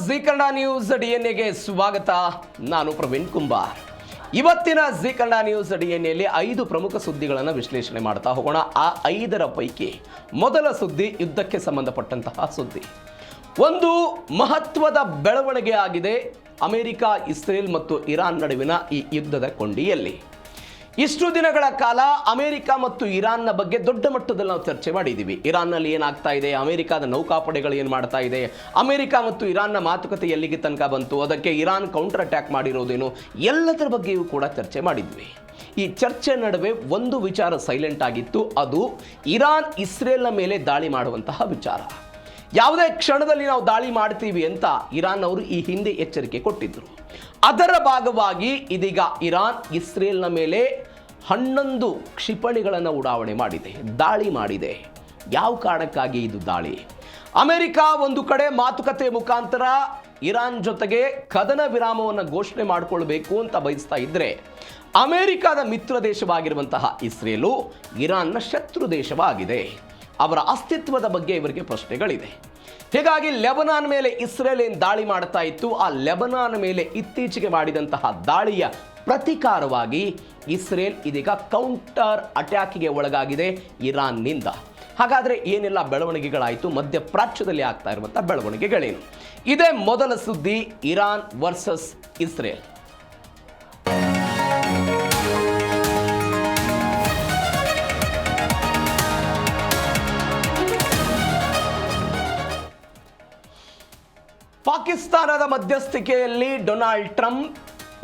Ji Kannada news ಡಿಎನ್ಎಗೆ ಸ್ವಾಗತ. ನಾನು ಪ್ರವೀಣ್ ಕುಂಬಾರ್. ಇವತ್ತಿನ ಜೀ ಕನ್ನಡ ನ್ಯೂಸ್ ಡಿಎನ್ಎಲ್ಲಿ 5 ಪ್ರಮುಖ ಸುದ್ದಿಗಳನ್ನು ವಿಶ್ಲೇಷಣೆ ಮಾಡ್ತಾ ಹೋಗೋಣ. ಆ 5ರ ಪೈಕಿ ಮೊದಲ ಸುದ್ದಿ ಯುದ್ಧಕ್ಕೆ ಸಂಬಂಧಪಟ್ಟಂತಹ ಸುದ್ದಿ. ಒಂದು ಮಹತ್ವದ ಬೆಳವಣಿಗೆ ಆಗಿದೆ ಅಮೆರಿಕ, ಇಸ್ರೇಲ್ ಮತ್ತು ಇರಾನ್ ನಡುವಿನ ಈ ಯುದ್ಧದ ಕೊಂಡಿಯಲ್ಲಿ. ಇಷ್ಟು ದಿನಗಳ ಕಾಲ ಅಮೆರಿಕ ಮತ್ತು ಇರಾನ್ನ ಬಗ್ಗೆ ದೊಡ್ಡ ಮಟ್ಟದಲ್ಲಿ ನಾವು ಚರ್ಚೆ ಮಾಡಿದ್ದೀವಿ. ಇರಾನ್ನಲ್ಲಿ ಏನಾಗ್ತಾ ಇದೆ, ಅಮೆರಿಕದ ನೌಕಾಪಡೆಗಳು ಏನು ಮಾಡ್ತಾ ಇದೆ, ಅಮೆರಿಕ ಮತ್ತು ಇರಾನ್ನ ಮಾತುಕತೆ ಎಲ್ಲಿಗೆ ತನಕ ಬಂತು, ಅದಕ್ಕೆ ಇರಾನ್ ಕೌಂಟರ್ ಅಟ್ಯಾಕ್ ಮಾಡಿರೋದೇನು, ಎಲ್ಲದರ ಬಗ್ಗೆಯೂ ಕೂಡ ಚರ್ಚೆ ಮಾಡಿದ್ವಿ. ಈ ಚರ್ಚೆ ನಡುವೆ ಒಂದು ವಿಚಾರ ಸೈಲೆಂಟ್ ಆಗಿತ್ತು, ಅದು ಇರಾನ್ ಇಸ್ರೇಲ್ನ ಮೇಲೆ ದಾಳಿ ಮಾಡುವಂತಹ ವಿಚಾರ. ಯಾವುದೇ ಕ್ಷಣದಲ್ಲಿ ನಾವು ದಾಳಿ ಮಾಡ್ತೀವಿ ಅಂತ ಇರಾನ್ ಅವರು ಈ ಹಿಂದೆ ಎಚ್ಚರಿಕೆ ಕೊಟ್ಟಿದ್ದರು. ಅದರ ಭಾಗವಾಗಿ ಇದೀಗ ಇರಾನ್ ಇಸ್ರೇಲ್ನ ಮೇಲೆ 11 ಕ್ಷಿಪಣಿಗಳನ್ನು ಉಡಾವಣೆ ಮಾಡಿದೆ, ದಾಳಿ ಮಾಡಿದೆ. ಯಾವ ಕಾರಣಕ್ಕಾಗಿ ಇದು ದಾಳಿ? ಅಮೆರಿಕ ಒಂದು ಕಡೆ ಮಾತುಕತೆ ಮುಖಾಂತರ ಇರಾನ್ ಜೊತೆಗೆ ಕದನ ವಿರಾಮವನ್ನು ಘೋಷಣೆ ಮಾಡಿಕೊಳ್ಬೇಕು ಅಂತ ಬಯಸ್ತಾ ಇದ್ರೆ, ಅಮೆರಿಕದ ಮಿತ್ರ ದೇಶವಾಗಿರುವಂತಹ ಇಸ್ರೇಲು ಇರಾನ್ನ ಶತ್ರು ದೇಶವಾಗಿದೆ. ಅವರ ಅಸ್ತಿತ್ವದ ಬಗ್ಗೆ ಇವರಿಗೆ ಪ್ರಶ್ನೆಗಳಿದೆ. ಹೀಗಾಗಿ ಲೆಬನಾನ್ ಮೇಲೆ ಇಸ್ರೇಲ್ ಏನು ದಾಳಿ ಮಾಡ್ತಾ ಇತ್ತು, ಆ ಲೆಬನಾನ್ ಮೇಲೆ ಇತ್ತೀಚೆಗೆ ಮಾಡಿದಂತಹ ದಾಳಿಯ ಪ್ರತೀಕಾರವಾಗಿ ಇಸ್ರೇಲ್ ಇದೀಗ ಕೌಂಟರ್ ಅಟ್ಯಾಕಿಗೆ ಒಳಗಾಗಿದೆ ಇರಾನ್ನಿಂದ. ಹಾಗಾದರೆ ಏನೆಲ್ಲ ಬೆಳವಣಿಗೆಗಳಾಯಿತು, ಮಧ್ಯಪ್ರಾಚ್ಯದಲ್ಲಿ ಆಗ್ತಾ ಇರುವಂಥ ಬೆಳವಣಿಗೆಗಳೇನು? ಇದೇ ಮೊದಲ ಸುದ್ದಿ, ಇರಾನ್ ವರ್ಸಸ್ ಇಸ್ರೇಲ್. ಪಾಕಿಸ್ತಾನದ ಮಧ್ಯಸ್ಥಿಕೆಯಲ್ಲಿ ಡೊನಾಲ್ಡ್ ಟ್ರಂಪ್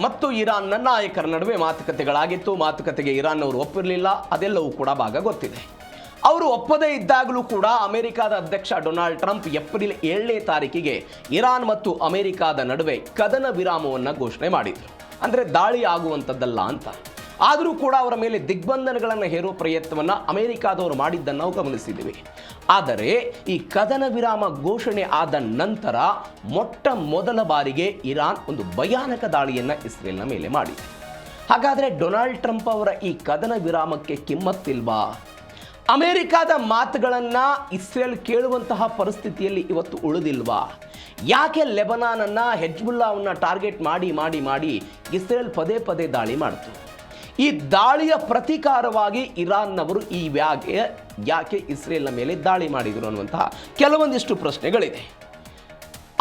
ಮತ್ತು ಇರಾನ್ನ ನಾಯಕರ ನಡುವೆ ಮಾತುಕತೆಗಳಾಗಿತ್ತು. ಮಾತುಕತೆಗೆ ಇರಾನ್ ಅವರು ಒಪ್ಪಿರಲಿಲ್ಲ, ಅದೆಲ್ಲವೂ ಕೂಡ ಭಾಗ ಗೊತ್ತಿದೆ. ಅವರು ಒಪ್ಪದೇ ಇದ್ದಾಗಲೂ ಕೂಡ ಅಮೆರಿಕದ ಅಧ್ಯಕ್ಷ ಡೊನಾಲ್ಡ್ ಟ್ರಂಪ್ ಏಪ್ರಿಲ್ 7ನೇ ತಾರೀಕಿಗೆ ಇರಾನ್ ಮತ್ತು ಅಮೆರಿಕದ ನಡುವೆ ಕದನ ವಿರಾಮವನ್ನು ಘೋಷಣೆ ಮಾಡಿದರು. ಅಂದರೆ ದಾಳಿ ಆಗುವಂಥದ್ದಲ್ಲ ಅಂತ. ಆದರೂ ಕೂಡ ಅವರ ಮೇಲೆ ದಿಗ್ಬಂಧನಗಳನ್ನು ಹೇರುವ ಪ್ರಯತ್ನವನ್ನು ಅಮೆರಿಕಾದವರು ಮಾಡಿದ್ದನ್ನು ನಾವು ಗಮನಿಸಿದ್ದೀವಿ. ಆದರೆ ಈ ಕದನ ವಿರಾಮ ಘೋಷಣೆ ಆದ ನಂತರ ಮೊಟ್ಟ ಮೊದಲ ಬಾರಿಗೆ ಇರಾನ್ ಒಂದು ಭಯಾನಕ ದಾಳಿಯನ್ನು ಇಸ್ರೇಲ್ನ ಮೇಲೆ ಮಾಡಿದೆ. ಹಾಗಾದರೆ ಡೊನಾಲ್ಡ್ ಟ್ರಂಪ್ ಅವರ ಈ ಕದನ ವಿರಾಮಕ್ಕೆ ಕಿಮ್ಮತ್ತಿಲ್ವಾ? ಅಮೆರಿಕದ ಮಾತುಗಳನ್ನು ಇಸ್ರೇಲ್ ಕೇಳುವಂತಹ ಪರಿಸ್ಥಿತಿಯಲ್ಲಿ ಇವತ್ತು ಉಳಿದಿಲ್ವಾ? ಯಾಕೆ ಲೆಬನಾನನ್ನು, ಹೆಜ್ಬುಲ್ಲಾವನ್ನು ಟಾರ್ಗೆಟ್ ಮಾಡಿ ಮಾಡಿ ಮಾಡಿ ಇಸ್ರೇಲ್ ಪದೇ ಪದೇ ದಾಳಿ ಮಾಡ್ತು? ಈ ದಾಳಿಯ ಪ್ರತೀಕಾರವಾಗಿ ಇರಾನ್ನವರು ಈ ಯಾಕೆ ಇಸ್ರೇಲ್ನ ಮೇಲೆ ದಾಳಿ ಮಾಡಿದರು ಅನ್ನುವಂತಹ ಕೆಲವೊಂದಿಷ್ಟು ಪ್ರಶ್ನೆಗಳಿದೆ.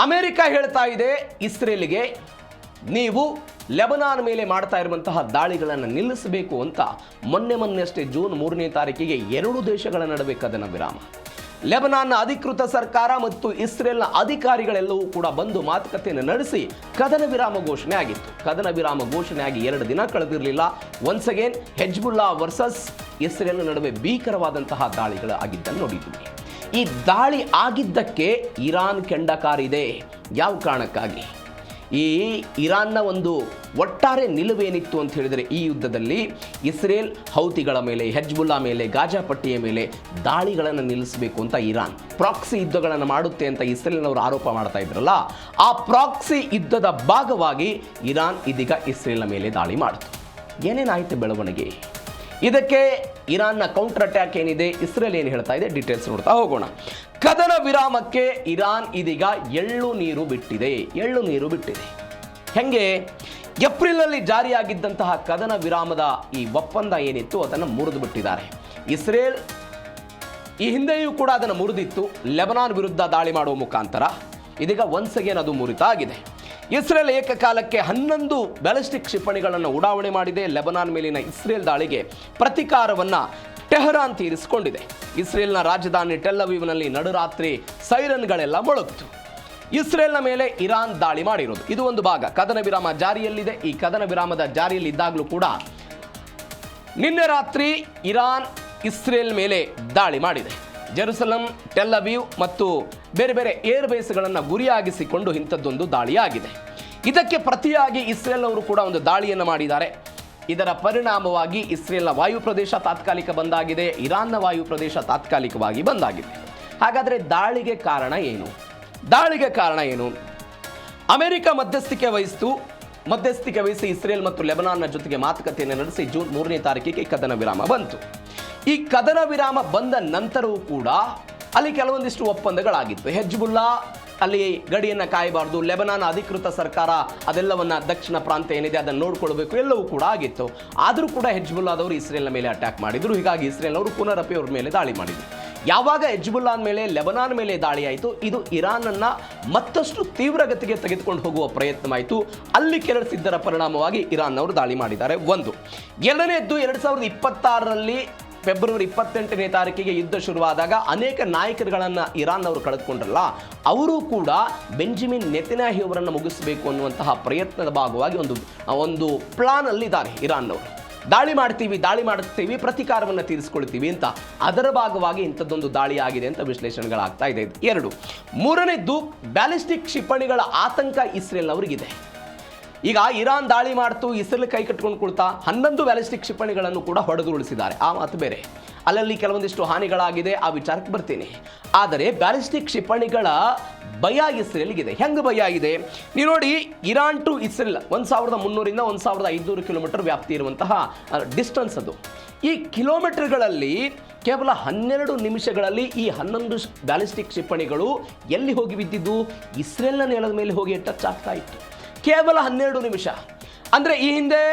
ಅಮೆರಿಕ ಹೇಳ್ತಾ ಇದೆ ಇಸ್ರೇಲ್ಗೆ, ನೀವು ಲೆಬನಾನ್ ಮೇಲೆ ಮಾಡ್ತಾ ಇರುವಂತಹ ದಾಳಿಗಳನ್ನು ನಿಲ್ಲಿಸಬೇಕು ಅಂತ. ಮೊನ್ನೆಯಷ್ಟೇ ಜೂನ್ 3ನೇ ತಾರೀಕಿಗೆ 2 ದೇಶಗಳ ನಡುವೆ ಕದನ ವಿರಾಮ. ಲೆಬನಾನ್ನ ಅಧಿಕೃತ ಸರ್ಕಾರ ಮತ್ತು ಇಸ್ರೇಲ್ನ ಅಧಿಕಾರಿಗಳೆಲ್ಲವೂ ಕೂಡ ಬಂದು ಮಾತುಕತೆಯನ್ನು ನಡೆಸಿ ಕದನ ವಿರಾಮ ಘೋಷಣೆ ಆಗಿತ್ತು. ಕದನ ವಿರಾಮ ಘೋಷಣೆ ಆಗಿ 2 ದಿನ ಕಳೆದಿರಲಿಲ್ಲ. ಒನ್ಸ್ ಅಗೇನ್ ಹೆಜ್ಬುಲ್ಲಾ ವರ್ಸಸ್ ಇಸ್ರೇಲ್ನ ನಡುವೆ ಭೀಕರವಾದಂತಹ ದಾಳಿಗಳು ಆಗಿದ್ದನ್ನು ನೋಡಿದ್ವಿ. ಈ ದಾಳಿ ಆಗಿದ್ದಕ್ಕೆ ಇರಾನ್ ಕೆಂಡ ಕಾರಿದೆ. ಯಾವ ಕಾರಣಕ್ಕಾಗಿ? ಈ ಇರಾನ್ನ ಒಂದು ಒಟ್ಟಾರೆ ನಿಲುವೇನಿತ್ತು ಅಂತ ಹೇಳಿದರೆ, ಈ ಯುದ್ಧದಲ್ಲಿ ಇಸ್ರೇಲ್ ಹೌತಿಗಳ ಮೇಲೆ, ಹೆಜ್ಬುಲ್ಲಾ ಮೇಲೆ, ಗಾಜಾ ಪಟ್ಟಿಯ ಮೇಲೆ ದಾಳಿಗಳನ್ನು ನಿಲ್ಲಿಸಬೇಕು ಅಂತ ಇರಾನ್ ಪ್ರಾಕ್ಸಿ ಯುದ್ಧಗಳನ್ನು ಮಾಡುತ್ತೆ ಅಂತ ಇಸ್ರೇಲ್ನವರು ಆರೋಪ ಮಾಡ್ತಾ ಇದ್ರಲ್ಲ, ಆ ಪ್ರಾಕ್ಸಿ ಯುದ್ಧದ ಭಾಗವಾಗಿ ಇರಾನ್ ಇದೀಗ ಇಸ್ರೇಲ್ನ ಮೇಲೆ ದಾಳಿ ಮಾಡಿತು. ಏನೇನಾಯಿತು ಬೆಳವಣಿಗೆ? ಇದಕ್ಕೆ ಇರಾನ್ನ ಕೌಂಟರ್ ಅಟ್ಯಾಕ್ ಏನಿದೆ, ಇಸ್ರೇಲ್ ಏನು ಹೇಳ್ತಾ ಇದೆ, ಡೀಟೇಲ್ಸ್ ನೋಡ್ತಾ ಹೋಗೋಣ. ಕದನ ವಿರಾಮಕ್ಕೆ ಇರಾನ್ ಇದೀಗ ಎಳ್ಳು ನೀರು ಬಿಟ್ಟಿದೆ. ಹೆಂಗೆ? ಏಪ್ರಿಲ್ನಲ್ಲಿ ಜಾರಿಯಾಗಿದ್ದಂತಹ ಕದನ ವಿರಾಮದ ಈ ಒಪ್ಪಂದ ಏನಿತ್ತು ಅದನ್ನು ಮುರಿದು ಬಿಟ್ಟಿದ್ದಾರೆ. ಇಸ್ರೇಲ್ ಈ ಹಿಂದೆಯೂ ಕೂಡ ಅದನ್ನು ಮುರಿದಿತ್ತು, ಲೆಬನಾನ್ ವಿರುದ್ಧ ದಾಳಿ ಮಾಡುವ ಮುಖಾಂತರ. ಇದೀಗ ಒನ್ಸ್ ಅಗೇನ್ ಅದು ಮುರಿತಾಗಿದೆ. ಇಸ್ರೇಲ್ ಏಕಕಾಲಕ್ಕೆ 11 ಬ್ಯಾಲಿಸ್ಟಿಕ್ ಕ್ಷಿಪಣಿಗಳನ್ನು ಉಡಾವಣೆ ಮಾಡಿದೆ. ಲೆಬನಾನ್ ಮೇಲಿನ ಇಸ್ರೇಲ್ ದಾಳಿಗೆ ಪ್ರತೀಕಾರವನ್ನು ಟೆಹರಾನ್ ತೀರಿಸಿಕೊಂಡಿದೆ. ಇಸ್ರೇಲ್ನ ರಾಜಧಾನಿ ಟೆಲ್ ಅವೀವ್ನಲ್ಲಿ ನಡುರಾತ್ರಿ ಸೈರನ್ಗಳೆಲ್ಲ ಮೊಳಗ್ತು. ಇಸ್ರೇಲ್ನ ಮೇಲೆ ಇರಾನ್ ದಾಳಿ ಮಾಡಿರೋದು ಇದು ಒಂದು ಭಾಗ. ಕದನ ವಿರಾಮ ಜಾರಿಯಲ್ಲಿದೆ. ಈ ಕದನ ವಿರಾಮದ ಜಾರಿಯಲ್ಲಿದ್ದಾಗಲೂ ಕೂಡ ನಿನ್ನೆ ರಾತ್ರಿ ಇರಾನ್ ಇಸ್ರೇಲ್ ಮೇಲೆ ದಾಳಿ ಮಾಡಿದೆ. ಜೆರುಸಲಂ, ಟೆಲ್ ಅವೀವ್ ಮತ್ತು ಬೇರೆ ಬೇರೆ ಏರ್ ಬೇಸ್ಗಳನ್ನು ಗುರಿಯಾಗಿಸಿಕೊಂಡು ಇಂಥದ್ದೊಂದು ದಾಳಿಯಾಗಿದೆ. ಇದಕ್ಕೆ ಪ್ರತಿಯಾಗಿ ಇಸ್ರೇಲ್ ಅವರು ಕೂಡ ಒಂದು ದಾಳಿಯನ್ನು ಮಾಡಿದ್ದಾರೆ. ಇದರ ಪರಿಣಾಮವಾಗಿ ಇಸ್ರೇಲ್ನ ವಾಯು ಪ್ರದೇಶ ತಾತ್ಕಾಲಿಕ ಬಂದಾಗಿದೆ, ಇರಾನ್ನ ವಾಯು ಪ್ರದೇಶ ತಾತ್ಕಾಲಿಕವಾಗಿ ಬಂದಾಗಿದೆ. ಹಾಗಾದರೆ ದಾಳಿಗೆ ಕಾರಣ ಏನು? ಅಮೆರಿಕ ಮಧ್ಯಸ್ಥಿಕೆ ವಹಿಸಿ ಇಸ್ರೇಲ್ ಮತ್ತು ಲೆಬನಾನ್ನ ಜೊತೆಗೆ ಮಾತುಕತೆಯನ್ನು ನಡೆಸಿ ಜೂನ್ 3ನೇ ತಾರೀಕಿಗೆ ಕದನ ವಿರಾಮ ಬಂತು. ಈ ಕದನ ವಿರಾಮ ಬಂದ ನಂತರವೂ ಕೂಡ ಅಲ್ಲಿ ಕೆಲವೊಂದಿಷ್ಟು ಒಪ್ಪಂದಗಳಾಗಿತ್ತು. ಹೆಜ್ಬುಲ್ಲಾ ಅಲ್ಲಿ ಗಡಿಯನ್ನು ಕಾಯಬಾರ್ದು, ಲೆಬನಾನ್ ಅಧಿಕೃತ ಸರ್ಕಾರ ಅದೆಲ್ಲವನ್ನ ದಕ್ಷಿಣ ಪ್ರಾಂತ ಏನಿದೆ ಅದನ್ನು ನೋಡ್ಕೊಳ್ಬೇಕು, ಎಲ್ಲವೂ ಕೂಡ ಆಗಿತ್ತು. ಆದರೂ ಕೂಡ ಹೆಜ್ಬುಲ್ಲಾದವರು ಇಸ್ರೇಲ್ನ ಮೇಲೆ ಅಟ್ಯಾಕ್ ಮಾಡಿದರು. ಹೀಗಾಗಿ ಇಸ್ರೇಲ್ ಅವರು ಪುನರಪಿ ಅವ್ರ ಮೇಲೆ ದಾಳಿ ಮಾಡಿದರು. ಯಾವಾಗ ಹೆಜ್ಬುಲ್ಲಾನ್ ಮೇಲೆ ಲೆಬನಾನ್ ಮೇಲೆ ದಾಳಿ ಆಯಿತು, ಇದು ಇರಾನನ್ನು ಮತ್ತಷ್ಟು ತೀವ್ರಗತಿಗೆ ತೆಗೆದುಕೊಂಡು ಹೋಗುವ ಪ್ರಯತ್ನವಾಯಿತು. ಅಲ್ಲಿ ಕೆರಳಿಸಿದ್ದರ ಪರಿಣಾಮವಾಗಿ ಇರಾನ್ನವರು ದಾಳಿ ಮಾಡಿದ್ದಾರೆ. ಒಂದು. ಎರಡನೇದ್ದು 2026ರಲ್ಲಿ ಫೆಬ್ರವರಿ 28ನೇ ತಾರೀಕಿಗೆ ಯುದ್ಧ ಶುರುವಾದಾಗ ಅನೇಕ ನಾಯಕರುಗಳನ್ನು ಇರಾನ್ನವರು ಕಳೆದುಕೊಂಡ್ರಲ್ಲ, ಅವರು ಕೂಡ ಬೆಂಜಮಿನ್ ನೆತನ್ಯಾಹು ಅವರನ್ನು ಮುಗಿಸಬೇಕು ಅನ್ನುವಂತಹ ಪ್ರಯತ್ನದ ಭಾಗವಾಗಿ ಒಂದು ಪ್ಲಾನ್ ಅಲ್ಲಿ ಇದ್ದಾರೆ ಇರಾನ್ನವರು. ದಾಳಿ ಮಾಡ್ತೀವಿ, ಪ್ರತೀಕಾರವನ್ನು ತೀರಿಸ್ಕೊಳ್ತೀವಿ ಅಂತ. ಅದರ ಭಾಗವಾಗಿ ಇಂಥದ್ದೊಂದು ದಾಳಿ ಆಗಿದೆ ಅಂತ ವಿಶ್ಲೇಷಣೆಗಳಾಗ್ತಾ ಇದೆ. ಎರಡು. ಮೂರನೇದ್ದು ಬ್ಯಾಲಿಸ್ಟಿಕ್ ಕ್ಷಿಪಣಿಗಳ ಆತಂಕ ಇಸ್ರೇಲ್ನವರಿಗಿದೆ. ಈಗ ಇರಾನ್ ದಾಳಿ ಮಾಡ್ತು, ಇಸ್ರೇಲ್ ಕೈ ಕಟ್ಕೊಂಡು ಕುಳ್ತಾ 11 ಬ್ಯಾಲಿಸ್ಟಿಕ್ ಕ್ಷಿಪಣಿಗಳನ್ನು ಕೂಡ ಹೊಡೆದು ಉಳಿಸಿದ್ದಾರೆ. ಆ ಮಾತು ಬೇರೆ. ಅಲ್ಲಲ್ಲಿ ಕೆಲವೊಂದಿಷ್ಟು ಹಾನಿಗಳಾಗಿದೆ, ಆ ವಿಚಾರಕ್ಕೆ ಬರ್ತೀನಿ. ಆದರೆ ಬ್ಯಾಲಿಸ್ಟಿಕ್ ಕ್ಷಿಪಣಿಗಳ ಭಯ ಇಸ್ರೇಲ್ಗಿದೆ. ಹೆಂಗೆ ಭಯ ಇದೆ ನೀವು ನೋಡಿ. ಇರಾನ್ ಟು ಇಸ್ರೇಲ್ 1300ರಿಂದ 1500 ಕಿಲೋಮೀಟರ್ ವ್ಯಾಪ್ತಿ ಇರುವಂತಹ ಡಿಸ್ಟೆನ್ಸ್ ಅದು. ಈ ಕಿಲೋಮೀಟರ್ಗಳಲ್ಲಿ ಕೇವಲ 12 ನಿಮಿಷಗಳಲ್ಲಿ ಈ 11 ಬ್ಯಾಲಿಸ್ಟಿಕ್ ಕ್ಷಿಪಣಿಗಳು ಎಲ್ಲಿ ಹೋಗಿ ಬಿದ್ದಿದ್ದು? ಇಸ್ರೇಲ್ನ ನೆಲದ ಮೇಲೆ ಹೋಗಿ ಟಚ್ ಆಗ್ತಾ ಇತ್ತು. ಕೇವಲ 12 ನಿಮಿಷ. ಅಂದರೆ ಈ ಹಿಂದೆ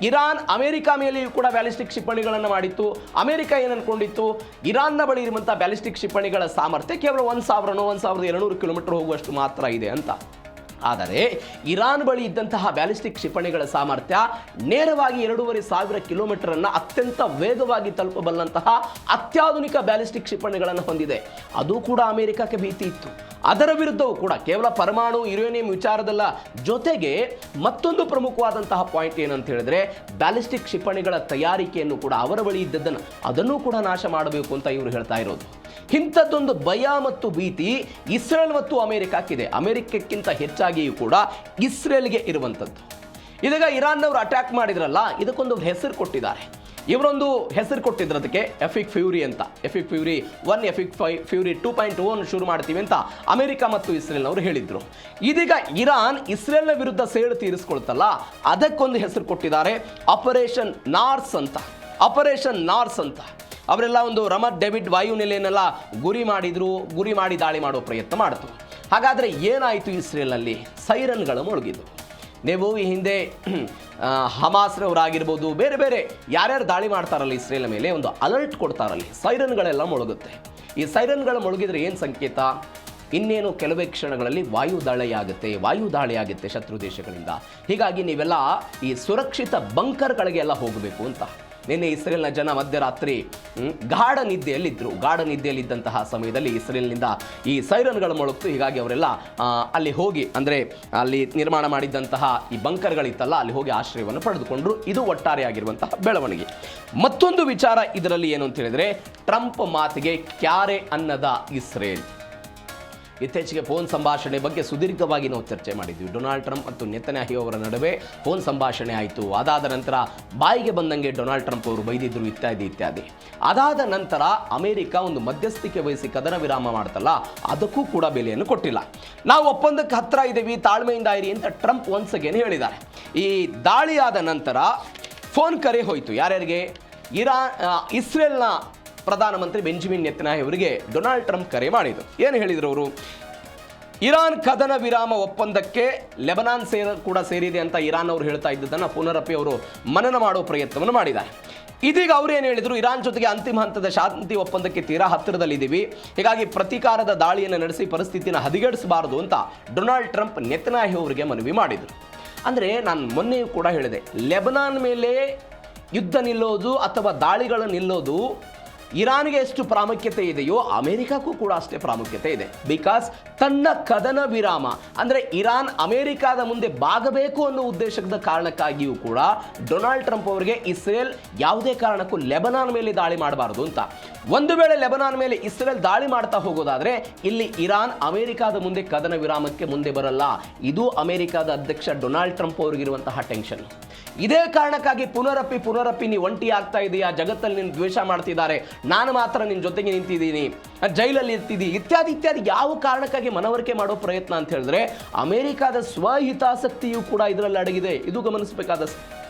ಇರಾನ್ ಅಮೆರಿಕ ಮೇಲೆಯೂ ಕೂಡ ಬ್ಯಾಲಿಸ್ಟಿಕ್ ಕ್ಷಿಪಣಿಗಳನ್ನು ಮಾಡಿತ್ತು. ಅಮೆರಿಕ ಏನು ಅನ್ಕೊಂಡಿತ್ತು, ಇರಾನ್ನ ಬಳಿ ಇರುವಂಥ ಬ್ಯಾಲಿಸ್ಟಿಕ್ ಕ್ಷಿಪಣಿಗಳ ಸಾಮರ್ಥ್ಯ ಕೇವಲ 1200 ಕಿಲೋಮೀಟರ್ ಹೋಗುವಷ್ಟು ಮಾತ್ರ ಇದೆ ಅಂತ. ಆದರೆ ಇರಾನ್ ಬಳಿ ಇದ್ದಂತಹ ಬ್ಯಾಲಿಸ್ಟಿಕ್ ಕ್ಷಿಪಣಿಗಳ ಸಾಮರ್ಥ್ಯ ನೇರವಾಗಿ 2500 ಕಿಲೋಮೀಟರನ್ನು ಅತ್ಯಂತ ವೇಗವಾಗಿ ತಲುಪಬಲ್ಲಂತಹ ಅತ್ಯಾಧುನಿಕ ಬ್ಯಾಲಿಸ್ಟಿಕ್ ಕ್ಷಿಪಣಿಗಳನ್ನು ಹೊಂದಿದೆ. ಅದು ಕೂಡ ಅಮೆರಿಕಕ್ಕೆ ಭೀತಿ ಇತ್ತು. ಅದರ ವಿರುದ್ಧವೂ ಕೂಡ ಕೇವಲ ಪರಮಾಣು ಯುರೇನಿಯಂ ವಿಚಾರದಲ್ಲ, ಜೊತೆಗೆ ಮತ್ತೊಂದು ಪ್ರಮುಖವಾದಂತಹ ಪಾಯಿಂಟ್ ಏನಂತ ಹೇಳಿದ್ರೆ, ಬ್ಯಾಲಿಸ್ಟಿಕ್ ಕ್ಷಿಪಣಿಗಳ ತಯಾರಿಕೆಯನ್ನು ಕೂಡ ಅವರ ಬಳಿ ಇದ್ದದ್ದನ್ನು ಅದನ್ನು ಕೂಡ ನಾಶ ಮಾಡಬೇಕು ಅಂತ ಇವರು ಹೇಳ್ತಾ ಇರೋದು. ಇಂಥದ್ದೊಂದು ಭಯ ಮತ್ತು ಭೀತಿ ಇಸ್ರೇಲ್ ಮತ್ತು ಅಮೆರಿಕಕ್ಕಿದೆ. ಅಮೆರಿಕಕ್ಕಿಂತ ಹೆಚ್ಚಾಗಿಯೂ ಕೂಡ ಇಸ್ರೇಲ್ಗೆ ಇರುವಂಥದ್ದು. ಇದೀಗ ಇರಾನ್ನವರು ಅಟ್ಯಾಕ್ ಮಾಡಿದ್ರಲ್ಲ, ಇದಕ್ಕೊಂದು ಹೆಸರು ಕೊಟ್ಟಿದ್ದಾರೆ. ಇವರೊಂದು ಹೆಸರು ಕೊಟ್ಟಿದ್ರದಕ್ಕೆ ಎಫಿಕ್ ಫ್ಯೂರಿ ಅಂತ. ಎಫಿಕ್ ಫ್ಯೂರಿ 1, ಎಫಿಕ್ ಫ್ಯೂರಿ 2.1 ಶುರು ಮಾಡ್ತೀವಿ ಅಂತ ಅಮೆರಿಕ ಮತ್ತು ಇಸ್ರೇಲ್ನವರು ಹೇಳಿದ್ರು. ಇದೀಗ ಇರಾನ್ ಇಸ್ರೇಲ್ನ ವಿರುದ್ಧ ಸೇಡು ತೀರಿಸ್ಕೊಳ್ತಲ್ಲ, ಅದಕ್ಕೊಂದು ಹೆಸರು ಕೊಟ್ಟಿದ್ದಾರೆ, ಆಪರೇಷನ್ ನಾರ್ಸ್ ಅಂತ. ಆಪರೇಷನ್ ನಾರ್ಸ್ ಅಂತ ಅವರೆಲ್ಲ ಒಂದು ರಮತ್ ಡೇವಿಡ್ ವಾಯುನೆಲೆಯನ್ನೆಲ್ಲ ಗುರಿ ಮಾಡಿ ದಾಳಿ ಮಾಡೋ ಪ್ರಯತ್ನ ಮಾಡಿತು. ಹಾಗಾದರೆ ಏನಾಯಿತು ಇಸ್ರೇಲ್ನಲ್ಲಿ? ಸೈರನ್ಗಳು ಮುಳುಗಿದ್ದು. ನೀವು ಈ ಹಿಂದೆ ಹಮಾಸ್ನವರಾಗಿರ್ಬೋದು, ಬೇರೆ ಯಾರ್ಯಾರು ದಾಳಿ ಮಾಡ್ತಾರಲ್ಲ ಇಸ್ರೇಲ್ ಮೇಲೆ, ಒಂದು ಅಲರ್ಟ್ ಕೊಡ್ತಾರಲ್ಲಿ, ಸೈರನ್ಗಳೆಲ್ಲ ಮುಳುಗುತ್ತೆ. ಈ ಸೈರನ್ಗಳು ಮುಳುಗಿದ್ರೆ ಏನು ಸಂಕೇತ? ಇನ್ನೇನು ಕೆಲವೇ ಕ್ಷಣಗಳಲ್ಲಿ ವಾಯು ದಾಳಿ ಆಗುತ್ತೆ ಶತ್ರು ದೇಶಗಳಿಂದ. ಹೀಗಾಗಿ ನೀವೆಲ್ಲ ಈ ಸುರಕ್ಷಿತ ಬಂಕರ್ಗಳಿಗೆ ಎಲ್ಲ ಹೋಗಬೇಕು ಅಂತ. ನಿನ್ನೆ ಇಸ್ರೇಲ್ನ ಜನ ಮಧ್ಯರಾತ್ರಿ ಗಾಢ ನಿದ್ದೆಯಲ್ಲಿದ್ದಂತಹ ಸಮಯದಲ್ಲಿ ಇಸ್ರೇಲ್ನಿಂದ ಈ ಸೈರನ್ಗಳು ಮೊಳಗ್ತು. ಹೀಗಾಗಿ ಅವರೆಲ್ಲ ಅಲ್ಲಿ ಹೋಗಿ, ಅಂದರೆ ಅಲ್ಲಿ ನಿರ್ಮಾಣ ಮಾಡಿದ್ದಂತಹ ಈ ಬಂಕರ್ಗಳಿತ್ತಲ್ಲ, ಅಲ್ಲಿ ಹೋಗಿ ಆಶ್ರಯವನ್ನು ಪಡೆದುಕೊಂಡ್ರು. ಇದು ಒಟ್ಟಾರೆಯಾಗಿರುವಂತಹ ಬೆಳವಣಿಗೆ. ಮತ್ತೊಂದು ವಿಚಾರ ಇದರಲ್ಲಿ ಏನು ಅಂತ ಹೇಳಿದ್ರೆ, ಟ್ರಂಪ್ ಮಾತಿಗೆ ಕ್ಯಾರೆ ಅನ್ನದ ಇಸ್ರೇಲ್. ಇತ್ತೀಚೆಗೆ ಫೋನ್ ಸಂಭಾಷಣೆ ಬಗ್ಗೆ ಸುದೀರ್ಘವಾಗಿ ನಾವು ಚರ್ಚೆ ಮಾಡಿದ್ವಿ. ಡೊನಾಲ್ಡ್ ಟ್ರಂಪ್ ಮತ್ತು ನೆತನ್ಯಾಹು ಅವರ ನಡುವೆ ಫೋನ್ ಸಂಭಾಷಣೆ ಆಯಿತು. ಅದಾದ ನಂತರ ಬಾಯಿಗೆ ಬಂದಂಗೆ ಡೊನಾಲ್ಡ್ ಟ್ರಂಪ್ ಅವರು ಬೈದಿದ್ರು, ಇತ್ಯಾದಿ. ಅದಾದ ನಂತರ ಅಮೆರಿಕ ಒಂದು ಮಧ್ಯಸ್ಥಿಕೆ ವಹಿಸಿ ಕದನ ವಿರಾಮ ಮಾಡ್ತಲ್ಲ, ಅದಕ್ಕೂ ಕೂಡ ಬೆಲೆಯನ್ನು ಕೊಟ್ಟಿಲ್ಲ. ನಾವು ಒಪ್ಪಂದಕ್ಕೆ ಹತ್ರ ಇದ್ದೀವಿ, ತಾಳ್ಮೆಯಿಂದ ಇರಿ ಅಂತ ಟ್ರಂಪ್ ಒನ್ಸ್ ಅಗೇನ್ ಹೇಳಿದ್ದಾರೆ. ಈ ದಾಳಿಯಾದ ನಂತರ ಫೋನ್ ಕರೆ ಹೋಯಿತು. ಯಾರ್ಯಾರಿಗೆ? ಇಸ್ರೇಲ್ನ ಪ್ರಧಾನಮಂತ್ರಿ ಬೆಂಜಮಿನ್ ನೆತನ್ಯಾಹು ಅವರಿಗೆ ಡೊನಾಲ್ಡ್ ಟ್ರಂಪ್ ಕರೆ ಮಾಡಿದರು. ಏನು ಹೇಳಿದರು ಅವರು? ಇರಾನ್ ಕದನ ವಿರಾಮ ಒಪ್ಪಂದಕ್ಕೆ ಲೆಬನಾನ್ ಕೂಡ ಸೇರಿದೆ ಅಂತ ಇರಾನ್ ಅವರು ಹೇಳ್ತಾ ಇದ್ದದನ್ನು ಪುನರಪಿ ಅವರು ಮನನ ಮಾಡೋ ಪ್ರಯತ್ನವನ್ನು ಮಾಡಿದ್ದಾರೆ. ಇದೀಗ ಅವರು ಏನು ಹೇಳಿದರು? ಇರಾನ್ ಜೊತೆಗೆ ಅಂತಿಮ ಹಂತದ ಶಾಂತಿ ಒಪ್ಪಂದಕ್ಕೆ ತೀರಾ ಹತ್ತಿರದಲ್ಲಿದ್ದೀವಿ, ಹೀಗಾಗಿ ಪ್ರತೀಕಾರದ ದಾಳಿಯನ್ನು ನಡೆಸಿ ಪರಿಸ್ಥಿತಿನ ಹದಗೆಡಿಸಬಾರದು ಅಂತ ಡೊನಾಲ್ಡ್ ಟ್ರಂಪ್ ನೆತನ್ಯಾಹು ಅವರಿಗೆ ಮನವಿ ಮಾಡಿದರು. ಅಂದರೆ ನಾನು ಮೊನ್ನೆಯೂ ಕೂಡ ಹೇಳಿದೆ, ಲೆಬನಾನ್ ಮೇಲೆ ಯುದ್ಧ ನಿಲ್ಲೋದು ಅಥವಾ ದಾಳಿಗಳು ನಿಲ್ಲೋದು ಇರಾನ್ಗೆ ಎಷ್ಟು ಪ್ರಾಮುಖ್ಯತೆ ಇದೆಯೋ ಅಮೆರಿಕಕ್ಕೂ ಕೂಡ ಅಷ್ಟೇ ಪ್ರಾಮುಖ್ಯತೆ ಇದೆ. ಬಿಕಾಸ್ ತನ್ನ ಕದನ ವಿರಾಮ, ಅಂದರೆ ಇರಾನ್ ಅಮೆರಿಕಾದ ಮುಂದೆ ಬಾಗಬೇಕು ಅನ್ನೋ ಉದ್ದೇಶದ ಕಾರಣಕ್ಕಾಗಿಯೂ ಕೂಡ ಡೊನಾಲ್ಡ್ ಟ್ರಂಪ್ ಅವರಿಗೆ ಇಸ್ರೇಲ್ ಯಾವುದೇ ಕಾರಣಕ್ಕೂ ಲೆಬನಾನ್ ಮೇಲೆ ದಾಳಿ ಮಾಡಬಾರದು ಅಂತ. ಒಂದು ವೇಳೆ ಲೆಬನಾನ್ ಮೇಲೆ ಇಸ್ರೇಲ್ ದಾಳಿ ಮಾಡ್ತಾ ಹೋಗೋದಾದ್ರೆ ಇಲ್ಲಿ ಇರಾನ್ ಅಮೆರಿಕಾದ ಮುಂದೆ ಕದನ ವಿರಾಮಕ್ಕೆ ಮುಂದೆ ಬರಲ್ಲ. ಇದು ಅಮೆರಿಕಾದ ಅಧ್ಯಕ್ಷ ಡೊನಾಲ್ಡ್ ಟ್ರಂಪ್ ಅವರಿಗಿರುವಂತಹ ಟೆನ್ಷನ್. ಇದೇ ಕಾರಣಕ್ಕಾಗಿ ಪುನರಪಿ ನೀ ಒಂಟಿ ಆಗ್ತಾ ಇದೆಯಾ, ಜಗತ್ತಲ್ಲಿ ನಿನ್ನ ದ್ವೇಷ ಮಾಡ್ತಿದ್ದಾರೆ, ನಾನು ಮಾತ್ರ ನಿನ್ನ ಜೊತೆಗೆ ನಿಂತಿದ್ದೀನಿ, ಜೈಲಲ್ಲಿ ಇರ್ತಿದ್ದೀನಿ, ಇತ್ಯಾದಿ ಯಾವ ಕಾರಣಕ್ಕಾಗಿ ಮನವರಿಕೆ ಮಾಡೋ ಪ್ರಯತ್ನ ಅಂತ ಹೇಳಿದ್ರೆ ಅಮೆರಿಕಾದ ಸ್ವಹಿತಾಸಕ್ತಿಯೂ ಕೂಡ ಇದರಲ್ಲಿ ಅಡಗಿದೆ. ಇದು ಗಮನಿಸಬೇಕಾದ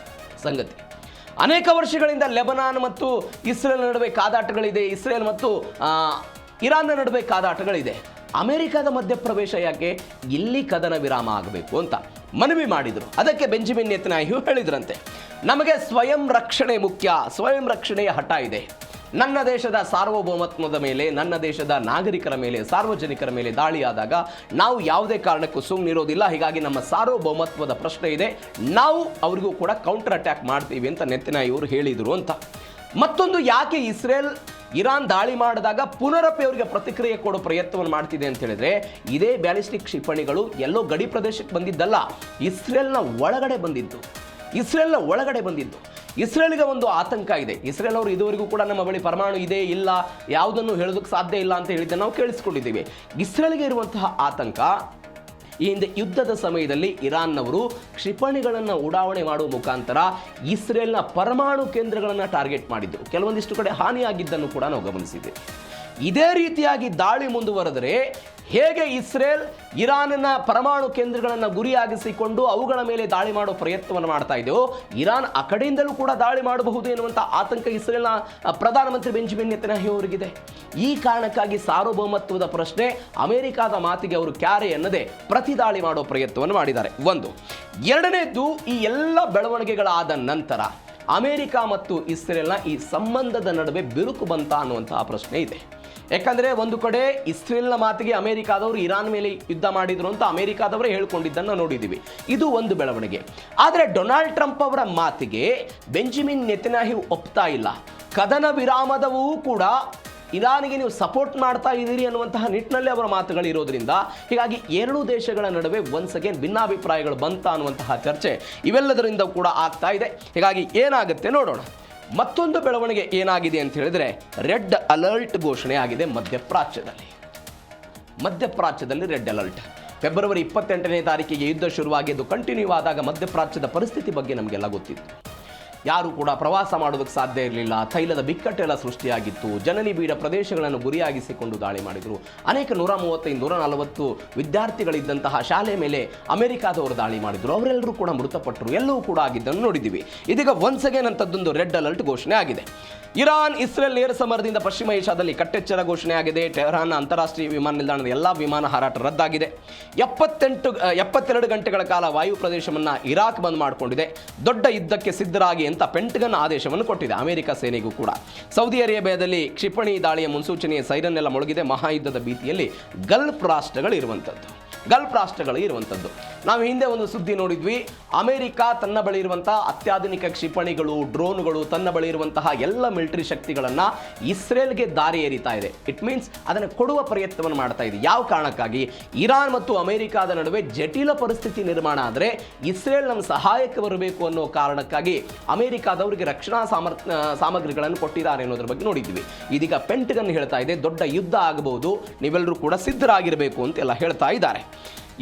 ಸಂಗತಿ. ಅನೇಕ ವರ್ಷಗಳಿಂದ ಲೆಬನಾನ್ ಮತ್ತು ಇಸ್ರೇಲ್ ನಡುವೆ ಕಾದಾಟಗಳಿದೆ, ಇಸ್ರೇಲ್ ಮತ್ತು ಇರಾನ್ನ ನಡುವೆ ಕಾದಾಟಗಳಿದೆ. ಅಮೆರಿಕದ ಮಧ್ಯಪ್ರವೇಶ ಯಾಕೆ, ಇಲ್ಲಿ ಕದನ ವಿರಾಮ ಆಗಬೇಕು ಅಂತ ಮನವಿ ಮಾಡಿದರು. ಅದಕ್ಕೆ ಬೆಂಜಮಿನ್ ನೆತನ್ಯಾಹು ಹೇಳಿದ್ರಂತೆ, ನಮಗೆ ಸ್ವಯಂ ರಕ್ಷಣೆ ಮುಖ್ಯ, ಸ್ವಯಂ ರಕ್ಷಣೆಯ ಹಠ ಇದೆ. ನನ್ನ ದೇಶದ ಸಾರ್ವಭೌಮತ್ವದ ಮೇಲೆ, ನನ್ನ ದೇಶದ ನಾಗರಿಕರ ಮೇಲೆ, ಸಾರ್ವಜನಿಕರ ಮೇಲೆ ದಾಳಿಯಾದಾಗ ನಾವು ಯಾವುದೇ ಕಾರಣಕ್ಕೂ ಸುಮ್ಮನಿರೋದಿಲ್ಲ. ಹೀಗಾಗಿ ನಮ್ಮ ಸಾರ್ವಭೌಮತ್ವದ ಪ್ರಶ್ನೆ ಇದೆ, ನಾವು ಅವರಿಗೂ ಕೂಡ ಕೌಂಟರ್ ಅಟ್ಯಾಕ್ ಮಾಡ್ತೀವಿ ಅಂತ ನೆತನ್ಯಾಹು ಅವರು ಹೇಳಿದರು ಅಂತ. ಮತ್ತೊಂದು, ಯಾಕೆ ಇಸ್ರೇಲ್ ಇರಾನ್ ದಾಳಿ ಮಾಡಿದಾಗ ಪುನರಪಿ ಅವರಿಗೆ ಪ್ರತಿಕ್ರಿಯೆ ಕೊಡೋ ಪ್ರಯತ್ನವನ್ನು ಮಾಡ್ತಿದೆ ಅಂತ ಹೇಳಿದ್ರೆ, ಇದೇ ಬ್ಯಾಲಿಸ್ಟಿಕ್ ಕ್ಷಿಪಣಿಗಳು ಎಲ್ಲೋ ಗಡಿ ಪ್ರದೇಶಕ್ಕೆ ಬಂದಿದ್ದಲ್ಲ, ಇಸ್ರೇಲ್ನ ಒಳಗಡೆ ಬಂದಿದ್ದು. ಇಸ್ರೇಲ್ಗೆ ಒಂದು ಆತಂಕ ಇದೆ. ಇಸ್ರೇಲ್ ಅವರು ಇದುವರೆಗೂ ಕೂಡ ನಮ್ಮ ಬಳಿ ಪರಮಾಣು ಇದೆ ಇಲ್ಲ ಯಾವುದನ್ನು ಹೇಳೋದಕ್ಕೆ ಸಾಧ್ಯ ಇಲ್ಲ ಅಂತ ಹೇಳಿದ್ದೆ ನಾವು ಕೇಳಿಸ್ಕೊಂಡಿದ್ದೀವಿ. ಇಸ್ರೇಲ್ಗೆ ಇರುವಂತಹ ಆತಂಕ, ಈ ಹಿಂದೆ ಯುದ್ಧದ ಸಮಯದಲ್ಲಿ ಇರಾನ್ನವರು ಕ್ಷಿಪಣಿಗಳನ್ನು ಉಡಾವಣೆ ಮಾಡುವ ಮುಖಾಂತರ ಇಸ್ರೇಲ್ನ ಪರಮಾಣು ಕೇಂದ್ರಗಳನ್ನು ಟಾರ್ಗೆಟ್ ಮಾಡಿದ್ರು. ಕೆಲವೊಂದಿಷ್ಟು ಕಡೆ ಹಾನಿಯಾಗಿದ್ದನ್ನು ಕೂಡ ನಾವು ಗಮನಿಸಿದ್ದೇವೆ. ಇದೇ ರೀತಿಯಾಗಿ ದಾಳಿ ಮುಂದುವರೆದರೆ ಹೇಗೆ ಇಸ್ರೇಲ್ ಇರಾನ್ನ ಪರಮಾಣು ಕೇಂದ್ರಗಳನ್ನು ಗುರಿಯಾಗಿಸಿಕೊಂಡು ಅವುಗಳ ಮೇಲೆ ದಾಳಿ ಮಾಡೋ ಪ್ರಯತ್ನವನ್ನು ಮಾಡ್ತಾ ಇದೆಯೋ, ಇರಾನ್ ಆ ಕಡೆಯಿಂದಲೂ ಕೂಡ ದಾಳಿ ಮಾಡಬಹುದು ಎನ್ನುವಂಥ ಆತಂಕ ಇಸ್ರೇಲ್ನ ಪ್ರಧಾನಮಂತ್ರಿ ಬೆಂಜಮಿನ್ ನೆತನ್ಯಾಹು ಅವರಿಗಿದೆ. ಈ ಕಾರಣಕ್ಕಾಗಿ ಸಾರ್ವಭೌಮತ್ವದ ಪ್ರಶ್ನೆ, ಅಮೆರಿಕದ ಮಾತಿಗೆ ಅವರು ಕ್ಯಾರೆ ಎನ್ನದೆ ಪ್ರತಿ ದಾಳಿ ಮಾಡೋ ಪ್ರಯತ್ನವನ್ನು ಮಾಡಿದ್ದಾರೆ. ಒಂದು. ಎರಡನೇದ್ದು, ಈ ಎಲ್ಲ ಬೆಳವಣಿಗೆಗಳಾದ ನಂತರ ಅಮೆರಿಕ ಮತ್ತು ಇಸ್ರೇಲ್ನ ಈ ಸಂಬಂಧದ ನಡುವೆ ಬಿರುಕು ಬಂತ ಅನ್ನುವಂತಹ ಪ್ರಶ್ನೆ ಇದೆ. ಯಾಕಂದರೆ ಒಂದು ಕಡೆ ಇಸ್ರೇಲ್ನ ಮಾತಿಗೆ ಅಮೆರಿಕಾದವರು ಇರಾನ್ ಮೇಲೆ ಯುದ್ಧ ಮಾಡಿದ್ರು ಅಂತ ಅಮೆರಿಕಾದವರೇ ಹೇಳ್ಕೊಂಡಿದ್ದನ್ನು ನೋಡಿದ್ದೀವಿ. ಇದು ಒಂದು ಬೆಳವಣಿಗೆ. ಆದರೆ ಡೊನಾಲ್ಡ್ ಟ್ರಂಪ್ ಅವರ ಮಾತಿಗೆ ಬೆಂಜಮಿನ್ ನೆತನ್ಯಾಹು ಒಪ್ತಾ ಇಲ್ಲ. ಕದನ ವಿರಾಮದವೂ ಕೂಡ ಇರಾನಿಗೆ ನೀವು ಸಪೋರ್ಟ್ ಮಾಡ್ತಾ ಇದ್ದೀರಿ ಅನ್ನುವಂತಹ ನಿಟ್ಟಿನಲ್ಲಿ ಅವರ ಮಾತುಗಳು ಇರೋದ್ರಿಂದ ಹೀಗಾಗಿ ಎರಡೂ ದೇಶಗಳ ನಡುವೆ ಒನ್ಸ್ ಅಗೇನ್ ಭಿನ್ನಾಭಿಪ್ರಾಯಗಳು ಬಂತ ಅನ್ನುವಂತಹ ಚರ್ಚೆ ಇವೆಲ್ಲದರಿಂದ ಕೂಡ ಆಗ್ತಾ ಇದೆ. ಹೀಗಾಗಿ ಏನಾಗುತ್ತೆ ನೋಡೋಣ. ಮತ್ತೊಂದು ಬೆಳವಣಿಗೆ ಏನಾಗಿದೆ ಅಂತ ಹೇಳಿದ್ರೆ, ರೆಡ್ ಅಲರ್ಟ್ ಘೋಷಣೆ ಆಗಿದೆ ಮಧ್ಯಪ್ರಾಚ್ಯದಲ್ಲಿ ರೆಡ್ ಅಲರ್ಟ್. ಫೆಬ್ರವರಿ 28ನೇ ತಾರೀಕಿಗೆ ಯುದ್ಧ ಶುರುವಾಗಿದ್ದು ಕಂಟಿನ್ಯೂ ಆದಾಗ ಮಧ್ಯಪ್ರಾಚ್ಯದ ಪರಿಸ್ಥಿತಿ ಬಗ್ಗೆ ನಮಗೆಲ್ಲ ಗೊತ್ತಿತ್ತು. ಯಾರು ಕೂಡ ಪ್ರವಾಸ ಮಾಡೋದಕ್ಕೆ ಸಾಧ್ಯ ಇರಲಿಲ್ಲ. ತೈಲದ ಬಿಕ್ಕಟ್ಟೆಲ್ಲ ಸೃಷ್ಟಿಯಾಗಿತ್ತು. ಜನನಿ ಬೀಡ ಪ್ರದೇಶಗಳನ್ನು ಗುರಿಯಾಗಿಸಿಕೊಂಡು ದಾಳಿ ಮಾಡಿದರು. ಅನೇಕ 135-140 ವಿದ್ಯಾರ್ಥಿಗಳಿದ್ದಂತಹ ಶಾಲೆ ಮೇಲೆ ಅಮೆರಿಕಾದವರು ದಾಳಿ ಮಾಡಿದರು. ಅವರೆಲ್ಲರೂ ಕೂಡ ಮೃತಪಟ್ಟರು. ಎಲ್ಲವೂ ಕೂಡ ಆಗಿದ್ದನ್ನು ನೋಡಿದ್ದೀವಿ. ಇದೀಗ ಒನ್ಸ್ ಅಗೇನ್ ಅಂತದ್ದೊಂದು ರೆಡ್ ಅಲರ್ಟ್ ಘೋಷಣೆ ಆಗಿದೆ. ಇರಾನ್ ಇಸ್ರೇಲ್ ನೇರ ಸಮರದಿಂದ ಪಶ್ಚಿಮ ಏಷ್ಯಾದಲ್ಲಿ ಕಟ್ಟೆಚ್ಚರ ಘೋಷಣೆಯಾಗಿದೆ. ಟೆಹರಾನ್ ಅಂತಾರಾಷ್ಟ್ರೀಯ ವಿಮಾನ ನಿಲ್ದಾಣದ ಎಲ್ಲ ವಿಮಾನ ಹಾರಾಟ ರದ್ದಾಗಿದೆ. 72 ಗಂಟೆಗಳ ಕಾಲ ವಾಯು ಪ್ರದೇಶವನ್ನು ಇರಾಕ್ ಬಂದ್ ಮಾಡಿಕೊಂಡಿದೆ. ದೊಡ್ಡ ಯುದ್ಧಕ್ಕೆ ಸಿದ್ಧರಾಗಿ ಅಂತ ಪೆಂಟಗನ್ ಆದೇಶವನ್ನು ಕೊಟ್ಟಿದೆ ಅಮೆರಿಕ ಸೇನೆಗೂ ಕೂಡ. ಸೌದಿ ಅರೇಬಿಯಾದಲ್ಲಿ ಕ್ಷಿಪಣಿ ದಾಳಿಯ ಮುನ್ಸೂಚನೆಯ ಸೈರನ್ ಎಲ್ಲ ಮೊಳಗಿದೆ. ಮಹಾಯುದ್ಧದ ಭೀತಿಯಲ್ಲಿ ಗಲ್ಫ್ ರಾಷ್ಟ್ರಗಳು ಇರುವಂಥದ್ದು. ನಾವು ಹಿಂದೆ ಒಂದು ಸುದ್ದಿ ನೋಡಿದ್ವಿ. ಅಮೆರಿಕ ತನ್ನ ಬಳಿ ಇರುವಂತಹ ಅತ್ಯಾಧುನಿಕ ಕ್ಷಿಪಣಿಗಳು, ಡ್ರೋನ್ಗಳು, ತನ್ನ ಬಳಿ ಇರುವಂತಹ ಎಲ್ಲ ಮಿಲಿಟರಿ ಶಕ್ತಿಗಳನ್ನು ಇಸ್ರೇಲ್ಗೆ ದಾರಿ ಎರಿತಾ ಇದೆ. ಇಟ್ ಮೀನ್ಸ್ ಅದನ್ನು ಕೊಡುವ ಪ್ರಯತ್ನವನ್ನು ಮಾಡ್ತಾ ಇದೆ. ಯಾವ ಕಾರಣಕ್ಕಾಗಿ? ಇರಾನ್ ಮತ್ತು ಅಮೆರಿಕಾದ ನಡುವೆ ಜಟಿಲ ಪರಿಸ್ಥಿತಿ ನಿರ್ಮಾಣ ಆದರೆ ಇಸ್ರೇಲ್ ನಮ್ಮ ಸಹಾಯಕ್ಕೆ ಬರಬೇಕು ಅನ್ನೋ ಕಾರಣಕ್ಕಾಗಿ ಅಮೆರಿಕಾದವರಿಗೆ ರಕ್ಷಣಾ ಸಾಮಗ್ರಿಗಳನ್ನು ಕೊಟ್ಟಿದ್ದಾರೆ ಅನ್ನೋದ್ರ ಬಗ್ಗೆ ನೋಡಿದ್ವಿ. ಇದೀಗ ಪೆಂಟಗನ್ ಹೇಳ್ತಾ ಇದೆ ದೊಡ್ಡ ಯುದ್ಧ ಆಗಬಹುದು, ನೀವೆಲ್ಲರೂ ಕೂಡ ಸಿದ್ಧರಾಗಿರಬೇಕು ಅಂತೆಲ್ಲ ಹೇಳ್ತಾ ಇದ್ದಾರೆ.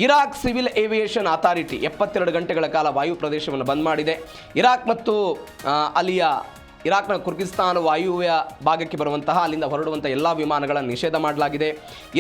ಇರಾಕ್ ಸಿವಿಲ್ ಏವಿಯೇಷನ್ ಅಥಾರಿಟಿ 72 ಗಂಟೆಗಳ ಕಾಲ ವಾಯು ಪ್ರದೇಶವನ್ನು ಬಂದ್ ಮಾಡಿದೆ. ಇರಾಕ್ ಮತ್ತು ಇರಾಕ್ನ ಕುರ್ಗಿಸ್ತಾನ್ ವಾಯುವ್ಯ ಭಾಗಕ್ಕೆ ಬರುವಂತಹ ಅಲ್ಲಿಂದ ಹೊರಡುವಂಥ ಎಲ್ಲ ವಿಮಾನಗಳನ್ನು ನಿಷೇಧ ಮಾಡಲಾಗಿದೆ.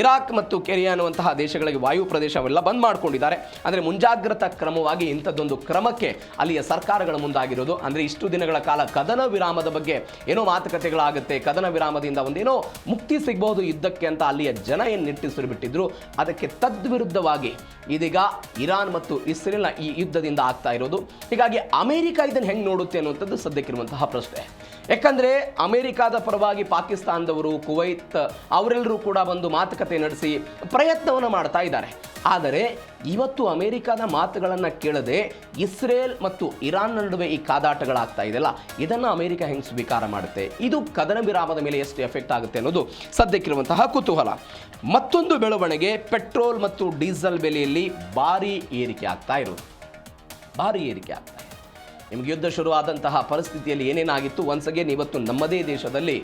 ಇರಾಕ್ ಮತ್ತು ಕೆರಿಯಾ ಅನ್ನುವಂತಹ ದೇಶಗಳಿಗೆ ವಾಯು ಪ್ರದೇಶವೆಲ್ಲ ಬಂದ್ ಮಾಡಿಕೊಂಡಿದ್ದಾರೆ. ಅಂದರೆ ಮುಂಜಾಗ್ರತಾ ಕ್ರಮವಾಗಿ ಇಂಥದ್ದೊಂದು ಕ್ರಮಕ್ಕೆ ಅಲ್ಲಿಯ ಸರ್ಕಾರಗಳ ಮುಂದಾಗಿರೋದು. ಅಂದರೆ ಇಷ್ಟು ದಿನಗಳ ಕಾಲ ಕದನ ವಿರಾಮದ ಬಗ್ಗೆ ಏನೋ ಮಾತುಕತೆಗಳಾಗುತ್ತೆ, ಕದನ ವಿರಾಮದಿಂದ ಒಂದೇನೋ ಮುಕ್ತಿ ಸಿಗಬಹುದು ಯುದ್ಧಕ್ಕೆ ಅಂತ ಅಲ್ಲಿಯ ಜನ ಏನು ನಿಟ್ಟಿಸಿರು ಬಿಟ್ಟಿದ್ರು, ಅದಕ್ಕೆ ತದ್ವಿರುದ್ಧವಾಗಿ ಇದೀಗ ಇರಾನ್ ಮತ್ತು ಇಸ್ರೇಲ್ನ ಈ ಯುದ್ಧದಿಂದ ಆಗ್ತಾ ಇರೋದು. ಹೀಗಾಗಿ ಅಮೆರಿಕ ಇದನ್ನು ಹೆಂಗೆ ನೋಡುತ್ತೆ ಅನ್ನುವಂಥದ್ದು ಸದ್ಯಕ್ಕಿರುವಂತಹ ಪ್ರಶ್ನೆ. ಯಾಕಂದರೆ ಅಮೆರಿಕಾದ ಪರವಾಗಿ ಪಾಕಿಸ್ತಾನದವರು, ಕುವೈತ್ ಅವರೆಲ್ಲರೂ ಕೂಡ ಬಂದು ಮಾತುಕತೆ ನಡೆಸಿ ಪ್ರಯತ್ನವನ್ನು ಮಾಡ್ತಾ ಇದ್ದಾರೆ. ಆದರೆ ಇವತ್ತು ಅಮೆರಿಕದ ಮಾತುಗಳನ್ನು ಕೇಳದೆ ಇಸ್ರೇಲ್ ಮತ್ತು ಇರಾನ್ ನಡುವೆ ಈ ಕಾದಾಟಗಳಾಗ್ತಾ ಇದೆಯಲ್ಲ, ಇದನ್ನು ಅಮೆರಿಕ ಹೆಂಗೆ ಸ್ವೀಕಾರ ಮಾಡುತ್ತೆ, ಇದು ಕದನ ವಿರಾಮದ ಮೇಲೆ ಎಷ್ಟು ಎಫೆಕ್ಟ್ ಆಗುತ್ತೆ ಅನ್ನೋದು ಸದ್ಯಕ್ಕಿರುವಂತಹ ಕುತೂಹಲ. ಮತ್ತೊಂದು ಬೆಳವಣಿಗೆ, ಪೆಟ್ರೋಲ್ ಮತ್ತು ಡೀಸೆಲ್ ಬೆಲೆಯಲ್ಲಿ ಭಾರೀ ಏರಿಕೆ ಆಗ್ತಾ ಇರೋದು. ನಿಮಗೆ ಯುದ್ಧ ಶುರುವಾದಂತಹ ಪರಿಸ್ಥಿತಿಯಲ್ಲಿ ಏನೇನಾಗಿತ್ತು, ಒನ್ಸ್ ಅಗೇನ್ ಇವತ್ತು ನಮ್ಮದೇ ದೇಶದಲ್ಲಿ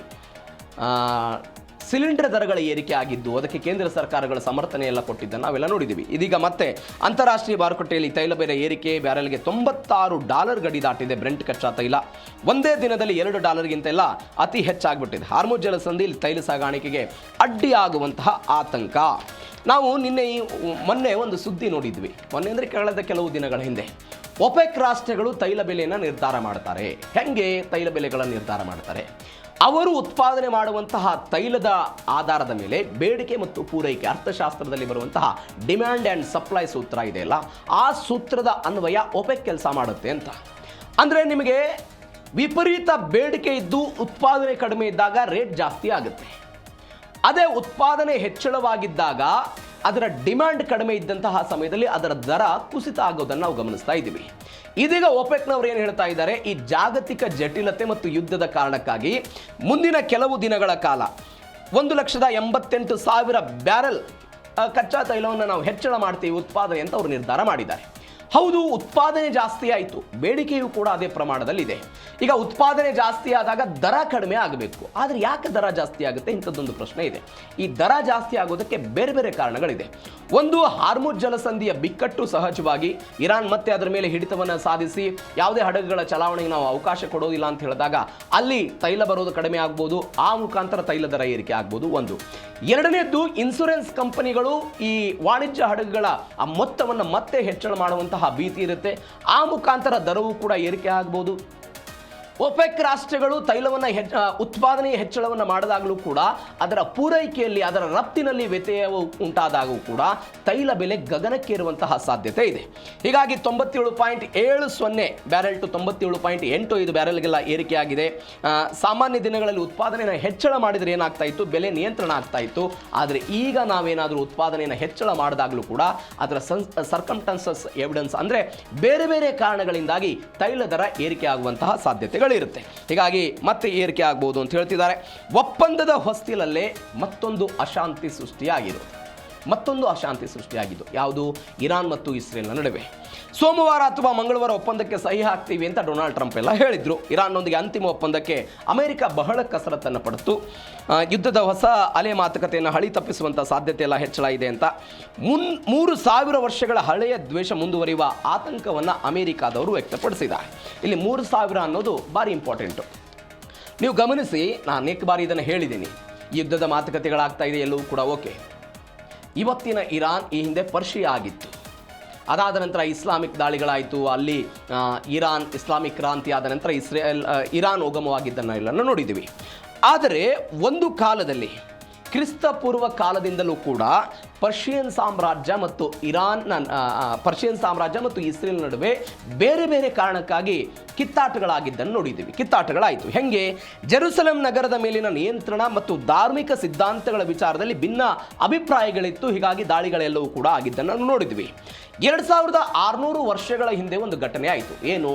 ಸಿಲಿಂಡರ್ ದರಗಳ ಏರಿಕೆ ಆಗಿದ್ದು, ಅದಕ್ಕೆ ಕೇಂದ್ರ ಸರ್ಕಾರಗಳ ಸಮರ್ಥನೆ ಎಲ್ಲ ಕೊಟ್ಟಿದ್ದನ್ನು ನಾವೆಲ್ಲ ನೋಡಿದ್ದೀವಿ. ಇದೀಗ ಮತ್ತೆ ಅಂತಾರಾಷ್ಟ್ರೀಯ ಮಾರುಕಟ್ಟೆಯಲ್ಲಿ ತೈಲ ಬೆಲೆ ಏರಿಕೆ, ಬ್ಯಾರೆಲ್ಗೆ $96 ಗಡಿ ದಾಟಿದೆ. ಬ್ರೆಂಟ್ ಕಚ್ಚಾ ತೈಲ ಒಂದೇ ದಿನದಲ್ಲಿ $2 ಎಲ್ಲ ಅತಿ ಹೆಚ್ಚಾಗ್ಬಿಟ್ಟಿದೆ. ಹಾರ್ಮುಜ್ ಜಲಸಂಧಿಯಲ್ಲಿ ತೈಲ ಸಾಗಾಣಿಕೆಗೆ ಅಡ್ಡಿಯಾಗುವಂತಹ ಆತಂಕ. ನಾವು ಮೊನ್ನೆ ಒಂದು ಸುದ್ದಿ ನೋಡಿದ್ವಿ. ಮೊನ್ನೆ ಅಂದರೆ ಕಳೆದ ಕೆಲವು ದಿನಗಳ ಹಿಂದೆ ಒಪೆಕ್ ರಾಷ್ಟ್ರಗಳು ತೈಲ ಬೆಲೆಯನ್ನು ನಿರ್ಧಾರ ಮಾಡ್ತಾರೆ. ಹೆಂಗೆ ತೈಲ ಬೆಲೆಗಳನ್ನು ನಿರ್ಧಾರ ಮಾಡ್ತಾರೆ? ಅವರು ಉತ್ಪಾದನೆ ಮಾಡುವಂತಹ ತೈಲದ ಆಧಾರದ ಮೇಲೆ ಬೇಡಿಕೆ ಮತ್ತು ಪೂರೈಕೆ, ಅರ್ಥಶಾಸ್ತ್ರದಲ್ಲಿ ಬರುವಂತಹ ಡಿಮ್ಯಾಂಡ್ ಆ್ಯಂಡ್ ಸಪ್ಲೈ ಸೂತ್ರ ಇದೆಯಲ್ಲ, ಆ ಸೂತ್ರದ ಅನ್ವಯ ಒಪೆಕ್ ಕೆಲಸ ಮಾಡುತ್ತೆ ಅಂತ. ಅಂದರೆ ನಿಮಗೆ ವಿಪರೀತ ಬೇಡಿಕೆ ಇದ್ದು ಉತ್ಪಾದನೆ ಕಡಿಮೆ ಇದ್ದಾಗ ರೇಟ್ ಜಾಸ್ತಿ ಆಗುತ್ತೆ. ಅದೇ ಉತ್ಪಾದನೆ ಹೆಚ್ಚಳವಾಗಿದ್ದಾಗ ಅದರ ಡಿಮ್ಯಾಂಡ್ ಕಡಿಮೆ ಇದ್ದಂತಹ ಸಮಯದಲ್ಲಿ ಅದರ ದರ ಕುಸಿತ ಆಗೋದನ್ನು ನಾವು ಗಮನಿಸ್ತಾ ಇದ್ದೀವಿ. ಇದೀಗ ಒಪೆಕ್ನವರು ಏನು ಹೇಳ್ತಾ ಇದ್ದಾರೆ, ಈ ಜಾಗತಿಕ ಜಟಿಲತೆ ಮತ್ತು ಯುದ್ಧದ ಕಾರಣಕ್ಕಾಗಿ ಮುಂದಿನ ಕೆಲವು ದಿನಗಳ ಕಾಲ 1,88,000 ಬ್ಯಾರೆಲ್ ಕಚ್ಚಾ ತೈಲವನ್ನು ನಾವು ಹೆಚ್ಚಳ ಮಾಡ್ತೀವಿ ಉತ್ಪಾದನೆ ಅಂತ ಅವರು ನಿರ್ಧಾರ ಮಾಡಿದ್ದಾರೆ. ಹೌದು, ಉತ್ಪಾದನೆ ಜಾಸ್ತಿ ಆಯಿತು, ಬೇಡಿಕೆಯೂ ಕೂಡ ಅದೇ ಪ್ರಮಾಣದಲ್ಲಿದೆ. ಈಗ ಉತ್ಪಾದನೆ ಜಾಸ್ತಿ ಆದಾಗ ದರ ಕಡಿಮೆ ಆಗಬೇಕು. ಆದರೆ ಯಾಕೆ ದರ ಜಾಸ್ತಿ ಆಗುತ್ತೆ, ಇಂಥದ್ದೊಂದು ಪ್ರಶ್ನೆ ಇದೆ. ಈ ದರ ಜಾಸ್ತಿ ಆಗೋದಕ್ಕೆ ಬೇರೆ ಬೇರೆ ಕಾರಣಗಳಿದೆ. ಒಂದು, ಹಾರ್ಮುಜ್ ಜಲಸಂಧಿಯ ಬಿಕ್ಕಟ್ಟು. ಸಹಜವಾಗಿ ಇರಾನ್ ಮತ್ತೆ ಅದರ ಮೇಲೆ ಹಿಡಿತವನ್ನು ಸಾಧಿಸಿ ಯಾವುದೇ ಹಡಗುಗಳ ಚಲಾವಣೆಗೆ ನಾವು ಅವಕಾಶ ಕೊಡೋದಿಲ್ಲ ಅಂತ ಹೇಳಿದಾಗ ಅಲ್ಲಿ ತೈಲ ಬರೋದು ಕಡಿಮೆ ಆಗ್ಬೋದು, ಆ ಮುಖಾಂತರ ತೈಲ ದರ ಏರಿಕೆ ಆಗ್ಬೋದು. ಒಂದು. ಎರಡನೇದ್ದು, ಇನ್ಶೂರೆನ್ಸ್ ಕಂಪನಿಗಳು ಈ ವಾಣಿಜ್ಯ ಹಡಗುಗಳ ಆ ಮೊತ್ತವನ್ನು ಮತ್ತೆ ಹೆಚ್ಚಳ ಮಾಡುವಂತಹ ಭೀತಿ ಇರುತ್ತೆ, ಆ ಮುಖಾಂತರ ದರವೂ ಕೂಡ ಏರಿಕೆ ಆಗ್ಬೋದು. ಒಪೆಕ್ ರಾಷ್ಟ್ರಗಳು ತೈಲವನ್ನು ಉತ್ಪಾದನೆ ಹೆಚ್ಚಳವನ್ನು ಮಾಡಿದಾಗಲೂ ಕೂಡ ಅದರ ಪೂರೈಕೆಯಲ್ಲಿ, ಅದರ ರಫ್ತಿನಲ್ಲಿ ವ್ಯತ್ಯಯ ಉಂಟಾದಾಗೂ ಕೂಡ ತೈಲ ಬೆಲೆ ಗಗನಕ್ಕೇರುವಂತಹ ಸಾಧ್ಯತೆ ಇದೆ. ಹೀಗಾಗಿ 97.70 ಬ್ಯಾರೆಲ್ ಟು 97.85 ಬ್ಯಾರೆಲ್ಗೆಲ್ಲ ಏರಿಕೆಯಾಗಿದೆ. ಸಾಮಾನ್ಯ ದಿನಗಳಲ್ಲಿ ಉತ್ಪಾದನೆಯನ್ನು ಹೆಚ್ಚಳ ಮಾಡಿದರೆ ಏನಾಗ್ತಾ ಇತ್ತು, ಬೆಲೆ ನಿಯಂತ್ರಣ ಆಗ್ತಾ ಇತ್ತು. ಆದರೆ ಈಗ ನಾವೇನಾದರೂ ಉತ್ಪಾದನೆಯನ್ನು ಹೆಚ್ಚಳ ಮಾಡಿದಾಗಲೂ ಕೂಡ ಅದರ ಸರ್ಕಮ್ಟನ್ಸಸ್ ಎವಿಡೆನ್ಸ್, ಅಂದರೆ ಬೇರೆ ಬೇರೆ ಕಾರಣಗಳಿಂದಾಗಿ ತೈಲ ದರ ಏರಿಕೆ ಆಗುವಂತಹ ಸಾಧ್ಯತೆ ಇರುತ್ತೆ. ಹೀಗಾಗಿ ಮತ್ತೆ ಏರಿಕೆ ಆಗಬಹುದು ಅಂತ ಹೇಳ್ತಿದ್ದಾರೆ. ಒಪ್ಪಂದದ ಹೊಸ್ತಿಲಲ್ಲೇ ಮತ್ತೊಂದು ಅಶಾಂತಿ ಸೃಷ್ಟಿಯಾಗಿದ್ದು ಯಾವುದು, ಇರಾನ್ ಮತ್ತು ಇಸ್ರೇಲ್ನ ನಡುವೆ. ಸೋಮವಾರ ಅಥವಾ ಮಂಗಳವಾರ ಒಪ್ಪಂದಕ್ಕೆ ಸಹಿ ಹಾಕ್ತೀವಿ ಅಂತ ಡೊನಾಲ್ಡ್ ಟ್ರಂಪ್ ಎಲ್ಲ ಹೇಳಿದ್ರು. ಇರಾನ್ನೊಂದಿಗೆ ಅಂತಿಮ ಒಪ್ಪಂದಕ್ಕೆ ಅಮೆರಿಕ ಬಹಳ ಕಸರತ್ತನ್ನು ಪಡಿತು. ಯುದ್ಧದ ಹೊಸ ಅಲೆ ಮಾತುಕತೆಯನ್ನು ಹಳಿ ತಪ್ಪಿಸುವಂಥ ಸಾಧ್ಯತೆ ಎಲ್ಲ ಹೆಚ್ಚಳ ಇದೆ ಅಂತ. 3,000 ವರ್ಷಗಳ ಹಳೆಯ ದ್ವೇಷ ಮುಂದುವರಿಯುವ ಆತಂಕವನ್ನು ಅಮೆರಿಕಾದವರು ವ್ಯಕ್ತಪಡಿಸಿದ್ದಾರೆ. ಇಲ್ಲಿ 3,000 ಅನ್ನೋದು ಭಾರಿ ಇಂಪಾರ್ಟೆಂಟು. ನೀವು ಗಮನಿಸಿ, ನಾನು ಅನೇಕ ಬಾರಿ ಇದನ್ನು ಹೇಳಿದ್ದೀನಿ, ಯುದ್ಧದ ಮಾತುಕತೆಗಳಾಗ್ತಾ ಇದೆ, ಎಲ್ಲವೂ ಕೂಡ ಓಕೆ. ಇವತ್ತಿನ ಇರಾನ್ ಈ ಹಿಂದೆ ಪರ್ಷಿಯಾ ಆಗಿತ್ತು. ಅದಾದ ನಂತರ ಇಸ್ಲಾಮಿಕ್ ದಾಳಿಗಳಾಯಿತು, ಅಲ್ಲಿ ಇರಾನ್ ಇಸ್ಲಾಮಿಕ್ ಕ್ರಾಂತಿ ಆದ ನಂತರ ಇರಾನ್ ಉಗಮವಾಗಿದ್ದನ್ನೆಲ್ಲ ನೋಡಿದ್ದೀವಿ. ಆದರೆ ಒಂದು ಕಾಲದಲ್ಲಿ ಕ್ರಿಸ್ತ ಪೂರ್ವ ಕಾಲದಿಂದಲೂ ಕೂಡ ಪರ್ಷಿಯನ್ ಸಾಮ್ರಾಜ್ಯ ಮತ್ತು ಇಸ್ರೇಲ್ ನಡುವೆ ಬೇರೆ ಬೇರೆ ಕಾರಣಕ್ಕಾಗಿ ಕಿತ್ತಾಟಗಳಾಗಿದ್ದನ್ನು ನೋಡಿದ್ದೀವಿ. ಕಿತ್ತಾಟಗಳಾಯಿತು. ಹೆಂಗೆ, ಜೆರುಸಲೆಂ ನಗರದ ಮೇಲಿನ ನಿಯಂತ್ರಣ ಮತ್ತು ಧಾರ್ಮಿಕ ಸಿದ್ಧಾಂತಗಳ ವಿಚಾರದಲ್ಲಿ ಭಿನ್ನ ಅಭಿಪ್ರಾಯಗಳಿತ್ತು. ಹೀಗಾಗಿ ದಾಳಿಗಳೆಲ್ಲವೂ ಕೂಡ ಆಗಿದ್ದನ್ನು ನೋಡಿದ್ವಿ. 2600 ವರ್ಷಗಳ ಹಿಂದೆ ಒಂದು ಘಟನೆ ಆಯಿತು. ಏನು,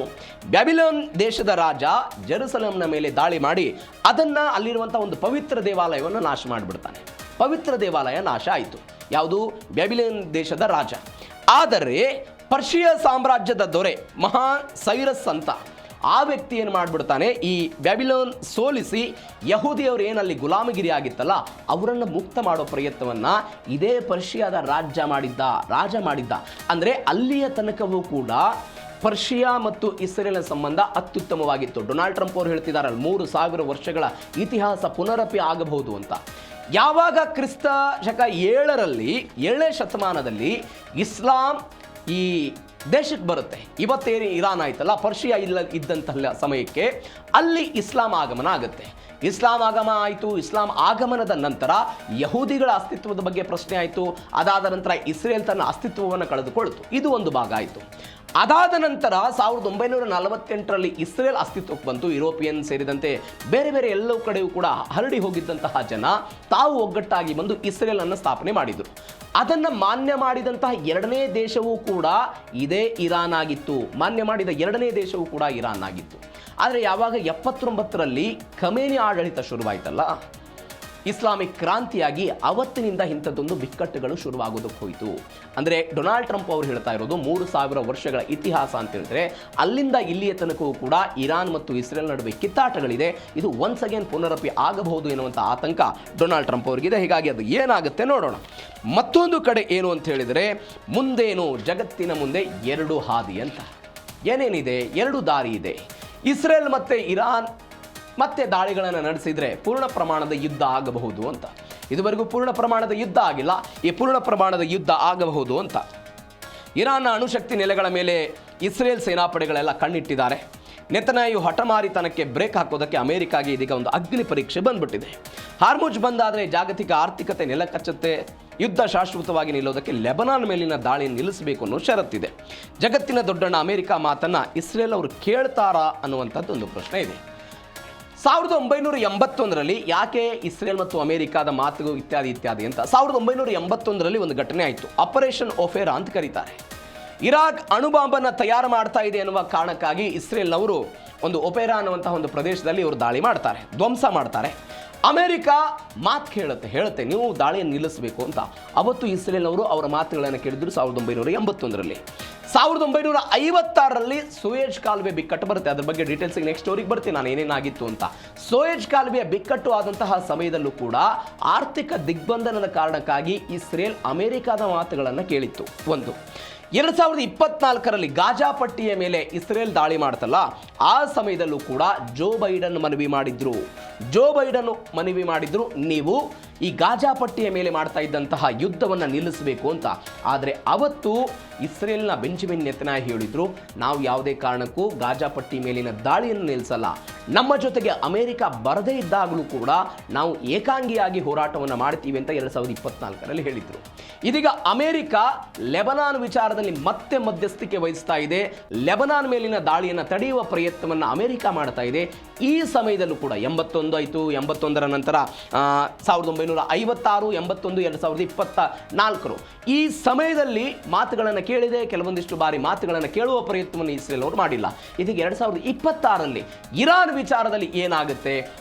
ಬ್ಯಾಬಿಲೋನ್ ದೇಶದ ರಾಜ ಜೆರುಸಲೆಂನ ಮೇಲೆ ದಾಳಿ ಮಾಡಿ ಅದನ್ನು ಅಲ್ಲಿರುವಂಥ ಒಂದು ಪವಿತ್ರ ದೇವಾಲಯವನ್ನು ನಾಶ ಮಾಡಿಬಿಡ್ತಾನೆ. ಪವಿತ್ರ ದೇವಾಲಯ ನಾಶ ಆಯಿತು. ಯಾವುದು, ಬ್ಯಾಬಿಲೋನ್ ದೇಶದ ರಾಜ. ಆದರೆ ಪರ್ಷಿಯಾ ಸಾಮ್ರಾಜ್ಯದ ದೊರೆ ಮಹಾ ಸೈರಸ್ ಅಂತ ಆ ವ್ಯಕ್ತಿ ಏನು ಮಾಡಿಬಿಡ್ತಾನೆ, ಈ ಬ್ಯಾಬಿಲೋನ್ ಸೋಲಿಸಿ ಯಹೂದಿಯವರು ಏನಲ್ಲಿ ಗುಲಾಮಗಿರಿ ಆಗಿತ್ತಲ್ಲ ಅವರನ್ನು ಮುಕ್ತ ಮಾಡೋ ಪ್ರಯತ್ನವನ್ನು ಇದೇ ಪರ್ಷಿಯಾದ ರಾಜ ಮಾಡಿದ್ದ. ಅಂದರೆ ಅಲ್ಲಿಯ ತನಕವೂ ಕೂಡ ಪರ್ಷಿಯಾ ಮತ್ತು ಇಸ್ರೇಲ್ನ ಸಂಬಂಧ ಅತ್ಯುತ್ತಮವಾಗಿತ್ತು. ಡೊನಾಲ್ಡ್ ಟ್ರಂಪ್ ಅವರು ಹೇಳ್ತಿದ್ದಾರೆ 3,000 ವರ್ಷಗಳ ಇತಿಹಾಸ ಪುನರಪಿ ಆಗಬಹುದು ಅಂತ. ಯಾವಾಗ ಕ್ರಿಸ್ತ ಶಕ 7ನೇ ಶತಮಾನದಲ್ಲಿ ಇಸ್ಲಾಂ ಈ ದೇಶಕ್ಕೆ ಬರುತ್ತೆ, ಇವತ್ತೇನು ಇರಾನ್ ಆಯ್ತಲ್ಲ, ಪರ್ಷಿಯಾ ಇದ್ದಂತಹ ಸಮಯಕ್ಕೆ ಅಲ್ಲಿ ಇಸ್ಲಾಂ ಆಗಮನ ಆಗುತ್ತೆ. ಇಸ್ಲಾಂ ಆಗಮನ ಆಯಿತು. ಇಸ್ಲಾಂ ಆಗಮನದ ನಂತರ ಯಹೂದಿಗಳ ಅಸ್ತಿತ್ವದ ಬಗ್ಗೆ ಪ್ರಶ್ನೆ ಆಯಿತು. ಅದಾದ ನಂತರ ಇಸ್ರೇಲ್ ತನ್ನ ಅಸ್ತಿತ್ವವನ್ನು ಕಳೆದುಕೊಳ್ತು. ಇದು ಒಂದು ಭಾಗ ಆಯಿತು. ಅದಾದ ನಂತರ 1948ರಲ್ಲಿ ಇಸ್ರೇಲ್ ಅಸ್ತಿತ್ವಕ್ಕೆ ಬಂತು. ಯುರೋಪಿಯನ್ ಸೇರಿದಂತೆ ಬೇರೆ ಬೇರೆ ಎಲ್ಲವೂ ಕಡೆಯೂ ಕೂಡ ಹರಡಿ ಹೋಗಿದ್ದಂತಹ ಜನ ತಾವು ಒಗ್ಗಟ್ಟಾಗಿ ಬಂದು ಇಸ್ರೇಲ್ ಅನ್ನು ಸ್ಥಾಪನೆ ಮಾಡಿದರು. ಅದನ್ನು ಮಾನ್ಯ ಮಾಡಿದಂತಹ 2ನೇ ದೇಶವೂ ಕೂಡ ಇದೇ ಇರಾನ್ ಆಗಿತ್ತು. ಮಾನ್ಯ ಮಾಡಿದ 2ನೇ ದೇಶವೂ ಕೂಡ ಇರಾನ್ ಆಗಿತ್ತು. ಆದರೆ ಯಾವಾಗ 79ರಲ್ಲಿ ಖಮೇನಿ ಆಡಳಿತ ಶುರುವಾಯಿತಲ್ಲ, ಇಸ್ಲಾಮಿಕ್ ಕ್ರಾಂತಿಯಾಗಿ ಅವತ್ತಿನಿಂದ ಇಂಥದ್ದೊಂದು ಬಿಕ್ಕಟ್ಟುಗಳು ಶುರುವಾಗೋದಕ್ಕೆ ಹೋಯಿತು. ಅಂದರೆ ಡೊನಾಲ್ಡ್ ಟ್ರಂಪ್ ಅವರು ಹೇಳ್ತಾ ಇರೋದು 3,000 ವರ್ಷಗಳ ಇತಿಹಾಸ ಅಂತ ಹೇಳಿದ್ರೆ ಅಲ್ಲಿಂದ ಇಲ್ಲಿಯ ತನಕವೂ ಕೂಡ ಇರಾನ್ ಮತ್ತು ಇಸ್ರೇಲ್ ನಡುವೆ ಕಿತ್ತಾಟಗಳಿದೆ. ಇದು ಒನ್ಸ್ ಅಗೇನ್ ಪುನರಪಿ ಆಗಬಹುದು ಎನ್ನುವಂಥ ಆತಂಕ ಡೊನಾಲ್ಡ್ ಟ್ರಂಪ್ ಅವರಿಗಿದೆ. ಹೀಗಾಗಿ ಅದು ಏನಾಗುತ್ತೆ ನೋಡೋಣ. ಮತ್ತೊಂದು ಕಡೆ ಏನು ಅಂತ ಹೇಳಿದರೆ, ಮುಂದೇನು ಜಗತ್ತಿನ ಮುಂದೆ 2 ಹಾದಿ ಅಂತ. ಏನೇನಿದೆ, 2 ದಾರಿ ಇದೆ. ಇಸ್ರೇಲ್ ಮತ್ತು ಇರಾನ್ ಮತ್ತೆ ದಾಳಿಗಳನ್ನು ನಡೆಸಿದರೆ ಪೂರ್ಣ ಪ್ರಮಾಣದ ಯುದ್ಧ ಆಗಬಹುದು ಅಂತ. ಇದುವರೆಗೂ ಪೂರ್ಣ ಪ್ರಮಾಣದ ಯುದ್ಧ ಆಗಿಲ್ಲ, ಈ ಪೂರ್ಣ ಪ್ರಮಾಣದ ಯುದ್ಧ ಆಗಬಹುದು ಅಂತ. ಇರಾನ್ನ ಅಣುಶಕ್ತಿ ನೆಲೆಗಳ ಮೇಲೆ ಇಸ್ರೇಲ್ ಸೇನಾಪಡೆಗಳೆಲ್ಲ ಕಣ್ಣಿಟ್ಟಿದ್ದಾರೆ. ನೆತನ್ಯಾಹು ಹಠಮಾರಿತನಕ್ಕೆ ಬ್ರೇಕ್ ಹಾಕೋದಕ್ಕೆ ಅಮೆರಿಕಾಗೆ ಇದೀಗ ಒಂದು ಅಗ್ನಿ ಪರೀಕ್ಷೆ ಬಂದ್ಬಿಟ್ಟಿದೆ. ಹಾರ್ಮುಜ್ ಬಂದಾದರೆ ಜಾಗತಿಕ ಆರ್ಥಿಕತೆ ನೆಲಕಚ್ಚುತ್ತೆ, ಯುದ್ಧ ಶಾಶ್ವತವಾಗಿ ನಿಲ್ಲೋದಕ್ಕೆ ಲೆಬನಾನ್ ಮೇಲಿನ ದಾಳಿ ನಿಲ್ಲಿಸಬೇಕು ಅನ್ನೋ ಷರತ್ತಿದೆ. ಜಗತ್ತಿನ ದೊಡ್ಡಣ್ಣ ಅಮೆರಿಕ ಮಾತನ್ನು ಇಸ್ರೇಲ್ ಅವರು ಕೇಳ್ತಾರಾ ಅನ್ನುವಂಥದ್ದು ಒಂದು ಪ್ರಶ್ನೆ ಇದೆ. 1981ರಲ್ಲಿ ಯಾಕೆ ಇಸ್ರೇಲ್ ಮತ್ತು ಅಮೆರಿಕಾದ ಮಾತುಗಳು ಇತ್ಯಾದಿ ಅಂತ 1981ರಲ್ಲಿ ಒಂದು ಘಟನೆ ಆಯಿತು. ಆಪರೇಷನ್ ಒಫೇರಾ ಅಂತ ಕರೀತಾರೆ. ಇರಾಕ್ ಅಣುಬಾಂಬನ್ನು ತಯಾರು ಮಾಡ್ತಾ ಇದೆ ಎನ್ನುವ ಕಾರಣಕ್ಕಾಗಿ ಇಸ್ರೇಲ್ನವರು ಒಂದು ಒಪೇರಾ ಅನ್ನುವಂತಹ ಒಂದು ಪ್ರದೇಶದಲ್ಲಿ ಇವರು ದಾಳಿ ಮಾಡ್ತಾರೆ, ಧ್ವಂಸ ಮಾಡ್ತಾರೆ. ಅಮೆರಿಕ ಮಾತು ಹೇಳುತ್ತೆ ನೀವು ದಾಳಿಯನ್ನು ನಿಲ್ಲಿಸಬೇಕು ಅಂತ. ಅವತ್ತು ಇಸ್ರೇಲ್ನವರು ಅವರ ಮಾತುಗಳನ್ನು ಕೇಳಿದ್ರು 1981ರಲ್ಲಿ. 1956ರಲ್ಲಿ ಸೂಯೆಜ್ ಕಾಲುವೆ ಬಿಕ್ಕಟ್ಟು ಬರುತ್ತೆ. ಅದ್ರ ಬಗ್ಗೆ ಡೀಟೇಲ್ಸ್ಗೆ ನೆಕ್ಸ್ಟ್ ಸ್ಟೋರಿಗೆ ಬರ್ತೀನಿ ನಾನು ಏನೇನಾಗಿತ್ತು ಅಂತ. ಸೂಯೆಜ್ ಕಾಲುವೆಯ ಬಿಕ್ಕಟ್ಟು ಆದಂತಹ ಸಮಯದಲ್ಲೂ ಕೂಡ ಆರ್ಥಿಕ ದಿಗ್ಬಂಧನದ ಕಾರಣಕ್ಕಾಗಿ ಇಸ್ರೇಲ್ ಅಮೆರಿಕದ ಮಾತುಗಳನ್ನು ಕೇಳಿತ್ತು. 2024ರಲ್ಲಿ ಗಾಜಾ ಪಟ್ಟಿಯ ಮೇಲೆ ಇಸ್ರೇಲ್ ದಾಳಿ ಮಾಡ್ತಲ್ಲ, ಆ ಸಮಯದಲ್ಲೂ ಕೂಡ ಜೋ ಬೈಡನ್ ಮನವಿ ಮಾಡಿದ್ರು ನೀವು ಈ ಗಾಜಾ ಪಟ್ಟಿಯ ಮೇಲೆ ಮಾಡ್ತಾ ಇದ್ದಂತಹ ಯುದ್ಧವನ್ನು ನಿಲ್ಲಿಸಬೇಕು ಅಂತ. ಆದರೆ ಅವತ್ತು ಇಸ್ರೇಲ್ನ ಬೆಂಜಮಿನ್ ನೆತನ್ಯಾಹು ಹೇಳಿದ್ರು, ನಾವು ಯಾವುದೇ ಕಾರಣಕ್ಕೂ ಗಾಜಾ ಪಟ್ಟಿ ಮೇಲಿನ ದಾಳಿಯನ್ನು ನಿಲ್ಲಿಸಲ್ಲ, ನಮ್ಮ ಜೊತೆಗೆ ಅಮೆರಿಕ ಬರದೇ ಇದ್ದಾಗಲೂ ಕೂಡ ನಾವು ಏಕಾಂಗಿಯಾಗಿ ಹೋರಾಟವನ್ನು ಮಾಡ್ತೀವಿ ಅಂತ 2024ರಲ್ಲಿ ಹೇಳಿದ್ರು. ಇದೀಗ ಅಮೆರಿಕ ಲೆಬನಾನ್ ವಿಚಾರದಲ್ಲಿ ಮತ್ತೆ ಮಧ್ಯಸ್ಥಿಕೆ ವಹಿಸ್ತಾ ಇದೆ. ಲೆಬನಾನ್ ಮೇಲಿನ ದಾಳಿಯನ್ನು ತಡೆಯುವ ಪ್ರಯತ್ನವನ್ನು ಅಮೆರಿಕ ಮಾಡ್ತಾ ಇದೆ. ಈ ಸಮಯದಲ್ಲೂ ಕೂಡ 81 ಆಯಿತು, 81ರ ನಂತರ 1956, 81, 2024 ಈ ಸಮಯದಲ್ಲಿ ಮಾತುಗಳನ್ನು ಕೇಳಿದೆ. ಕೆಲವೊಂದಿಷ್ಟು ಬಾರಿ ಮಾತುಗಳನ್ನು ಕೇಳುವ ಪ್ರಯತ್ನವನ್ನು ಇಸ್ರೇಲ್ ಅವರು ಮಾಡಿಲ್ಲ. ಇದೀಗ 2026ರಲ್ಲಿ ಇರಾನ್ ವಿಚಾರದಲ್ಲಿ ಏನಾಗುತ್ತೆ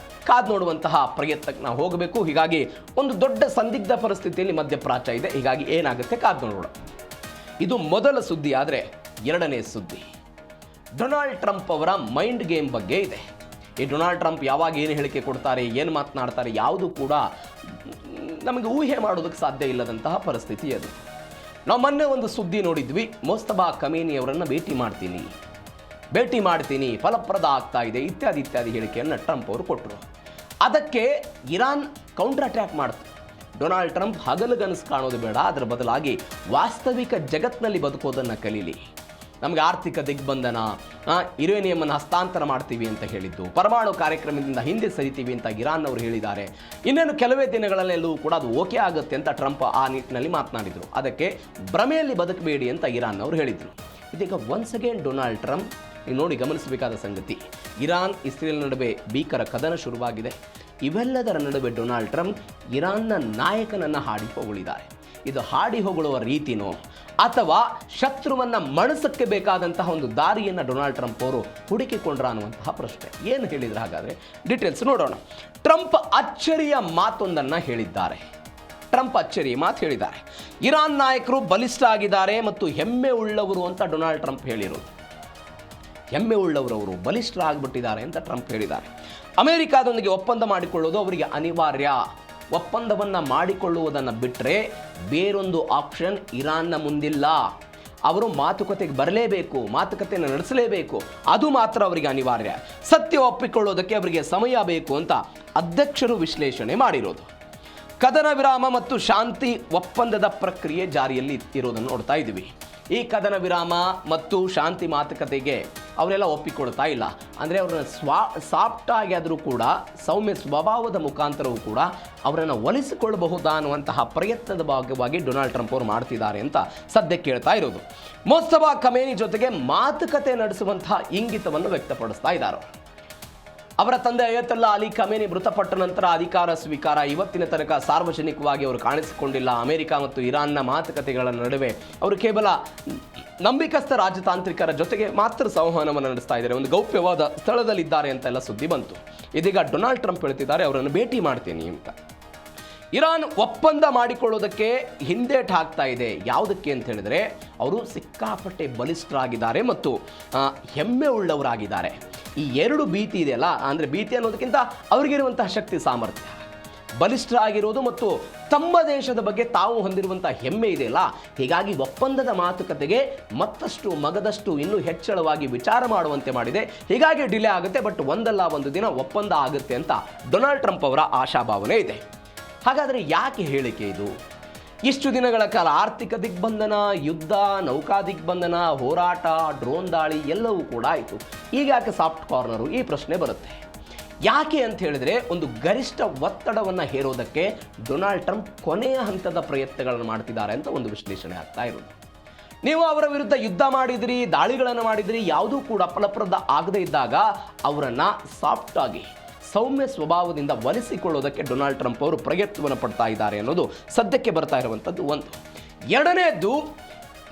ಕಾದು ನೋಡುವಂತಹ ಪ್ರಯತ್ನಕ್ಕೆ ನಾವು ಹೋಗಬೇಕು. ಹೀಗಾಗಿ ಒಂದು ದೊಡ್ಡ ಸಂದಿಗ್ಧ ಪರಿಸ್ಥಿತಿಯಲ್ಲಿ ಮಧ್ಯಪ್ರಾಚ್ಯ ಇದೆ. ಹೀಗಾಗಿ ಏನಾಗುತ್ತೆ ಕಾದು ನೋಡೋಣ. ಇದು ಮೊದಲ ಸುದ್ದಿ. ಆದರೆ ಎರಡನೇ ಸುದ್ದಿ ಡೊನಾಲ್ಡ್ ಟ್ರಂಪ್ ಅವರ ಮೈಂಡ್ ಗೇಮ್ ಬಗ್ಗೆ ಇದೆ. ಈ ಡೊನಾಲ್ಡ್ ಟ್ರಂಪ್ ಯಾವಾಗ ಏನು ಹೇಳಿಕೆ ಕೊಡ್ತಾರೆ, ಏನು ಮಾತನಾಡ್ತಾರೆ, ಯಾವುದು ಕೂಡ ನಮಗೆ ಊಹೆ ಮಾಡೋದಕ್ಕೆ ಸಾಧ್ಯ ಇಲ್ಲದಂತಹ ಪರಿಸ್ಥಿತಿ ಅದು. ನಾವು ಮೊನ್ನೆ ಒಂದು ಸುದ್ದಿ ನೋಡಿದ್ವಿ, ಮೊಸ್ತಬಾ ಖಮೇನಿ ಅವರನ್ನು ಭೇಟಿ ಮಾಡ್ತೀನಿ ಫಲಪ್ರದ ಆಗ್ತಾ ಇದೆ ಇತ್ಯಾದಿ ಹೇಳಿಕೆಯನ್ನು ಟ್ರಂಪ್ ಅವರು ಕೊಟ್ಟರು. ಅದಕ್ಕೆ ಇರಾನ್ ಕೌಂಟರ್ ಅಟ್ಯಾಕ್ ಮಾಡ್ತು. ಡೊನಾಲ್ಡ್ ಟ್ರಂಪ್ ಹಗಲುಗನಸು ಕಾಣೋದು ಬೇಡ, ಅದರ ಬದಲಾಗಿ ವಾಸ್ತವಿಕ ಜಗತ್ತಿನಲ್ಲಿ ಬದುಕೋದನ್ನು ಕಲೀಲಿ. ನಮಗೆ ಆರ್ಥಿಕ ದಿಗ್ಬಂಧನ, ಯುರೇನಿಯಂ ಹಸ್ತಾಂತರ ಮಾಡ್ತೀವಿ ಅಂತ ಹೇಳಿದ್ದು, ಪರಮಾಣು ಕಾರ್ಯಕ್ರಮದಿಂದ ಹಿಂದೆ ಸರಿತೀವಿ ಅಂತ ಇರಾನ್ ಅವರು ಹೇಳಿದ್ದಾರೆ. ಇನ್ನೇನು ಕೆಲವೇ ದಿನಗಳಲ್ಲೆಲ್ಲೂ ಕೂಡ ಅದು ಓಕೆ ಆಗುತ್ತೆ ಅಂತ ಟ್ರಂಪ್ ಆ ನಿಟ್ಟಿನಲ್ಲಿ ಮಾತನಾಡಿದರು. ಅದಕ್ಕೆ ಭ್ರಮೆಯಲ್ಲಿ ಬದುಕಬೇಡಿ ಅಂತ ಇರಾನ್ ಅವರು ಹೇಳಿದರು. ಇದೀಗ ಒನ್ಸ್ ಅಗೇನ್ ಡೊನಾಲ್ಡ್ ಟ್ರಂಪ್ ನೋಡಿ ಗಮನಿಸಬೇಕಾದ ಸಂಗತಿ, ಇರಾನ್ ಇಸ್ರೇಲ್ ನಡುವೆ ಭೀಕರ ಕದನ ಶುರುವಾಗಿದೆ. ಇವೆಲ್ಲದರ ನಡುವೆ ಡೊನಾಲ್ಡ್ ಟ್ರಂಪ್ ಇರಾನ್ನ ನಾಯಕನನ್ನು ಹಾಡಿ ಹೊಗಳಿದ್ದಾರೆ. ಇದು ಹಾಡಿ ಹೊಗಳುವ ರೀತಿನೋ ಅಥವಾ ಶತ್ರುವನ್ನು ಮಣಿಸಕ್ಕೆ ಬೇಕಾದಂತಹ ಒಂದು ದಾರಿಯನ್ನು ಡೊನಾಲ್ಡ್ ಟ್ರಂಪ್ ಅವರು ಹುಡುಕಿಕೊಂಡ್ರ ಅನ್ನುವಂತಹ ಪ್ರಶ್ನೆ. ಏನು ಹೇಳಿದ್ರು ಹಾಗಾದರೆ ಡೀಟೇಲ್ಸ್ ನೋಡೋಣ. ಟ್ರಂಪ್ ಅಚ್ಚರಿಯ ಮಾತೊಂದನ್ನು ಹೇಳಿದ್ದಾರೆ. ಇರಾನ್ ನಾಯಕರು ಬಲಿಷ್ಠ ಆಗಿದ್ದಾರೆ ಮತ್ತು ಹೆಮ್ಮೆ ಉಳ್ಳವರು ಅಂತ ಡೊನಾಲ್ಡ್ ಟ್ರಂಪ್ ಹೇಳಿರೋದು. ಹೆಮ್ಮೆ ಉಳ್ಳವರವರು ಬಲಿಷ್ಠರಾಗ್ಬಿಟ್ಟಿದ್ದಾರೆ ಅಂತ ಟ್ರಂಪ್ ಹೇಳಿದ್ದಾರೆ. ಅಮೆರಿಕಾದೊಂದಿಗೆ ಒಪ್ಪಂದ ಮಾಡಿಕೊಳ್ಳೋದು ಅವರಿಗೆ ಅನಿವಾರ್ಯ. ಒಪ್ಪಂದವನ್ನು ಮಾಡಿಕೊಳ್ಳುವುದನ್ನು ಬಿಟ್ಟರೆ ಬೇರೊಂದು ಆಪ್ಷನ್ ಇರಾನ್ನ ಮುಂದಿಲ್ಲ. ಅವರು ಮಾತುಕತೆಗೆ ಬರಲೇಬೇಕು, ಮಾತುಕತೆಯನ್ನು ನಡೆಸಲೇಬೇಕು, ಅದು ಮಾತ್ರ ಅವರಿಗೆ ಅನಿವಾರ್ಯ. ಸತ್ಯ ಒಪ್ಪಿಕೊಳ್ಳೋದಕ್ಕೆ ಅವರಿಗೆ ಸಮಯ ಬೇಕು ಅಂತ ಅಧ್ಯಕ್ಷರು ವಿಶ್ಲೇಷಣೆ ಮಾಡಿರೋದು. ಕದನ ವಿರಾಮ ಮತ್ತು ಶಾಂತಿ ಒಪ್ಪಂದದ ಪ್ರಕ್ರಿಯೆ ಜಾರಿಯಲ್ಲಿ ಇರೋದನ್ನು ನೋಡ್ತಾ ಇದ್ದೀವಿ. ಈ ಕದನ ವಿರಾಮ ಮತ್ತು ಶಾಂತಿ ಮಾತುಕತೆಗೆ ಅವರೆಲ್ಲ ಒಪ್ಪಿಕೊಳ್ತಾ ಇಲ್ಲ. ಅಂದರೆ ಅವರನ್ನು ಸಾಫ್ಟ್ ಆಗಿ ಆದರೂ ಕೂಡ ಸೌಮ್ಯ ಸ್ವಭಾವದ ಮುಖಾಂತರವೂ ಕೂಡ ಅವರನ್ನು ಒಲಿಸಿಕೊಳ್ಳಬಹುದಾ ಅನ್ನುವಂತಹ ಪ್ರಯತ್ನದ ಭಾಗವಾಗಿ ಡೊನಾಲ್ಡ್ ಟ್ರಂಪ್ ಅವರು ಮಾಡ್ತಿದ್ದಾರೆ ಅಂತ ಸದ್ಯಕ್ಕೆ ಹೇಳ್ತಾ ಇರೋದು. ಮೊಸ್ತಬಾ ಖಮೇನಿ ಜೊತೆಗೆ ಮಾತುಕತೆ ನಡೆಸುವಂತಹ ಇಂಗಿತವನ್ನು ವ್ಯಕ್ತಪಡಿಸ್ತಾ ಇದ್ದಾರೆ. ಅವರ ತಂದೆ ಅಯತುಲ್ಲಾ ಅಲಿ ಖಮೇನಿ ಮೃತಪಟ್ಟ ನಂತರ ಅಧಿಕಾರ ಸ್ವೀಕಾರ ಇವತ್ತಿನ ತನಕ ಸಾರ್ವಜನಿಕವಾಗಿ ಅವರು ಕಾಣಿಸಿಕೊಂಡಿಲ್ಲ. ಅಮೆರಿಕ ಮತ್ತು ಇರಾನ್ನ ಮಾತುಕತೆಗಳ ನಡುವೆ ಅವರು ಕೇವಲ ನಂಬಿಕಸ್ಥ ರಾಜತಾಂತ್ರಿಕರ ಜೊತೆಗೆ ಮಾತ್ರ ಸಂವಹನವನ್ನು ನಡೆಸ್ತಾ ಇದ್ದಾರೆ. ಒಂದು ಗೌಪ್ಯವಾದ ಸ್ಥಳದಲ್ಲಿದ್ದಾರೆ ಅಂತೆಲ್ಲ ಸುದ್ದಿ ಬಂತು. ಇದೀಗ ಡೊನಾಲ್ಡ್ ಟ್ರಂಪ್ ಹೇಳ್ತಿದ್ದಾರೆ ಅವರನ್ನು ಭೇಟಿ ಮಾಡ್ತೀನಿ ಅಂತ. ಇರಾನ್ ಒಪ್ಪಂದ ಮಾಡಿಕೊಳ್ಳೋದಕ್ಕೆ ಹಿಂದೇಟು ಹಾಕ್ತಾ ಇದೆ. ಯಾವುದಕ್ಕೆ ಅಂತ ಹೇಳಿದ್ರೆ ಅವರು ಸಿಕ್ಕಾಪಟ್ಟೆ ಬಲಿಷ್ಠರಾಗಿದ್ದಾರೆ ಮತ್ತು ಹೆಮ್ಮೆ ಉಳ್ಳವರಾಗಿದ್ದಾರೆ. ಈ ಎರಡು ಭೀತಿ ಇದೆಯಲ್ಲ, ಅಂದರೆ ಭೀತಿ ಅನ್ನೋದಕ್ಕಿಂತ ಅವರಿಗಿರುವಂತಹ ಶಕ್ತಿ ಸಾಮರ್ಥ್ಯ, ಬಲಿಷ್ಠರಾಗಿರೋದು ಮತ್ತು ತಮ್ಮ ದೇಶದ ಬಗ್ಗೆ ತಾವು ಹೊಂದಿರುವಂಥ ಹೆಮ್ಮೆ ಇದೆಯಲ್ಲ, ಹೀಗಾಗಿ ಒಪ್ಪಂದದ ಮಾತುಕತೆಗೆ ಮತ್ತಷ್ಟು ಮಗದಷ್ಟು ಇನ್ನೂ ಹೆಚ್ಚಳವಾಗಿ ವಿಚಾರ ಮಾಡುವಂತೆ ಮಾಡಿದೆ. ಹೀಗಾಗಿ ಡಿಲೇ ಆಗುತ್ತೆ, ಬಟ್ ಒಂದಲ್ಲ ಒಂದು ದಿನ ಒಪ್ಪಂದ ಆಗುತ್ತೆ ಅಂತ ಡೊನಾಲ್ಡ್ ಟ್ರಂಪ್ ಅವರ ಆಶಾಭಾವನೆ ಇದೆ. ಹಾಗಾದರೆ ಯಾಕೆ ಹೇಳಿಕೆ ಇದು? ಇಷ್ಟು ದಿನಗಳ ಕಾಲ ಆರ್ಥಿಕ ದಿಗ್ಬಂಧನ, ಯುದ್ಧ, ನೌಕಾ ದಿಗ್ಬಂಧನ, ಹೋರಾಟ, ಡ್ರೋನ್ ದಾಳಿ ಎಲ್ಲವೂ ಕೂಡ ಆಯಿತು. ಈಗ ಯಾಕೆ ಸಾಫ್ಟ್ ಕಾರ್ನರು? ಈ ಪ್ರಶ್ನೆ ಬರುತ್ತೆ. ಯಾಕೆ ಅಂತ ಹೇಳಿದ್ರೆ, ಒಂದು ಗರಿಷ್ಠ ಒತ್ತಡವನ್ನು ಹೇರೋದಕ್ಕೆ ಡೊನಾಲ್ಡ್ ಟ್ರಂಪ್ ಕೊನೆಯ ಹಂತದ ಪ್ರಯತ್ನಗಳನ್ನು ಮಾಡ್ತಿದ್ದಾರೆ ಅಂತ ಒಂದು ವಿಶ್ಲೇಷಣೆ ಆಗ್ತಾ ಇರೋದು. ನೀವು ಅವರ ವಿರುದ್ಧ ಯುದ್ಧ ಮಾಡಿದ್ರಿ, ದಾಳಿಗಳನ್ನು ಮಾಡಿದ್ರಿ, ಯಾವುದೂ ಕೂಡ ಫಲಪ್ರದ ಆಗದೇ ಇದ್ದಾಗ ಅವರನ್ನು ಸಾಫ್ಟ್ ಆಗಿ ಸೌಮ್ಯ ಸ್ವಭಾವದಿಂದ ಒಲಿಸಿಕೊಳ್ಳೋದಕ್ಕೆ ಡೊನಾಲ್ಡ್ ಟ್ರಂಪ್ ಅವರು ಪ್ರಯತ್ನವನ್ನು ಪಡ್ತಾ ಇದ್ದಾರೆ ಅನ್ನೋದು ಸದ್ಯಕ್ಕೆ ಬರ್ತಾ ಇರುವಂಥದ್ದು ಒಂದು. ಎರಡನೇದು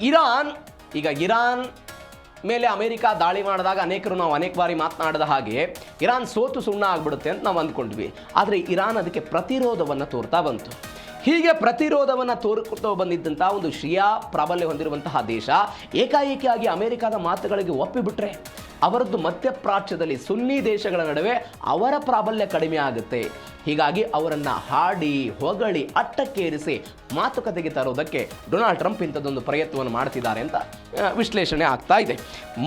ಇರಾನ್. ಈಗ ಇರಾನ್ ಮೇಲೆ ಅಮೆರಿಕ ದಾಳಿ ಮಾಡಿದಾಗ ನಾವು ಅನೇಕ ಬಾರಿ ಮಾತನಾಡಿದ ಹಾಗೆ ಇರಾನ್ ಸೋತು ಸುಣ್ಣ ಆಗಿಬಿಡುತ್ತೆ ಅಂತ ನಾವು ಅಂದ್ಕೊಂಡ್ವಿ. ಆದರೆ ಇರಾನ್ ಅದಕ್ಕೆ ಪ್ರತಿರೋಧವನ್ನು ತೋರ್ತಾ ಬಂತು. ಹೀಗೆ ಪ್ರತಿರೋಧವನ್ನು ತೋರಿಕೊಳ್ತಾ ಬಂದಿದ್ದಂಥ ಒಂದು ಶಿಯಾ ಪ್ರಾಬಲ್ಯ ಹೊಂದಿರುವಂತಹ ದೇಶ ಏಕಾಏಕಿಯಾಗಿ ಅಮೆರಿಕದ ಮಾತುಗಳಿಗೆ ಒಪ್ಪಿಬಿಟ್ರೆ ಅವರದ್ದು ಮಧ್ಯಪ್ರಾಚ್ಯದಲ್ಲಿ ಸುನ್ನಿ ದೇಶಗಳ ನಡುವೆ ಅವರ ಪ್ರಾಬಲ್ಯ ಕಡಿಮೆ ಆಗುತ್ತೆ. ಹೀಗಾಗಿ ಅವರನ್ನು ಹಾಡಿ ಹೊಗಳಿ ಅಟ್ಟಕ್ಕೇರಿಸಿ ಮಾತುಕತೆಗೆ ತರೋದಕ್ಕೆ ಡೊನಾಲ್ಡ್ ಟ್ರಂಪ್ ಇಂಥದ್ದೊಂದು ಪ್ರಯತ್ನವನ್ನು ಮಾಡ್ತಿದ್ದಾರೆ ಅಂತ ವಿಶ್ಲೇಷಣೆ ಆಗ್ತಾ ಇದೆ.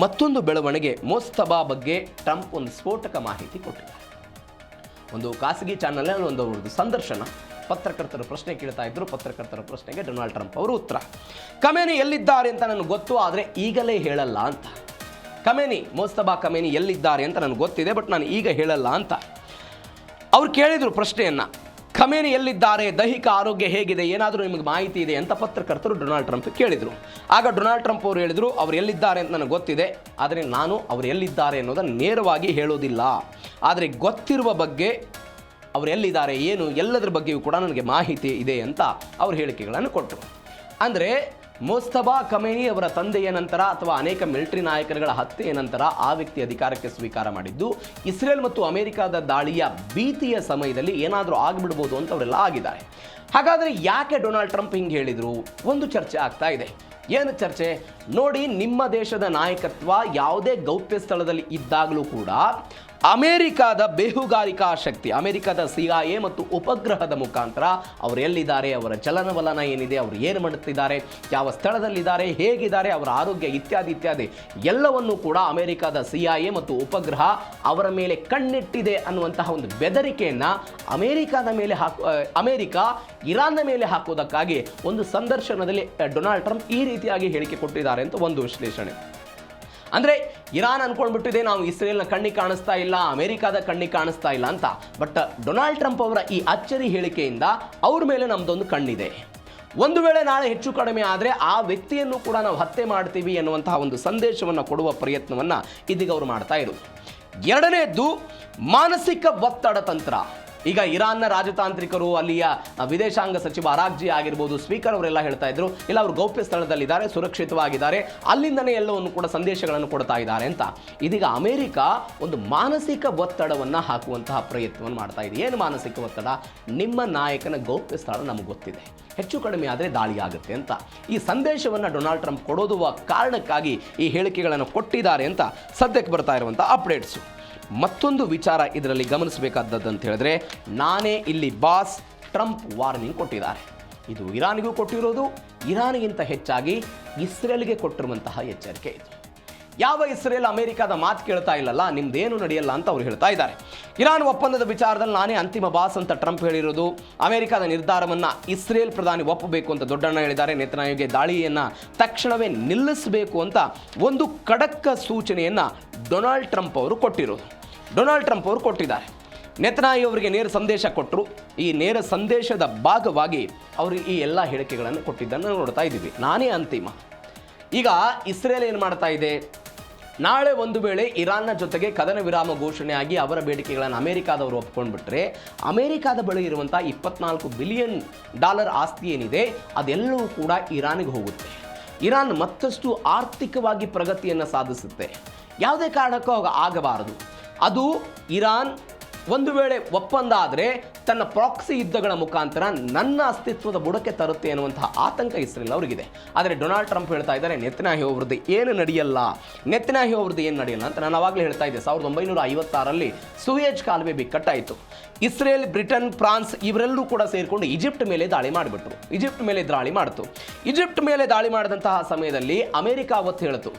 ಮತ್ತೊಂದು ಬೆಳವಣಿಗೆ, ಮೋಸ್ತಬಾ ಬಗ್ಗೆ ಟ್ರಂಪ್ ಒಂದು ಸ್ಫೋಟಕ ಮಾಹಿತಿ ಕೊಟ್ಟಿದ್ದಾರೆ. ಒಂದು ಖಾಸಗಿ ಚಾನಲ್ನಲ್ಲಿ ಒಂದು ಸಂದರ್ಶನ, ಪತ್ರಕರ್ತರ ಪ್ರಶ್ನೆ ಕೇಳ್ತಾ ಇದ್ರು. ಪತ್ರಕರ್ತರ ಪ್ರಶ್ನೆಗೆ ಡೊನಾಲ್ಡ್ ಟ್ರಂಪ್ ಅವರು ಉತ್ತರ, ಖಮೇನಿ ಎಲ್ಲಿದ್ದಾರೆ ಅಂತ ನನಗೆ ಗೊತ್ತು, ಆದರೆ ಈಗಲೇ ಹೇಳಲ್ಲ ಅಂತ. ಮೋಸ್ತಬಾ ಖಮೇನಿ ಎಲ್ಲಿದ್ದಾರೆ ಅಂತ ನನಗೆ ಗೊತ್ತಿದೆ, ಬಟ್ ನಾನು ಈಗ ಹೇಳಲ್ಲ ಅಂತ ಅವ್ರು ಕೇಳಿದರು ಪ್ರಶ್ನೆಯನ್ನು. ಖಮೇನಿ ಎಲ್ಲಿದ್ದಾರೆ, ದೈಹಿಕ ಆರೋಗ್ಯ ಹೇಗಿದೆ, ಏನಾದರೂ ನಿಮಗೆ ಮಾಹಿತಿ ಇದೆ ಅಂತ ಪತ್ರಕರ್ತರು ಡೊನಾಲ್ಡ್ ಟ್ರಂಪ್ ಕೇಳಿದರು. ಆಗ ಡೊನಾಲ್ಡ್ ಟ್ರಂಪ್ ಅವರು ಹೇಳಿದರು, ಅವರು ಎಲ್ಲಿದ್ದಾರೆ ಅಂತ ನನಗೆ ಗೊತ್ತಿದೆ, ಆದರೆ ನಾನು ಅವರು ಎಲ್ಲಿದ್ದಾರೆ ಅನ್ನೋದನ್ನು ನೇರವಾಗಿ ಹೇಳೋದಿಲ್ಲ. ಆದರೆ ಗೊತ್ತಿರುವ ಬಗ್ಗೆ ಅವರು ಎಲ್ಲಿದ್ದಾರೆ ಏನು ಎಲ್ಲದರ ಬಗ್ಗೆಯೂ ಕೂಡ ನನಗೆ ಮಾಹಿತಿ ಇದೆ ಅಂತ ಅವರು ಹೇಳಿಕೆಗಳನ್ನು ಕೊಟ್ಟರು. ಅಂದರೆ ಮೋಸ್ತಬಾ ಖಮೇನಿ ಅವರ ತಂದೆಯ ನಂತರ ಅಥವಾ ಅನೇಕ ಮಿಲಿಟರಿ ನಾಯಕರುಗಳ ಹತ್ಯೆಯ ನಂತರ ಆ ವ್ಯಕ್ತಿ ಅಧಿಕಾರಕ್ಕೆ ಸ್ವೀಕಾರ ಮಾಡಿದ್ದು ಇಸ್ರೇಲ್ ಮತ್ತು ಅಮೆರಿಕದ ದಾಳಿಯ ಭೀತಿಯ ಸಮಯದಲ್ಲಿ ಏನಾದರೂ ಆಗಿಬಿಡ್ಬೋದು ಅಂತ ಅವರೆಲ್ಲ ಆಗಿದ್ದಾರೆ. ಹಾಗಾದರೆ ಯಾಕೆ ಡೊನಾಲ್ಡ್ ಟ್ರಂಪ್ ಹಿಂಗೆ ಹೇಳಿದರು? ಒಂದು ಚರ್ಚೆ ಆಗ್ತಾ ಇದೆ. ಏನು ಚರ್ಚೆ ನೋಡಿ, ನಿಮ್ಮ ದೇಶದ ನಾಯಕತ್ವ ಯಾವುದೇ ಗೌಪ್ಯ ಸ್ಥಳದಲ್ಲಿ ಇದ್ದಾಗಲೂ ಕೂಡ ಅಮೆರಿಕದ ಬೇಹುಗಾರಿಕಾ ಶಕ್ತಿ, ಅಮೆರಿಕದ CIA ಮತ್ತು ಉಪಗ್ರಹದ ಮುಖಾಂತರ ಅವರು ಎಲ್ಲಿದ್ದಾರೆ, ಅವರ ಚಲನವಲನ ಏನಿದೆ, ಅವರು ಏನು ಮಾಡುತ್ತಿದ್ದಾರೆ, ಯಾವ ಸ್ಥಳದಲ್ಲಿದ್ದಾರೆ, ಹೇಗಿದ್ದಾರೆ, ಅವರ ಆರೋಗ್ಯ ಇತ್ಯಾದಿ ಎಲ್ಲವನ್ನೂ ಕೂಡ ಅಮೆರಿಕದ CIA ಮತ್ತು ಉಪಗ್ರಹ ಅವರ ಮೇಲೆ ಕಣ್ಣಿಟ್ಟಿದೆ ಅನ್ನುವಂತಹ ಒಂದು ಬೆದರಿಕೆಯನ್ನು ಅಮೆರಿಕ ಇರಾನ್ನ ಮೇಲೆ ಹಾಕೋದಕ್ಕಾಗಿ ಒಂದು ಸಂದರ್ಶನದಲ್ಲಿ ಡೊನಾಲ್ಡ್ ಟ್ರಂಪ್ ಈ ರೀತಿಯಾಗಿ ಹೇಳಿಕೆ ಕೊಟ್ಟಿದ್ದಾರೆ ಅಂತ ಒಂದು ವಿಶ್ಲೇಷಣೆ. ಅಂದರೆ ಇರಾನ್ ಅನ್ಕೊಂಡ್ಬಿಟ್ಟಿದೆ ನಾವು ಇಸ್ರೇಲ್ನ ಕಣ್ಣಿಗೆ ಕಾಣಿಸ್ತಾ ಇಲ್ಲ, ಅಮೆರಿಕದ ಕಣ್ಣಿಗೆ ಕಾಣಿಸ್ತಾ ಇಲ್ಲ ಅಂತ. ಬಟ್ ಡೊನಾಲ್ಡ್ ಟ್ರಂಪ್ ಅವರ ಈ ಅಚ್ಚರಿ ಹೇಳಿಕೆಯಿಂದ ಅವ್ರ ಮೇಲೆ ನಮ್ದೊಂದು ಕಣ್ಣಿದೆ. ಒಂದು ವೇಳೆ ನಾಳೆ ಹೆಚ್ಚು ಕಡಿಮೆ ಆದರೆ ಆ ವ್ಯಕ್ತಿಯನ್ನು ಕೂಡ ನಾವು ಹತ್ಯೆ ಮಾಡ್ತೀವಿ ಎನ್ನುವಂತಹ ಒಂದು ಸಂದೇಶವನ್ನು ಕೊಡುವ ಪ್ರಯತ್ನವನ್ನು ಇದೀಗ ಅವರು ಮಾಡ್ತಾ ಇರೋದು. ಎರಡನೇದ್ದು ಮಾನಸಿಕ ಒತ್ತಡ ತಂತ್ರ. ಈಗ ಇರಾನ್ನ ರಾಜತಾಂತ್ರಿಕರು, ಅಲ್ಲಿಯ ವಿದೇಶಾಂಗ ಸಚಿವ ಅರಾಗ್ಜಿ ಆಗಿರ್ಬೋದು, ಸ್ಪೀಕರ್ ಅವರೆಲ್ಲ ಹೇಳ್ತಾ ಇದ್ರು, ಇಲ್ಲ ಅವರು ಗೌಪ್ಯ ಸ್ಥಳದಲ್ಲಿದ್ದಾರೆ, ಸುರಕ್ಷಿತವಾಗಿದ್ದಾರೆ, ಅಲ್ಲಿಂದನೇ ಎಲ್ಲವನ್ನು ಕೂಡ ಸಂದೇಶಗಳನ್ನು ಕೊಡ್ತಾ ಇದ್ದಾರೆ ಅಂತ. ಇದೀಗ ಅಮೆರಿಕ ಒಂದು ಮಾನಸಿಕ ಒತ್ತಡವನ್ನು ಹಾಕುವಂತಹ ಪ್ರಯತ್ನವನ್ನು ಮಾಡ್ತಾ ಇದೆ. ಏನು ಮಾನಸಿಕ ಒತ್ತಡ? ನಿಮ್ಮ ನಾಯಕನ ಗೌಪ್ಯ ಸ್ಥಳ ನಮಗೆ ಗೊತ್ತಿದೆ, ಹೆಚ್ಚು ಕಡಿಮೆ ಆದರೆ ದಾಳಿ ಆಗುತ್ತೆ ಅಂತ ಈ ಸಂದೇಶವನ್ನು ಡೊನಾಲ್ಡ್ ಟ್ರಂಪ್ ಕೊಡೋದುವ ಕಾರಣಕ್ಕಾಗಿ ಈ ಹೇಳಿಕೆಗಳನ್ನು ಕೊಟ್ಟಿದ್ದಾರೆ ಅಂತ ಸದ್ಯಕ್ಕೆ ಬರ್ತಾ ಇರುವಂಥ ಅಪ್ಡೇಟ್ಸು. ಮತ್ತೊಂದು ವಿಚಾರ ಇದರಲ್ಲಿ ಗಮನಿಸಬೇಕಾದದ್ದು ಅಂತ ಹೇಳಿದ್ರೆ, ನಾನೇ ಇಲ್ಲಿ ಬಾಸ್, ಟ್ರಂಪ್ ವಾರ್ನಿಂಗ್ ಕೊಟ್ಟಿದ್ದಾರೆ. ಇದು ಇರಾನ್ಗೂ ಕೊಟ್ಟಿರೋದು, ಇರಾನ್ಗಿಂತ ಹೆಚ್ಚಾಗಿ ಇಸ್ರೇಲ್ಗೆ ಕೊಟ್ಟಿರುವಂತಹ ಎಚ್ಚರಿಕೆ ಇದು. ಯಾವ ಇಸ್ರೇಲ್ ಅಮೆರಿಕದ ಮಾತು ಕೇಳ್ತಾ ಇಲ್ಲಲ್ಲ, ನಿಮ್ದೇನು ನಡೆಯಲ್ಲ ಅಂತ ಅವ್ರು ಹೇಳ್ತಾ ಇದ್ದಾರೆ. ಇರಾನ್ ಒಪ್ಪಂದದ ವಿಚಾರದಲ್ಲಿ ನಾನೇ ಅಂತಿಮ ಬಾಸ್ ಅಂತ ಟ್ರಂಪ್ ಹೇಳಿರೋದು. ಅಮೆರಿಕದ ನಿರ್ಧಾರವನ್ನು ಇಸ್ರೇಲ್ ಪ್ರಧಾನಿ ಒಪ್ಪಬೇಕು ಅಂತ ದೊಡ್ಡಣ್ಣ ಹೇಳಿದ್ದಾರೆ. ನೇತನ್ಯಾಹುಗೆ ದಾಳಿಯನ್ನು ತಕ್ಷಣವೇ ನಿಲ್ಲಿಸಬೇಕು ಅಂತ ಒಂದು ಖಡಕ್ ಸೂಚನೆಯನ್ನು ಡೊನಾಲ್ಡ್ ಟ್ರಂಪ್ ಅವರು ಕೊಟ್ಟಿದ್ದಾರೆ. ನೇತನ್ಯಾಹು ಅವರಿಗೆ ನೇರ ಸಂದೇಶ ಕೊಟ್ಟರು. ಈ ನೇರ ಸಂದೇಶದ ಭಾಗವಾಗಿ ಅವರು ಈ ಎಲ್ಲ ಹೇಳಿಕೆಗಳನ್ನು ಕೊಟ್ಟಿದ್ದನ್ನು ನೋಡ್ತಾ ಇದ್ದೀವಿ. ನಾನೇ ಅಂತಿಮ. ಈಗ ಇಸ್ರೇಲ್ ಏನು ಮಾಡ್ತಾ ಇದೆ, ನಾಳೆ ಒಂದು ವೇಳೆ ಇರಾನ್ನ ಜೊತೆಗೆ ಕದನ ವಿರಾಮ ಘೋಷಣೆಯಾಗಿ ಅವರ ಬೇಡಿಕೆಗಳನ್ನು ಅಮೆರಿಕಾದವರು ಒಪ್ಕೊಂಡ್ಬಿಟ್ರೆ ಅಮೆರಿಕಾದ ಬಳಿ ಇರುವಂಥ $24 ಬಿಲಿಯನ್ ಆಸ್ತಿ ಏನಿದೆ ಅದೆಲ್ಲವೂ ಕೂಡ ಇರಾನಿಗೆ ಹೋಗುತ್ತೆ. ಇರಾನ್ ಮತ್ತಷ್ಟು ಆರ್ಥಿಕವಾಗಿ ಪ್ರಗತಿಯನ್ನು ಸಾಧಿಸುತ್ತೆ. ಯಾವುದೇ ಕಾರಣಕ್ಕೂ ಆಗಬಾರದು. ಅದು ಇರಾನ್ ಒಂದು ವೇಳೆ ಒಪ್ಪಂದ ಆದರೆ ತನ್ನ ಪ್ರಾಕ್ಸಿ ಯುದ್ಧಗಳ ಮುಖಾಂತರ ನನ್ನ ಅಸ್ತಿತ್ವದ ಬುಡಕ್ಕೆ ತರುತ್ತೆ ಅನ್ನುವಂತಹ ಆತಂಕ ಇಸ್ರೇಲ್ ಅವರಿಗಿದೆ. ಆದರೆ ಡೊನಾಲ್ಡ್ ಟ್ರಂಪ್ ಹೇಳ್ತಾ ಇದ್ದಾರೆ, ನೇತನ್ಯಾಹು ಅವ್ರದ್ದು ಏನು ನಡೆಯಲ್ಲ ಅಂತ. ನಾನು ಆವಾಗಲೇ ಹೇಳ್ತಾ ಇದ್ದೆ, 1956ರಲ್ಲಿ ಸುಯೇಜ್ ಕಾಲುವೆ ಬಿಕ್ಕಟ್ಟಾಯಿತು. ಇಸ್ರೇಲ್, ಬ್ರಿಟನ್, ಫ್ರಾನ್ಸ್ ಇವರೆಲ್ಲರೂ ಕೂಡ ಸೇರಿಕೊಂಡು ಈಜಿಪ್ಟ್ ಮೇಲೆ ದಾಳಿ ಮಾಡಿಬಿಟ್ರು. ಈಜಿಪ್ಟ್ ಮೇಲೆ ದಾಳಿ ಮಾಡಿದಂತಹ ಸಮಯದಲ್ಲಿ ಅಮೆರಿಕ ಅವತ್ತು ಹೇಳಿತು,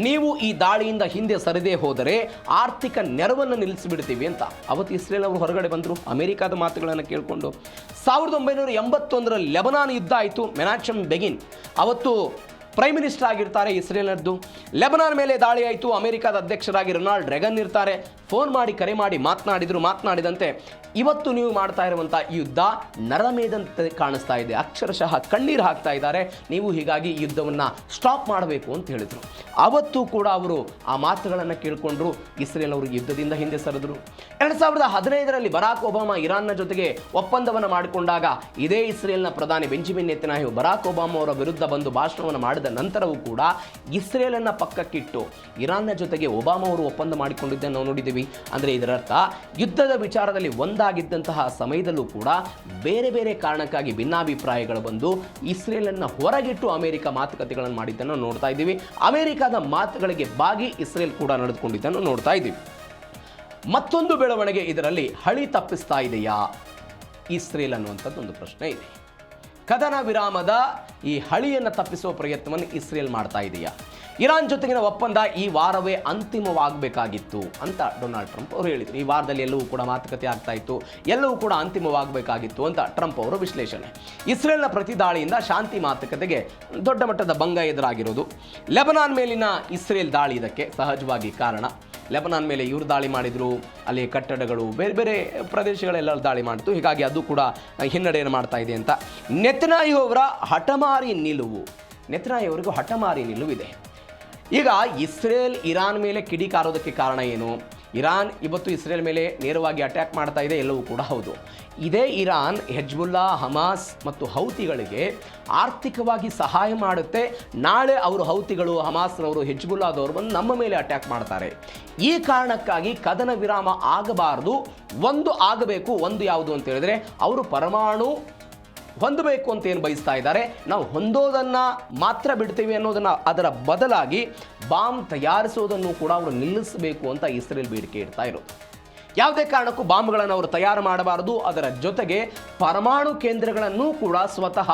ನೀವು ಈ ದಾಳಿಯಿಂದ ಹಿಂದೆ ಸರಿದೇ ಹೋದರೆ ಆರ್ಥಿಕ ನೆರವನ್ನು ನಿಲ್ಲಿಸಿಬಿಡ್ತೀವಿ ಅಂತ. ಅವತ್ತು ಇಸ್ರೇಲ್ ಅವರು ಹೊರಗಡೆ ಬಂದರು, ಅಮೆರಿಕದ ಮಾತು ಮಾತುಗಳನ್ನು ಕೇಳಿಕೊಂಡು 1981ರಲ್ಲಿ ಲೆಬನಾನ್ ಯುದ್ಧ ಆಯಿತು. ಮೆನಾಚಮ್ ಬೆಗಿನ್ ಅವತ್ತು ಪ್ರೈಮ್ ಮಿನಿಸ್ಟರ್ ಆಗಿರ್ತಾರೆ ಇಸ್ರೇಲ್ನದ್ದು. ಲೆಬನಾನ್ ಮೇಲೆ ದಾಳಿ ಆಯಿತು. ಅಮೆರಿಕದ ಅಧ್ಯಕ್ಷರಾಗಿ ರೊನಾಲ್ಡ್ ರೆಗನ್ ಇರ್ತಾರೆ. ಫೋನ್ ಮಾಡಿ ಕರೆ ಮಾಡಿ ಮಾತನಾಡಿದಂತೆ ಇವತ್ತು ನೀವು ಮಾಡ್ತಾ ಇರುವಂಥ ಈ ಯುದ್ಧ ನರಮೇದಂತೆ ಕಾಣಿಸ್ತಾ ಇದೆ, ಅಕ್ಷರಶಃ ಕಣ್ಣೀರು ಹಾಕ್ತಾ ಇದ್ದಾರೆ, ನೀವು ಹೀಗಾಗಿ ಈ ಯುದ್ಧವನ್ನು ಸ್ಟಾಪ್ ಮಾಡಬೇಕು ಅಂತ ಹೇಳಿದರು. ಅವತ್ತು ಕೂಡ ಅವರು ಆ ಮಾತುಗಳನ್ನು ಕೇಳಿಕೊಂಡ್ರು. ಇಸ್ರೇಲ್ ಅವರು ಯುದ್ಧದಿಂದ ಹಿಂದೆ ಸರಿದ್ರು. 2015ರಲ್ಲಿ ಬರಾಕ್ ಒಬಾಮಾ ಇರಾನ್ನ ಜೊತೆಗೆ ಒಪ್ಪಂದವನ್ನು ಮಾಡಿಕೊಂಡಾಗ ಇದೇ ಇಸ್ರೇಲ್ನ ಪ್ರಧಾನಿ ಬೆಂಜಮಿನ್ ನೆತನ್ಯಾಹು ಬರಾಕ್ ಒಬಾಮಾ ಅವರ ವಿರುದ್ಧ ಬಂದು ಭಾಷಣವನ್ನು ಮಾಡಿದ ನಂತರವೂ ಕೂಡ ಇಸ್ರೇಲನ್ನು ಪಕ್ಕಕ್ಕಿಟ್ಟು ಇರಾನ್ನ ಜೊತೆಗೆ ಒಬಾಮಾ ಅವರು ಒಪ್ಪಂದ ಮಾಡಿಕೊಂಡಿದ್ದನ್ನು ನಾವು ನೋಡಿದ್ದೀವಿ. ಅಂದರೆ ಇದರರ್ಥ ಯುದ್ಧದ ವಿಚಾರದಲ್ಲಿ ಒಂದಾಗಿದ್ದಂತಹ ಸಮಯದಲ್ಲೂ ಕೂಡ ಬೇರೆ ಬೇರೆ ಕಾರಣಕ್ಕಾಗಿ ಭಿನ್ನಾಭಿಪ್ರಾಯಗಳು ಬಂದು ಇಸ್ರೇಲನ್ನು ಹೊರಗಿಟ್ಟು ಅಮೆರಿಕ ಮಾತುಕತೆಗಳನ್ನು ಮಾಡಿದ್ದನ್ನು ನೋಡ್ತಾ ಇದ್ದೀವಿ. ಅಮೆರಿಕದ ಮಾತುಗಳಿಗೆ ಬಾಗಿ ಇಸ್ರೇಲ್ ಕೂಡ ನಡೆದುಕೊಂಡಿದ್ದನ್ನು ನೋಡ್ತಾ ಇದ್ದೀವಿ. ಮತ್ತೊಂದು ಬೆಳವಣಿಗೆ ಇದರಲ್ಲಿ ಹಳಿ ತಪ್ಪಿಸ್ತಾ ಇದೆಯಾ ಇಸ್ರೇಲ್ ಅನ್ನುವಂಥದ್ದು ಒಂದು ಪ್ರಶ್ನೆ ಇದೆ. ಕದನ ವಿರಾಮದ ಈ ಹಳಿಯನ್ನು ತಪ್ಪಿಸುವ ಪ್ರಯತ್ನವನ್ನು ಇಸ್ರೇಲ್ ಮಾಡ್ತಾ ಇದೆಯಾ? ಇರಾನ್ ಜೊತೆಗಿನ ಒಪ್ಪಂದ ಈ ವಾರವೇ ಅಂತಿಮವಾಗಬೇಕಾಗಿತ್ತು ಅಂತ ಡೊನಾಲ್ಡ್ ಟ್ರಂಪ್ ಅವರು ಹೇಳಿದರು. ಈ ವಾರದಲ್ಲಿ ಎಲ್ಲವೂ ಕೂಡ ಮಾತುಕತೆ ಆಗ್ತಾ ಇತ್ತು, ಎಲ್ಲವೂ ಕೂಡ ಅಂತಿಮವಾಗಬೇಕಾಗಿತ್ತು ಅಂತ ಟ್ರಂಪ್ ಅವರ ವಿಶ್ಲೇಷಣೆ. ಇಸ್ರೇಲ್ನ ಪ್ರತಿದಾಳಿಯಿಂದ ಶಾಂತಿ ಮಾತುಕತೆಗೆ ದೊಡ್ಡ ಮಟ್ಟದ ಭಂಗ ಎದುರಾಗಿರೋದು. ಲೆಬನಾನ್ ಮೇಲಿನ ಇಸ್ರೇಲ್ ದಾಳಿ ಇದಕ್ಕೆ ಸಹಜವಾಗಿ ಕಾರಣ. ಲೆಬನಾನ್ ಮೇಲೆ ಇವರು ದಾಳಿ ಮಾಡಿದರು, ಅಲ್ಲಿ ಕಟ್ಟಡಗಳು ಬೇರೆ ಬೇರೆ ಪ್ರದೇಶಗಳೆಲ್ಲ ದಾಳಿ ಮಾಡಿತು. ಹೀಗಾಗಿ ಅದು ಕೂಡ ಹಿನ್ನಡೆಯನ್ನು ಮಾಡ್ತಾ ಇದೆ ಅಂತ ನೆತನ್ಯಾಹು ಅವರ ಹಠಮಾರಿ ನಿಲುವು. ನೆತನ್ಯಾಹು ಅವರಿಗೂ ಹಠಮಾರಿ ನಿಲುವಿದೆ. ಈಗ ಇಸ್ರೇಲ್ ಇರಾನ್ ಮೇಲೆ ಕಿಡಿಕಾರೋದಕ್ಕೆ ಕಾರಣ ಏನು? ಇರಾನ್ ಇವತ್ತು ಇಸ್ರೇಲ್ ಮೇಲೆ ನೇರವಾಗಿ ಅಟ್ಯಾಕ್ ಮಾಡ್ತಾ ಇದೆ, ಎಲ್ಲವೂ ಕೂಡ ಹೌದು. ಇದೇ ಇರಾನ್ ಹೆಜ್ಬುಲ್ಲಾ, ಹಮಾಸ್ ಮತ್ತು ಹೌತಿಗಳಿಗೆ ಆರ್ಥಿಕವಾಗಿ ಸಹಾಯ ಮಾಡುತ್ತೆ. ನಾಳೆ ಅವರು ಹೌತಿಗಳು, ಹಮಾಸ್ನವರು, ಹೆಜ್ಬುಲ್ಲಾದವರು ಬಂದು ನಮ್ಮ ಮೇಲೆ ಅಟ್ಯಾಕ್ ಮಾಡ್ತಾರೆ. ಈ ಕಾರಣಕ್ಕಾಗಿ ಕದನ ವಿರಾಮ ಆಗಬಾರ್ದು, ಒಂದು ಆಗಬೇಕು. ಒಂದು ಯಾವುದು ಅಂತ ಹೇಳಿದ್ರೆ ಅವರು ಪರಮಾಣು ಹೊಂದಬೇಕು ಅಂತ ಏನು ಬಯಸ್ತಾ ಇದ್ದಾರೆ. ನಾವು ಹೊಂದೋದನ್ನು ಮಾತ್ರ ಬಿಡ್ತೀವಿ ಅನ್ನೋದನ್ನು, ಅದರ ಬದಲಾಗಿ ಬಾಂಬ್ ತಯಾರಿಸೋದನ್ನು ಕೂಡ ಅವರು ನಿಲ್ಲಿಸಬೇಕು ಅಂತ ಇಸ್ರೇಲ್ ಬೇಡಿಕೆ ಇಡ್ತಾ ಇರೋದು. ಯಾವುದೇ ಕಾರಣಕ್ಕೂ ಬಾಂಬ್ಗಳನ್ನು ಅವರು ತಯಾರು ಮಾಡಬಾರದು. ಅದರ ಜೊತೆಗೆ ಪರಮಾಣು ಕೇಂದ್ರಗಳನ್ನು ಕೂಡ ಸ್ವತಃ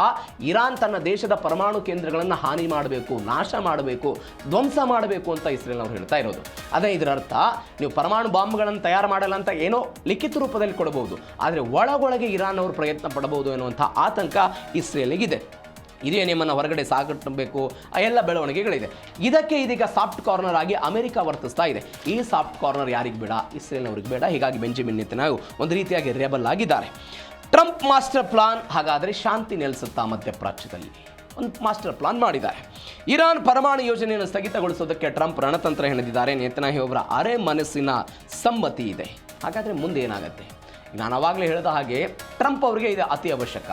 ಇರಾನ್ ತನ್ನ ದೇಶದ ಪರಮಾಣು ಕೇಂದ್ರಗಳನ್ನು ಹಾನಿ ಮಾಡಬೇಕು, ನಾಶ ಮಾಡಬೇಕು, ಧ್ವಂಸ ಮಾಡಬೇಕು ಅಂತ ಇಸ್ರೇಲ್ ಅವರು ಹೇಳ್ತಾ ಇರೋದು. ಅದೇ ಇದರ ಅರ್ಥ. ನೀವು ಪರಮಾಣು ಬಾಂಬ್ಗಳನ್ನು ತಯಾರು ಮಾಡಲ್ಲ ಅಂತ ಏನೋ ಲಿಖಿತ ರೂಪದಲ್ಲಿ ಕೊಡಬಹುದು, ಆದರೆ ಒಳಗೊಳಗೆ ಇರಾನ್ ಅವರು ಪ್ರಯತ್ನ ಪಡಬಹುದು ಎನ್ನುವಂಥ ಆತಂಕ ಇಸ್ರೇಲಿಗಿದೆ. ಇರೇನಿಯಮನ್ನು ಹೊರಗಡೆ ಸಾಗಬೇಕು, ಎಲ್ಲ ಬೆಳವಣಿಗೆಗಳಿದೆ. ಇದಕ್ಕೆ ಇದೀಗ ಸಾಫ್ಟ್ ಕಾರ್ನರ್ ಆಗಿ ಅಮೆರಿಕ ವರ್ತಿಸ್ತಾ ಇದೆ. ಈ ಸಾಫ್ಟ್ ಕಾರ್ನರ್ ಯಾರಿಗೆ ಬೇಡ? ಇಸ್ರೇಲ್ನವ್ರಿಗೆ ಬೇಡ. ಹೀಗಾಗಿ ಬೆಂಜಮಿನ್ ನೆತನ್ಯಾಹು ಒಂದು ರೀತಿಯಾಗಿ ರೆಬಲ್ ಆಗಿದ್ದಾರೆ. ಟ್ರಂಪ್ ಮಾಸ್ಟರ್ ಪ್ಲಾನ್ ಹಾಗಾದರೆ ಶಾಂತಿ ನೆಲೆಸುತ್ತಾ ಮಧ್ಯಪ್ರಾಚ್ಯದಲ್ಲಿ? ಒಂದು ಮಾಸ್ಟರ್ ಪ್ಲಾನ್ ಮಾಡಿದ್ದಾರೆ. ಇರಾನ್ ಪರಮಾಣು ಯೋಜನೆಯನ್ನು ಸ್ಥಗಿತಗೊಳಿಸೋದಕ್ಕೆ ಟ್ರಂಪ್ ರಣತಂತ್ರ ಹೆಣೆದಿದ್ದಾರೆ. ನೆತನ್ಯಾಹು ಅವರ ಅರೆ ಮನಸ್ಸಿನ ಸಮ್ಮತಿ ಇದೆ. ಹಾಗಾದರೆ ಮುಂದೆ ಏನಾಗುತ್ತೆ? ನಾನು ಆವಾಗಲೇ ಹೇಳಿದ ಹಾಗೆ ಟ್ರಂಪ್ ಅವರಿಗೆ ಇದು ಅತಿ ಅವಶ್ಯಕ.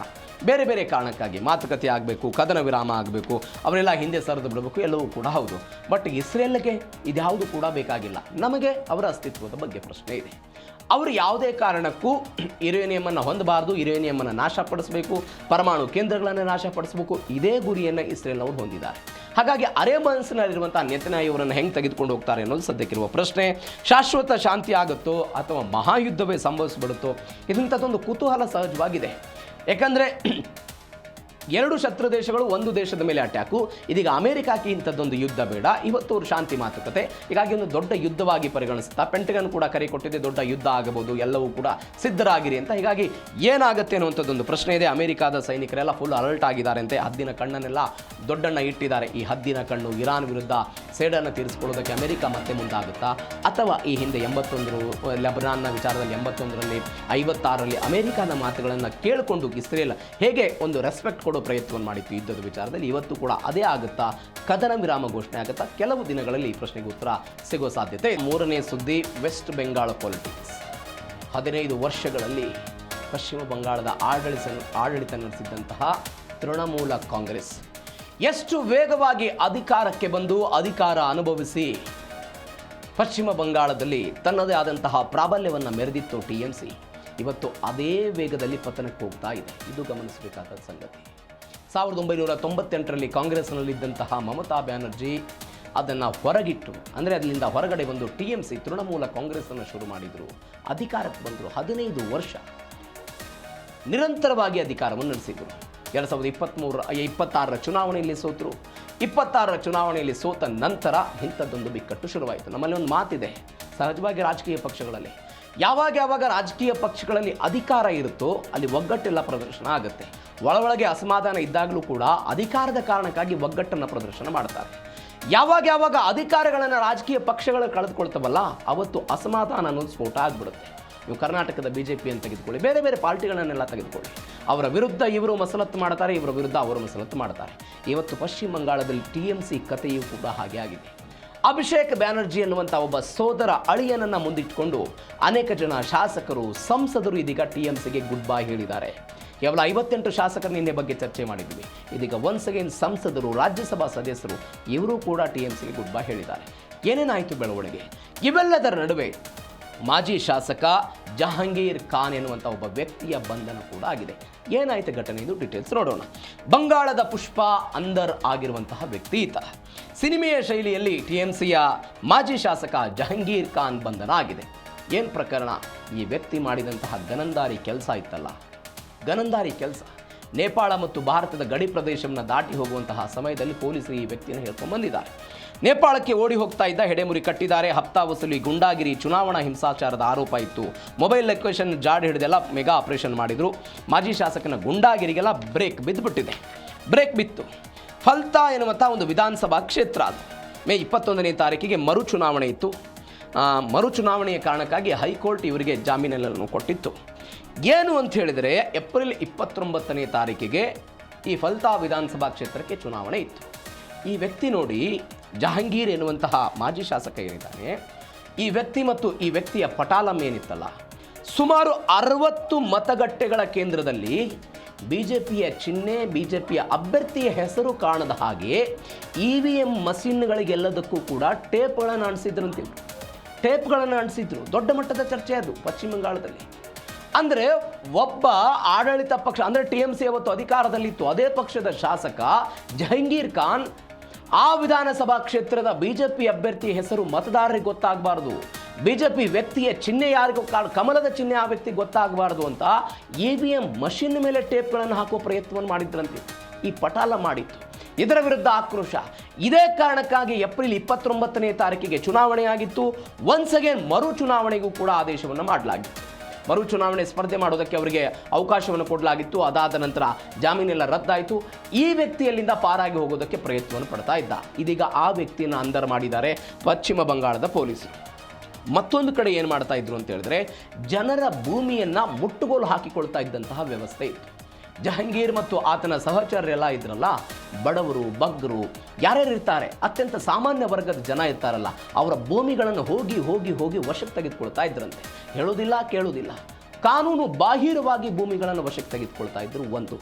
ಬೇರೆ ಬೇರೆ ಕಾರಣಕ್ಕಾಗಿ ಮಾತುಕತೆ ಆಗಬೇಕು, ಕದನ ವಿರಾಮ ಆಗಬೇಕು, ಅವರೆಲ್ಲ ಹಿಂದೆ ಸರಿದು ಬಿಡಬೇಕು, ಎಲ್ಲವೂ ಕೂಡ ಹೌದು. ಬಟ್ ಇಸ್ರೇಲ್ಗೆ ಇದ್ಯಾವುದು ಕೂಡ ಬೇಕಾಗಿಲ್ಲ. ನಮಗೆ ಅವರ ಅಸ್ತಿತ್ವದ ಬಗ್ಗೆ ಪ್ರಶ್ನೆ ಇದೆ. ಅವರು ಯಾವುದೇ ಕಾರಣಕ್ಕೂ ಯುರೇನಿಯಮನ್ನು ಹೊಂದಬಾರ್ದು, ಯುರೇನಿಯಮನ್ನು ನಾಶಪಡಿಸಬೇಕು, ಪರಮಾಣು ಕೇಂದ್ರಗಳನ್ನು ನಾಶಪಡಿಸಬೇಕು, ಇದೇ ಗುರಿಯನ್ನು ಇಸ್ರೇಲ್ನವರು ಹೊಂದಿದ್ದಾರೆ. ಹಾಗಾಗಿ ಅರೆ ಮನಸ್ಸಿನಲ್ಲಿರುವಂಥ ನೆತನ್ಯಾಹು ಅವರನ್ನು ಹೆಂಗೆ ತೆಗೆದುಕೊಂಡು ಹೋಗ್ತಾರೆ ಅನ್ನೋದು ಸದ್ಯಕ್ಕಿರುವ ಪ್ರಶ್ನೆ. ಶಾಶ್ವತ ಶಾಂತಿ ಆಗುತ್ತೋ ಅಥವಾ ಮಹಾಯುದ್ಧವೇ ಸಂಭವಿಸಿಬಿಡುತ್ತೋ? ಇದಂಥದ್ದೊಂದು ಕುತೂಹಲ ಸಹಜವಾಗಿದೆ. ಯಾಕಂದರೆ ಎರಡು ಶತ್ರು ದೇಶಗಳು ಒಂದು ದೇಶದ ಮೇಲೆ ಅಟ್ಯಾಕು. ಇದೀಗ ಅಮೆರಿಕಕ್ಕೆ ಇಂಥದ್ದೊಂದು ಯುದ್ಧ ಬೇಡ, ಇವತ್ತು ಅವರು ಶಾಂತಿ ಮಾತುಕತೆ, ಹೀಗಾಗಿ ಒಂದು ದೊಡ್ಡ ಯುದ್ಧವಾಗಿ ಪರಿಗಣಿಸುತ್ತಾ ಪೆಂಟಗನ್ ಕೂಡ ಕರೆ ಕೊಟ್ಟಿದೆ, ದೊಡ್ಡ ಯುದ್ಧ ಆಗಬಹುದು, ಎಲ್ಲವೂ ಕೂಡ ಸಿದ್ಧರಾಗಿರಿ ಅಂತ. ಹೀಗಾಗಿ ಏನಾಗುತ್ತೆ ಅನ್ನುವಂಥದ್ದೊಂದು ಪ್ರಶ್ನೆ ಇದೆ. ಅಮೆರಿಕಾದ ಸೈನಿಕರೆಲ್ಲ ಫುಲ್ ಅಲರ್ಟ್ ಆಗಿದ್ದಾರೆ ಅಂತೆ. ಹದ್ದಿನ ಕಣ್ಣನ್ನೆಲ್ಲ ದೊಡ್ಡಣ್ಣ ಇಟ್ಟಿದ್ದಾರೆ. ಈ ಹದ್ದಿನ ಕಣ್ಣು ಇರಾನ್ ವಿರುದ್ಧ ಸೇಡನ್ನು ತೀರಿಸಿಕೊಳ್ಳೋದಕ್ಕೆ ಅಮೆರಿಕ ಮತ್ತೆ ಮುಂದಾಗುತ್ತಾ, ಅಥವಾ ಈ ಹಿಂದೆ 81 ಲೆಬನಾನ್ನ ವಿಚಾರದಲ್ಲಿ 81ರಲ್ಲಿ 56ರಲ್ಲಿ ಅಮೆರಿಕದ ಮಾತುಗಳನ್ನು ಕೇಳಿಕೊಂಡು ಇಸ್ರೇಲ್ ಹೇಗೆ ಒಂದು ರೆಸ್ಪೆಕ್ಟ್ ಪ್ರಯತ್ನವನ್ನು ಮಾಡಿತ್ತು ಯುದ್ಧದ ವಿಚಾರದಲ್ಲಿ, ಇವತ್ತು ಕೂಡ ಅದೇ ಆಗುತ್ತಾ? ಕದನ ವಿರಾಮ ಘೋಷಣೆ ಆಗುತ್ತಾ? ಕೆಲವು ದಿನಗಳಲ್ಲಿ ಈ ಪ್ರಶ್ನೆಗೆ ಉತ್ತರ ಸಿಗೋ ಸಾಧ್ಯತೆ. ಮೂರನೇ ಸುದ್ದಿ, ವೆಸ್ಟ್ ಬೆಂಗಾಳ ಪಾಲಿಟಿಕ್ಸ್. 15 ವರ್ಷಗಳಲ್ಲಿ ಪಶ್ಚಿಮ ಬಂಗಾಳದ ಆಡಳಿತ ನಡೆಸಿದಂತಹ ತೃಣಮೂಲ ಕಾಂಗ್ರೆಸ್ ಎಷ್ಟು ವೇಗವಾಗಿ ಅಧಿಕಾರಕ್ಕೆ ಬಂದು ಅಧಿಕಾರ ಅನುಭವಿಸಿ ಪಶ್ಚಿಮ ಬಂಗಾಳದಲ್ಲಿ ತನ್ನದೇ ಆದಂತಹ ಪ್ರಾಬಲ್ಯವನ್ನು ಮೆರೆದಿತ್ತು TMC, ಇವತ್ತು ಅದೇ ವೇಗದಲ್ಲಿ ಪತನಕ್ಕೆ ಹೋಗ್ತಾ ಇದೆ. ಇದು ಗಮನಿಸಬೇಕಾದ ಸಂಗತಿ. 1998ರಲ್ಲಿ ಕಾಂಗ್ರೆಸ್ನಲ್ಲಿದ್ದಂತಹ ಮಮತಾ ಬ್ಯಾನರ್ಜಿ ಅದನ್ನು ಹೊರಗಿಟ್ಟು, ಅಂದರೆ ಅದರಿಂದ ಹೊರಗಡೆ ಬಂದು TMC ತೃಣಮೂಲ ಕಾಂಗ್ರೆಸ್ಸನ್ನು ಶುರು ಮಾಡಿದರು, ಅಧಿಕಾರಕ್ಕೆ ಬಂದರು. 15 ವರ್ಷ ನಿರಂತರವಾಗಿ ಅಧಿಕಾರವನ್ನು ನಡೆಸಿದರು. 2026ರ ಚುನಾವಣೆಯಲ್ಲಿ ಸೋತರು. 26ರ ಚುನಾವಣೆಯಲ್ಲಿ ಸೋತ ನಂತರ ಇಂಥದ್ದೊಂದು ಬಿಕ್ಕಟ್ಟು ಶುರುವಾಯಿತು. ನಮ್ಮಲ್ಲಿ ಒಂದು ಮಾತಿದೆ ಸಹಜವಾಗಿ ರಾಜಕೀಯ ಪಕ್ಷಗಳಲ್ಲಿ, ಯಾವಾಗ ರಾಜಕೀಯ ಪಕ್ಷಗಳಲ್ಲಿ ಅಧಿಕಾರ ಇರುತ್ತೋ ಅಲ್ಲಿ ಒಗ್ಗಟ್ಟೆಲ್ಲ ಪ್ರದರ್ಶನ ಆಗುತ್ತೆ. ಒಳಗೆ ಅಸಮಾಧಾನ ಇದ್ದಾಗಲೂ ಕೂಡ ಅಧಿಕಾರದ ಕಾರಣಕ್ಕಾಗಿ ಒಗ್ಗಟ್ಟನ್ನು ಪ್ರದರ್ಶನ ಮಾಡ್ತಾರೆ. ಯಾವಾಗ ಅಧಿಕಾರಗಳನ್ನು ರಾಜಕೀಯ ಪಕ್ಷಗಳು ಕಳೆದುಕೊಳ್ತವಲ್ಲ ಅವತ್ತು ಅಸಮಾಧಾನ ಅನ್ನೋದು ಸ್ಫೋಟ ಆಗಿಬಿಡುತ್ತೆ. ನೀವು ಕರ್ನಾಟಕದ BJP ತೆಗೆದುಕೊಳ್ಳಿ, ಬೇರೆ ಪಾರ್ಟಿಗಳನ್ನೆಲ್ಲ ತೆಗೆದುಕೊಳ್ಳಿ, ಅವರ ವಿರುದ್ಧ ಇವರು ಮಸಲತ್ತು ಮಾಡ್ತಾರೆ, ಇವರ ವಿರುದ್ಧ ಅವರು ಮಸಲತ್ತು ಮಾಡ್ತಾರೆ. ಇವತ್ತು ಪಶ್ಚಿಮ ಬಂಗಾಳದಲ್ಲಿ TMC ಕಥೆಯೂ ಕೂಡ ಹಾಗೆ ಆಗಿದೆ. ಅಭಿಷೇಕ್ ಬ್ಯಾನರ್ಜಿ ಎನ್ನುವಂಥ ಒಬ್ಬ ಸೋದರ ಅಳಿಯನನ್ನು ಮುಂದಿಟ್ಟುಕೊಂಡು ಅನೇಕ ಜನ ಶಾಸಕರು, ಸಂಸದರು ಇದೀಗ TMCಗೆ ಗುಡ್ ಬೈ ಹೇಳಿದ್ದಾರೆ. ಕೇವಲ 58 ಶಾಸಕರ ನಿನ್ನೆ ಬಗ್ಗೆ ಚರ್ಚೆ ಮಾಡಿದ್ವಿ. ಇದೀಗ ಒನ್ಸ್ ಅಗೇನ್ ಸಂಸದರು, ರಾಜ್ಯಸಭಾ ಸದಸ್ಯರು ಇವರು ಕೂಡ TMCಗೆ ಗುಡ್ ಬೈ ಹೇಳಿದ್ದಾರೆ. ಏನೇನಾಯಿತು ಬೆಳವಣಿಗೆ? ಇವೆಲ್ಲದರ ನಡುವೆ ಮಾಜಿ ಶಾಸಕ ಜಹಾಂಗೀರ್ ಖಾನ್ ಎನ್ನುವಂಥ ಒಬ್ಬ ವ್ಯಕ್ತಿಯ ಬಂಧನ ಕೂಡ ಆಗಿದೆ. ಏನಾಯಿತು ಘಟನೆ, ಇದು ಡೀಟೇಲ್ಸ್ ನೋಡೋಣ. ಬಂಗಾಳದ ಪುಷ್ಪ ಅಂದರ್ ಆಗಿರುವಂತಹ ವ್ಯಕ್ತಿ ಈತ. ಸಿನಿಮೆಯ ಶೈಲಿಯಲ್ಲಿ TMCಯ ಮಾಜಿ ಶಾಸಕ ಜಹಾಂಗೀರ್ ಖಾನ್ ಬಂಧನ ಆಗಿದೆ. ಏನು ಪ್ರಕರಣ? ಈ ವ್ಯಕ್ತಿ ಮಾಡಿದಂತಹ ಗನಂದಾರಿ ಕೆಲಸ ಇತ್ತಲ್ಲ, ಗನಂದಾರಿ ಕೆಲಸ. ನೇಪಾಳ ಮತ್ತು ಭಾರತದ ಗಡಿ ಪ್ರದೇಶವನ್ನು ದಾಟಿ ಹೋಗುವಂತಹ ಸಮಯದಲ್ಲಿ ಪೊಲೀಸರು ಈ ವ್ಯಕ್ತಿಯನ್ನು ಹೇಳ್ಕೊಂಡು ಬಂದಿದ್ದಾರೆ. ನೇಪಾಳಕ್ಕೆ ಓಡಿ ಹೋಗ್ತಾ ಇದ್ದ, ಹೆಡೆಮುರಿ ಕಟ್ಟಿದ್ದಾರೆ, ಹಪ್ತಾ ವಸೂಲಿ, ಗುಂಡಾಗಿರಿ, ಚುನಾವಣಾ ಹಿಂಸಾಚಾರದ ಆರೋಪ ಇತ್ತು. ಮೊಬೈಲ್ ಲೊಕೇಶನ್ ಜಾಡ್ ಹಿಡಿದೆಲ್ಲ ಮೆಗಾ ಆಪರೇಷನ್ ಮಾಡಿದರು. ಮಾಜಿ ಶಾಸಕನ ಗುಂಡಾಗಿರಿಗೆಲ್ಲ ಬ್ರೇಕ್ ಬಿತ್ತು. ಫಲ್ತಾ ಎನ್ನುವಂಥ ಒಂದು ವಿಧಾನಸಭಾ ಕ್ಷೇತ್ರ ಅದು. ಮೇ 21ನೇ ತಾರೀಕಿಗೆ ಮರು ಚುನಾವಣೆ ಇತ್ತು. ಮರು ಚುನಾವಣೆಯ ಕಾರಣಕ್ಕಾಗಿ ಹೈಕೋರ್ಟ್ ಇವರಿಗೆ ಜಾಮೀನೆಲ್ಲನ್ನು ಕೊಟ್ಟಿತ್ತು. ಏನು ಅಂತ ಹೇಳಿದರೆ ಏಪ್ರಿಲ್ 29ನೇ ತಾರೀಕಿಗೆ ಈ ಫಲ್ತಾ ವಿಧಾನಸಭಾ ಕ್ಷೇತ್ರಕ್ಕೆ ಚುನಾವಣೆ ಇತ್ತು. ಈ ವ್ಯಕ್ತಿ ನೋಡಿ, ಜಹಾಂಗೀರ್ ಎನ್ನುವಂತಹ ಮಾಜಿ ಶಾಸಕ ಏನಿದ್ದಾನೆ, ಈ ವ್ಯಕ್ತಿ ಮತ್ತು ಈ ವ್ಯಕ್ತಿಯ ಪಟಾಲಂ ಏನಿತ್ತಲ್ಲ, ಸುಮಾರು 60 ಮತಗಟ್ಟೆಗಳ ಕೇಂದ್ರದಲ್ಲಿ BJPಯ ಚಿಹ್ನೆ, BJPಯ ಅಭ್ಯರ್ಥಿಯ ಹೆಸರು ಕಾಣದ ಹಾಗೆ EVM ಮಷಿನ್ಗಳಿಗೆಲ್ಲದಕ್ಕೂ ಕೂಡ ಟೇಪ್ಗಳನ್ನು ಅಂಟಿಸಿದ್ರು. ದೊಡ್ಡ ಮಟ್ಟದ ಚರ್ಚೆ ಅದು ಪಶ್ಚಿಮ ಬಂಗಾಳದಲ್ಲಿ. ಅಂದರೆ ಒಬ್ಬ ಆಡಳಿತ ಪಕ್ಷ, ಅಂದರೆ TMC ಅವತ್ತು ಅಧಿಕಾರದಲ್ಲಿತ್ತು, ಅದೇ ಪಕ್ಷದ ಶಾಸಕ ಜಹಾಂಗೀರ್ ಖಾನ್ ಆ ವಿಧಾನಸಭಾ ಕ್ಷೇತ್ರದ BJP ಅಭ್ಯರ್ಥಿ ಹೆಸರು ಮತದಾರರಿಗೆ ಗೊತ್ತಾಗಬಾರ್ದು, BJP ವ್ಯಕ್ತಿಯ ಚಿಹ್ನೆ ಯಾರಿಗೂ, ಕಮಲದ ಚಿಹ್ನೆ ಆ ವ್ಯಕ್ತಿಗೆ ಗೊತ್ತಾಗಬಾರ್ದು ಅಂತ EVM ಮಷಿನ್ ಮೇಲೆ ಟೇಪ್ಗಳನ್ನು ಹಾಕುವ ಪ್ರಯತ್ನವನ್ನು ಮಾಡಿದ್ರಂತೆ. ಈ ಪಟಾಲ ಮಾಡಿತ್ತು. ಇದರ ವಿರುದ್ಧ ಆಕ್ರೋಶ. ಇದೇ ಕಾರಣಕ್ಕಾಗಿ ಏಪ್ರಿಲ್ 29ನೇ ತಾರೀಕಿಗೆ ಚುನಾವಣೆಯಾಗಿತ್ತು. ಒನ್ಸ್ ಅಗೇನ್ ಮರು ಚುನಾವಣೆಗೂ ಕೂಡ ಆದೇಶವನ್ನು ಮಾಡಲಾಗಿತ್ತು. ಮರು ಚುನಾವಣೆ ಸ್ಪರ್ಧೆ ಮಾಡೋದಕ್ಕೆ ಅವರಿಗೆ ಅವಕಾಶವನ್ನು ಕೊಡಲಾಗಿತ್ತು. ಅದಾದ ನಂತರ ಜಾಮೀನೆಲ್ಲ ರದ್ದಾಯಿತು. ಈ ವ್ಯಕ್ತಿಯಲ್ಲಿಂದ ಪಾರಾಗಿ ಹೋಗೋದಕ್ಕೆ ಪ್ರಯತ್ನವನ್ನು ಪಡ್ತಾ ಇದ್ದ. ಇದೀಗ ಆ ವ್ಯಕ್ತಿಯನ್ನು ಅಂದರ್ ಮಾಡಿದ್ದಾರೆ ಪಶ್ಚಿಮ ಬಂಗಾಳದ ಪೊಲೀಸರು. ಮತ್ತೊಂದು ಕಡೆ ಏನು ಮಾಡ್ತಾ ಇದ್ರು ಅಂತ ಹೇಳಿದ್ರೆ, ಜನರ ಭೂಮಿಯನ್ನು ಮುಟ್ಟುಗೋಲು ಹಾಕಿಕೊಳ್ತಾ ಇದ್ದಂತಹ ವ್ಯವಸ್ಥೆ ಇತ್ತು. ಜಹಾಂಗೀರ್ ಮತ್ತು ಆತನ ಸಹಚರರೆಲ್ಲ ಇದ್ರಲ್ಲ, ಬಡವರು, ಬಗ್ಗರು, ಯಾರ್ಯಾರು ಇರ್ತಾರೆ, ಅತ್ಯಂತ ಸಾಮಾನ್ಯ ವರ್ಗದ ಜನ ಇರ್ತಾರಲ್ಲ, ಅವರ ಭೂಮಿಗಳನ್ನು ಹೋಗಿ ವಶಕ್ಕೆ ತೆಗೆದುಕೊಳ್ತಾ ಇದ್ರಂತೆ. ಹೇಳೋದಿಲ್ಲ, ಕೇಳೋದಿಲ್ಲ. ಕಾನೂನು ಬಾಹಿರವಾಗಿ ಭೂಮಿಗಳನ್ನು ವಶಕ್ಕೆ ತೆಗೆದುಕೊಳ್ತಾ ಇದ್ರು. ಒಂದು.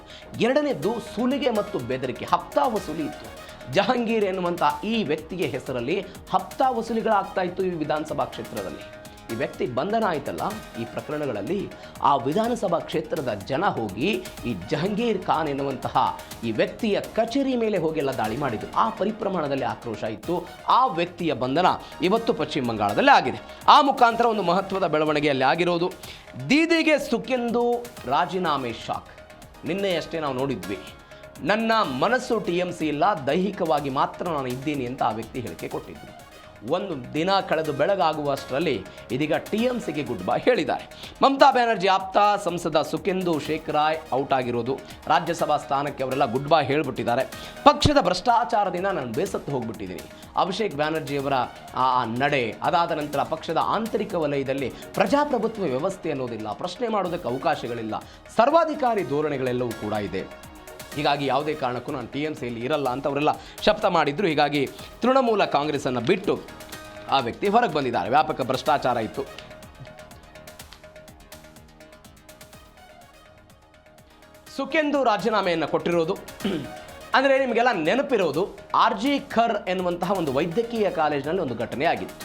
ಎರಡನೇದ್ದು ಸುಲಿಗೆ ಮತ್ತು ಬೆದರಿಕೆ, ಹಪ್ತಾ ವಸೂಲಿ ಇತ್ತು. ಜಹಾಂಗೀರ್ ಎನ್ನುವಂಥ ಈ ವ್ಯಕ್ತಿಗೆ ಹೆಸರಲ್ಲಿ ಹಪ್ತಾ ವಸೂಲಿಗಳಾಗ್ತಾ ಇತ್ತು ಈ ವಿಧಾನಸಭಾ ಕ್ಷೇತ್ರದಲ್ಲಿ. ಈ ವ್ಯಕ್ತಿ ಬಂಧನ ಆಯ್ತಲ್ಲ, ಈ ಪ್ರಕರಣಗಳಲ್ಲಿ ಆ ವಿಧಾನಸಭಾ ಕ್ಷೇತ್ರದ ಜನ ಹೋಗಿ ಈ ಜಹಾಂಗೀರ್ ಖಾನ್ ಎನ್ನುವಂತಹ ಈ ವ್ಯಕ್ತಿಯ ಕಚೇರಿ ಮೇಲೆ ಹೋಗೆಲ್ಲ ದಾಳಿ ಮಾಡಿದ್ರು. ಆ ಪರಿಪ್ರಮಾಣದಲ್ಲಿ ಆಕ್ರೋಶ ಇತ್ತು. ಆ ವ್ಯಕ್ತಿಯ ಬಂಧನ ಇವತ್ತು ಪಶ್ಚಿಮ ಬಂಗಾಳದಲ್ಲಿ ಆಗಿದೆ. ಆ ಮುಖಾಂತರ ಒಂದು ಮಹತ್ವದ ಬೆಳವಣಿಗೆಯಲ್ಲಿ ಆಗಿರೋದು. ದೀದಿಗೆ ಸುಖೆಂದು ರಾಜೀನಾಮೆ ಶಾಕ್. ನಿನ್ನೆಯಷ್ಟೇ ನಾವು ನೋಡಿದ್ವಿ. ನನ್ನ ಮನಸ್ಸು TMC ಇಲ್ಲ, ದೈಹಿಕವಾಗಿ ಮಾತ್ರ ನಾನು ಇದ್ದೀನಿ ಅಂತ ಆ ವ್ಯಕ್ತಿ ಹೇಳಿಕೆ ಕೊಟ್ಟಿದ್ರು. ಒಂದು ದಿನ ಕಳೆದು ಬೆಳಗಾಗುವಷ್ಟರಲ್ಲಿ ಇದೀಗ TMCಗೆ ಗುಡ್ ಬೈ ಹೇಳಿದ್ದಾರೆ. ಮಮತಾ ಬ್ಯಾನರ್ಜಿ ಆಪ್ತ ಸಂಸದ ಸುಖೆಂದು ಶೇಖರಾಯ್ ಔಟ್ ಆಗಿರೋದು. ರಾಜ್ಯಸಭಾ ಸ್ಥಾನಕ್ಕೆ ಅವರೆಲ್ಲ ಗುಡ್ ಬೈ ಹೇಳಿಬಿಟ್ಟಿದ್ದಾರೆ. ಪಕ್ಷದ ಭ್ರಷ್ಟಾಚಾರದಿಂದ ನಾನು ಬೇಸತ್ತು ಹೋಗ್ಬಿಟ್ಟಿದ್ದೀನಿ. ಅಭಿಷೇಕ್ ಬ್ಯಾನರ್ಜಿಯವರ ಆ ನಡೆ, ಅದಾದ ನಂತರ ಪಕ್ಷದ ಆಂತರಿಕ ವಲಯದಲ್ಲಿ ಪ್ರಜಾಪ್ರಭುತ್ವ ವ್ಯವಸ್ಥೆ ಅನ್ನೋದಿಲ್ಲ, ಪ್ರಶ್ನೆ ಮಾಡೋದಕ್ಕೆ ಅವಕಾಶಗಳಿಲ್ಲ, ಸರ್ವಾಧಿಕಾರಿ ಧೋರಣೆಗಳೆಲ್ಲವೂ ಕೂಡ ಇದೆ. ಹೀಗಾಗಿ ಯಾವುದೇ ಕಾರಣಕ್ಕೂ ನಾನು TMCಯಲ್ಲಿ ಇರಲ್ಲ ಅಂತ ಅವರೆಲ್ಲ ಶಪಥ ಮಾಡಿದ್ರು. ಹೀಗಾಗಿ ತೃಣಮೂಲ ಕಾಂಗ್ರೆಸ್ಸನ್ನು ಬಿಟ್ಟು ಆ ವ್ಯಕ್ತಿ ಹೊರಗೆ ಬಂದಿದ್ದಾರೆ. ವ್ಯಾಪಕ ಭ್ರಷ್ಟಾಚಾರ ಇತ್ತು. ಸುಖೆಂದು ರಾಜೀನಾಮೆಯನ್ನು ಕೊಟ್ಟಿರೋದು ಅಂದರೆ ನಿಮಗೆಲ್ಲ ನೆನಪಿರೋದು, RG ಖರ್ ಎನ್ನುವಂತಹ ಒಂದು ವೈದ್ಯಕೀಯ ಕಾಲೇಜಿನಲ್ಲಿ ಒಂದು ಘಟನೆ ಆಗಿತ್ತು.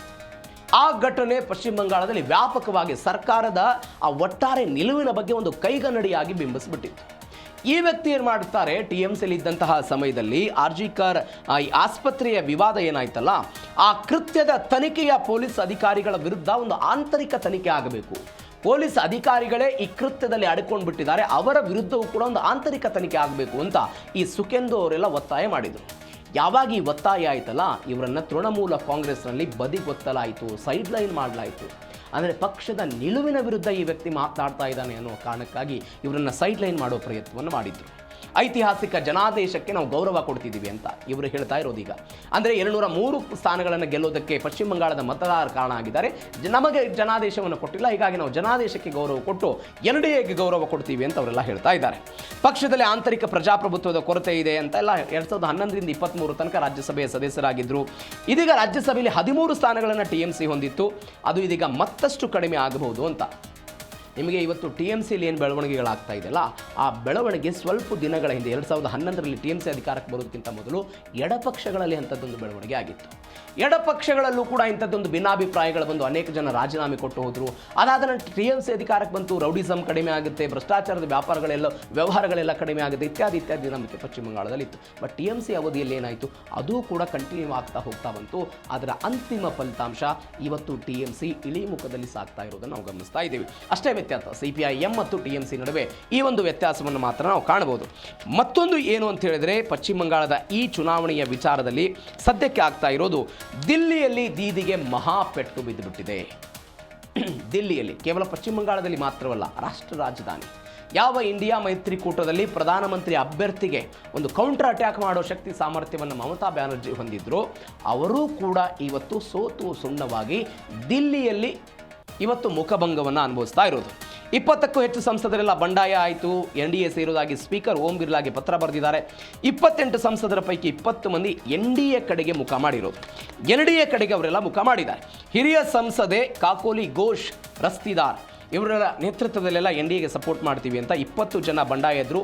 ಆ ಘಟನೆ ಪಶ್ಚಿಮ ಬಂಗಾಳದಲ್ಲಿ ವ್ಯಾಪಕವಾಗಿ ಸರ್ಕಾರದ ಆ ಒಟ್ಟಾರೆ ನಿಲುವಿನ ಬಗ್ಗೆ ಒಂದು ಕೈಗನ್ನಡಿಯಾಗಿ ಬಿಂಬಿಸಿಬಿಟ್ಟಿತ್ತು. ಈ ವ್ಯಕ್ತಿ ಏನು ಮಾಡುತ್ತಾರೆ, TMCಯಲ್ಲಿ ಇದ್ದಂತಹ ಸಮಯದಲ್ಲಿ RG ಖರ್ ಈ ಆಸ್ಪತ್ರೆಯ ವಿವಾದ ಏನಾಯ್ತಲ್ಲ, ಆ ಕೃತ್ಯದ ತನಿಖೆಯ ಪೊಲೀಸ್ ಅಧಿಕಾರಿಗಳ ವಿರುದ್ಧ ಒಂದು ಆಂತರಿಕ ತನಿಖೆ ಆಗಬೇಕು. ಪೊಲೀಸ್ ಅಧಿಕಾರಿಗಳೇ ಈ ಕೃತ್ಯದಲ್ಲಿ ಅಡ್ಕೊಂಡು ಬಿಟ್ಟಿದ್ದಾರೆ, ಅವರ ವಿರುದ್ಧವೂ ಕೂಡ ಒಂದು ಆಂತರಿಕ ತನಿಖೆ ಆಗಬೇಕು ಅಂತ ಈ ಸುಖೆಂದು ಅವರೆಲ್ಲ ಒತ್ತಾಯ ಮಾಡಿದರು. ಯಾವಾಗ ಈ ಒತ್ತಾಯ ಆಯ್ತಲ್ಲ, ಇವರನ್ನು ತೃಣಮೂಲ ಕಾಂಗ್ರೆಸ್ನಲ್ಲಿ ಬದಿಗೊತ್ತಲಾಯಿತು, ಸೈಡ್ ಲೈನ್ ಮಾಡಲಾಯಿತು. ಅಂದರೆ ಪಕ್ಷದ ನಿಲುವಿನ ವಿರುದ್ಧ ಈ ವ್ಯಕ್ತಿ ಮಾತನಾಡ್ತಾ ಇದ್ದಾನೆ ಅನ್ನೋ ಕಾರಣಕ್ಕಾಗಿ ಇವರನ್ನು ಸೈಡ್ ಲೈನ್ ಮಾಡೋ ಪ್ರಯತ್ನವನ್ನು ಮಾಡಿದ್ರು. ಐತಿಹಾಸಿಕ ಜನಾದೇಶಕ್ಕೆ ನಾವು ಗೌರವ ಕೊಡ್ತಿದ್ದೀವಿ ಅಂತ ಇವರು ಹೇಳ್ತಾ ಇರೋದು ಈಗ. ಅಂದರೆ 203 ಸ್ಥಾನಗಳನ್ನು ಗೆಲ್ಲೋದಕ್ಕೆ ಪಶ್ಚಿಮ ಬಂಗಾಳದ ಮತದಾರರು ಕಾರಣ ಆಗಿದ್ದಾರೆ. ನಮಗೆ ಜನಾದೇಶವನ್ನು ಕೊಟ್ಟಿಲ್ಲ, ಹೀಗಾಗಿ ನಾವು ಜನಾದೇಶಕ್ಕೆ ಗೌರವ ಕೊಟ್ಟು NDAಗೆ ಗೌರವ ಕೊಡ್ತೀವಿ ಅಂತ ಅವರೆಲ್ಲ ಹೇಳ್ತಾ ಇದ್ದಾರೆ. ಪಕ್ಷದಲ್ಲಿ ಆಂತರಿಕ ಪ್ರಜಾಪ್ರಭುತ್ವದ ಕೊರತೆ ಇದೆ ಅಂತ ಎಲ್ಲ 2011ರಿಂದ 23 ತನಕ ರಾಜ್ಯಸಭೆಯ ಸದಸ್ಯರಾಗಿದ್ದರು. ಇದೀಗ ರಾಜ್ಯಸಭೆಯಲ್ಲಿ 13 ಸ್ಥಾನಗಳನ್ನು TMC ಹೊಂದಿತ್ತು. ಅದು ಇದೀಗ ಮತ್ತಷ್ಟು ಕಡಿಮೆ ಆಗಬಹುದು ಅಂತ. ನಿಮಗೆ ಇವತ್ತು TMCಯಲ್ಲಿ ಏನು ಬೆಳವಣಿಗೆಗಳಾಗ್ತಾ ಇದೆಯಲ್ಲ, ಆ ಬೆಳವಣಿಗೆ ಸ್ವಲ್ಪ ದಿನಗಳ ಹಿಂದೆ 2011ರಲ್ಲಿ TMC ಅಧಿಕಾರಕ್ಕೆ ಬರೋದಕ್ಕಿಂತ ಮೊದಲು ಎಡಪಕ್ಷಗಳಲ್ಲಿ ಅಂಥದ್ದೊಂದು ಬೆಳವಣಿಗೆ ಆಗಿತ್ತು. ಎಡಪಕ್ಷಗಳಲ್ಲೂ ಕೂಡ ಇಂಥದ್ದೊಂದು ಭಿನ್ನಾಭಿಪ್ರಾಯಗಳು ಬಂದು ಅನೇಕ ಜನ ರಾಜೀನಾಮೆ ಕೊಟ್ಟು ಹೋದರು. ಅದಾದ ನಂತರ TMC ಅಧಿಕಾರಕ್ಕೆ ಬಂತು, ರೌಡಿಸಮ್ ಕಡಿಮೆ ಆಗುತ್ತೆ, ಭ್ರಷ್ಟಾಚಾರದ ವ್ಯವಹಾರಗಳೆಲ್ಲ ಕಡಿಮೆ ಆಗುತ್ತೆ, ಇತ್ಯಾದಿ ನಂಬಿಕೆ ಪಶ್ಚಿಮ ಬಂಗಾಳದಲ್ಲಿತ್ತು. ಬಟ್ TMC ಅವಧಿಯಲ್ಲಿ ಏನಾಯಿತು, ಅದು ಕೂಡ ಕಂಟಿನ್ಯೂ ಆಗ್ತಾ ಹೋಗ್ತಾ ಬಂತು. ಅದರ ಅಂತಿಮ ಫಲಿತಾಂಶ ಇವತ್ತು TMC ಇಳಿಮುಖದಲ್ಲಿ ಸಾಗ್ತಾ ಇರೋದನ್ನು ನಾವು ಗಮನಿಸ್ತಾ ಇದ್ದೀವಿ. ಅಷ್ಟೇ ವ್ಯತ್ಯಾಸ CPIM ಮತ್ತು TMC ನಡುವೆ ಈ ಒಂದು ವ್ಯತ್ಯಾಸವನ್ನು ಮಾತ್ರ ನಾವು ಕಾಣಬಹುದು. ಮತ್ತೊಂದು ಏನು ಅಂತ ಹೇಳಿದ್ರೆ, ಪಶ್ಚಿಮ ಬಂಗಾಳದ ಈ ಚುನಾವಣೆಯ ವಿಚಾರದಲ್ಲಿ ಸದ್ಯಕ್ಕೆ ಆಗ್ತಾ ಇರೋದು, ದಿಲ್ಲಿಯಲ್ಲಿ ದೀದಿಗೆ ಮಹಾಪೆಟ್ಟು ಬಿದ್ದುಬಿಟ್ಟಿದೆ. ದಿಲ್ಲಿಯಲ್ಲಿ ಕೇವಲ ಪಶ್ಚಿಮ ಬಂಗಾಳದಲ್ಲಿ ಮಾತ್ರವಲ್ಲ, ರಾಷ್ಟ್ರ ರಾಜಧಾನಿ ಯಾವ ಇಂಡಿಯಾ ಮೈತ್ರಿಕೂಟದಲ್ಲಿ ಪ್ರಧಾನಮಂತ್ರಿ ಅಭ್ಯರ್ಥಿಗೆ ಒಂದು ಕೌಂಟರ್ ಅಟ್ಯಾಕ್ ಮಾಡೋ ಶಕ್ತಿ ಸಾಮರ್ಥ್ಯವನ್ನು ಮಮತಾ ಬ್ಯಾನರ್ಜಿ ಹೊಂದಿದ್ರು, ಅವರೂ ಕೂಡ ಇವತ್ತು ಸೋತು ಸುಣ್ಣವಾಗಿ ದಿಲ್ಲಿಯಲ್ಲಿ ಇವತ್ತು ಮುಖಭಂಗವನ್ನು ಅನುಭವಿಸ್ತಾ ಇರೋದು. 20ಕ್ಕೂ ಹೆಚ್ಚು ಸಂಸದರೆಲ್ಲ ಬಂಡಾಯ ಆಯಿತು. NDA ಸೇರುವುದಾಗಿ ಸ್ಪೀಕರ್ ಓಂ ಬಿರ್ಲಾಗೆ ಪತ್ರ ಬರೆದಿದ್ದಾರೆ. 28 ಸಂಸದರ ಪೈಕಿ 20 ಮಂದಿ NDA ಕಡೆಗೆ ಮುಖ ಮಾಡಿರೋದು. NDA ಕಡೆಗೆ ಅವರೆಲ್ಲ ಮುಖ ಮಾಡಿದ್ದಾರೆ. ಹಿರಿಯ ಸಂಸದೆ ಕಾಕೋಲಿ ಘೋಷ್ ರಸ್ತಿದಾರ್ ಇವರ ನೇತೃತ್ವದಲ್ಲೆಲ್ಲ NDAಗೆ ಸಪೋರ್ಟ್ ಮಾಡ್ತೀವಿ ಅಂತ 20 ಜನ ಬಂಡಾಯ ಇದ್ದರು.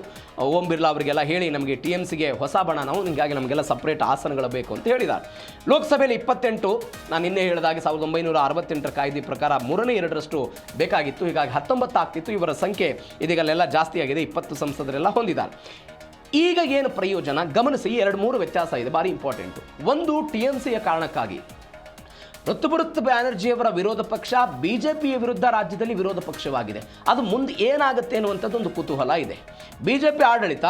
ಓಂ ಬಿರ್ಲಾ ಅವರಿಗೆಲ್ಲ ಹೇಳಿ, ನಮಗೆ TMCಗೆ ಹೊಸ ಬಣ ನಾವು, ಹೀಗಾಗಿ ನಮಗೆಲ್ಲ ಸಪ್ರೇಟ್ ಆಸನಗಳು ಬೇಕು ಅಂತ ಹೇಳಿದ್ದಾರೆ. ಲೋಕಸಭೆಯಲ್ಲಿ 28, ನಾನು ನಿನ್ನೆ ಹೇಳಿದಾಗೆ 1968ರ ಕಾಯ್ದೆ ಪ್ರಕಾರ 3/2 ಬೇಕಾಗಿತ್ತು, ಹೀಗಾಗಿ 19 ಆಗ್ತಿತ್ತು. ಇವರ ಸಂಖ್ಯೆ ಇದೀಗಲ್ಲೆಲ್ಲ ಜಾಸ್ತಿ ಆಗಿದೆ, 20 ಸಂಸದರೆಲ್ಲ ಹೊಂದಿದ್ದಾರೆ. ಈಗ ಏನು ಪ್ರಯೋಜನ ಗಮನಿಸಿ, 2-3 ವ್ಯತ್ಯಾಸ ಇದೆ, ಭಾರಿ ಇಂಪಾರ್ಟೆಂಟು. ಒಂದು, TMCಯ ಕಾರಣಕ್ಕಾಗಿ ಋತುಪರ್ಣ ಬ್ಯಾನರ್ಜಿಯವರ ವಿರೋಧ ಪಕ್ಷ BJPಯ ವಿರುದ್ಧ ರಾಜ್ಯದಲ್ಲಿ ವಿರೋಧ ಪಕ್ಷವಾಗಿದೆ. ಅದು ಮುಂದೆ ಏನಾಗುತ್ತೆ ಅನ್ನುವಂಥದ್ದೊಂದು ಕುತೂಹಲ ಇದೆ. BJP ಆಡಳಿತ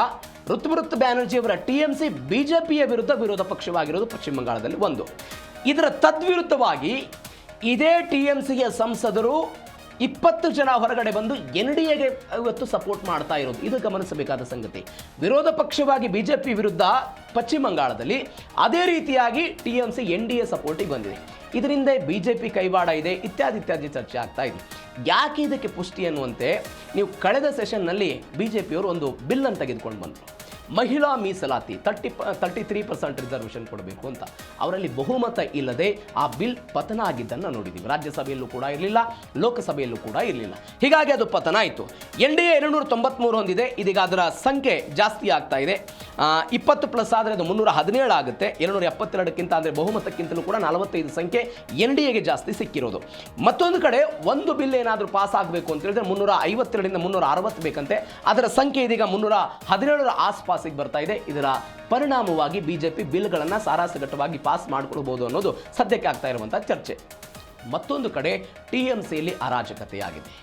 ಋತುಪರ್ಣ ಬ್ಯಾನರ್ಜಿಯವರ TMC BJPಯ ವಿರುದ್ಧ ವಿರೋಧ ಪಕ್ಷವಾಗಿರೋದು ಪಶ್ಚಿಮ ಬಂಗಾಳದಲ್ಲಿ ಒಂದು. ಇದರ ತದ್ವಿರುದ್ಧವಾಗಿ ಇದೇ TMCಯ ಸಂಸದರು 20 ಜನ ಹೊರಗಡೆ ಬಂದು NDAಗೆ ಇವತ್ತು ಸಪೋರ್ಟ್ ಮಾಡ್ತಾ ಇರೋದು, ಇದು ಗಮನಿಸಬೇಕಾದ ಸಂಗತಿ. ವಿರೋಧ ಪಕ್ಷವಾಗಿ BJP ವಿರುದ್ಧ ಪಶ್ಚಿಮ ಬಂಗಾಳದಲ್ಲಿ, ಅದೇ ರೀತಿಯಾಗಿ TMC NDA ಸಪೋರ್ಟಿಗೆ ಬಂದಿದೆ. ಇದರಿಂದ BJP ಕೈವಾಡ ಇದೆ, ಇತ್ಯಾದಿ ಚರ್ಚೆ ಆಗ್ತಾ ಇದೆ. ಯಾಕೆ ಇದಕ್ಕೆ ಪುಷ್ಟಿ ಅನ್ನುವಂತೆ, ನೀವು ಕಳೆದ ಸೆಷನ್ನಲ್ಲಿ BJPಯವರು ಒಂದು ಬಿಲ್ಲನ್ನು ತೆಗೆದುಕೊಂಡು ಬಂದರು. ಮಹಿಳಾ ಮೀಸಲಾತಿ 33% ರಿಸರ್ವೇಷನ್ ಕೊಡಬೇಕು ಅಂತ. ಅವರಲ್ಲಿ ಬಹುಮತ ಇಲ್ಲದೆ ಆ ಬಿಲ್ ಪತನ ಆಗಿದ್ದನ್ನು ನೋಡಿದ್ದೀವಿ. ರಾಜ್ಯಸಭೆಯಲ್ಲೂ ಕೂಡ ಇರಲಿಲ್ಲ, ಲೋಕಸಭೆಯಲ್ಲೂ ಕೂಡ ಇರಲಿಲ್ಲ, ಹೀಗಾಗಿ ಅದು ಪತನ ಆಯಿತು. NDA 293 ಹೊಂದಿದೆ, ಇದೀಗ ಅದರ ಸಂಖ್ಯೆ ಜಾಸ್ತಿ ಆಗ್ತಾ ಇದೆ. 20+ ಆದರೆ ಅದು 317 ಆಗುತ್ತೆ. 272ಕ್ಕಿಂತ ಅಂದರೆ ಬಹುಮತಕ್ಕಿಂತಲೂ ಕೂಡ 45 ಸಂಖ್ಯೆ NDAಗೆ ಜಾಸ್ತಿ ಸಿಕ್ಕಿರೋದು. ಮತ್ತೊಂದು ಕಡೆ ಒಂದು ಬಿಲ್ ಏನಾದರೂ ಪಾಸ್ ಆಗಬೇಕು ಅಂತ ಹೇಳಿದ್ರೆ 352ರಿಂದ 360 ಬೇಕಂತೆ. ಅದರ ಸಂಖ್ಯೆ ಇದೀಗ 317ರ ಆಸ್ಪಾಸಿಗೆ ಬರ್ತಾ ಇದೆ. ಇದರ ಪರಿಣಾಮವಾಗಿ BJP ಬಿಲ್ಗಳನ್ನು ಸಾರಾಸಗಟ್ಟವಾಗಿ ಪಾಸ್ ಮಾಡಿಕೊಳ್ಬಹುದು ಅನ್ನೋದು ಸದ್ಯಕ್ಕೆ ಆಗ್ತಾ ಇರುವಂತಹ ಚರ್ಚೆ. ಮತ್ತೊಂದು ಕಡೆ TMCಯಲ್ಲಿ ಅರಾಜಕತೆಯಾಗಿದೆ.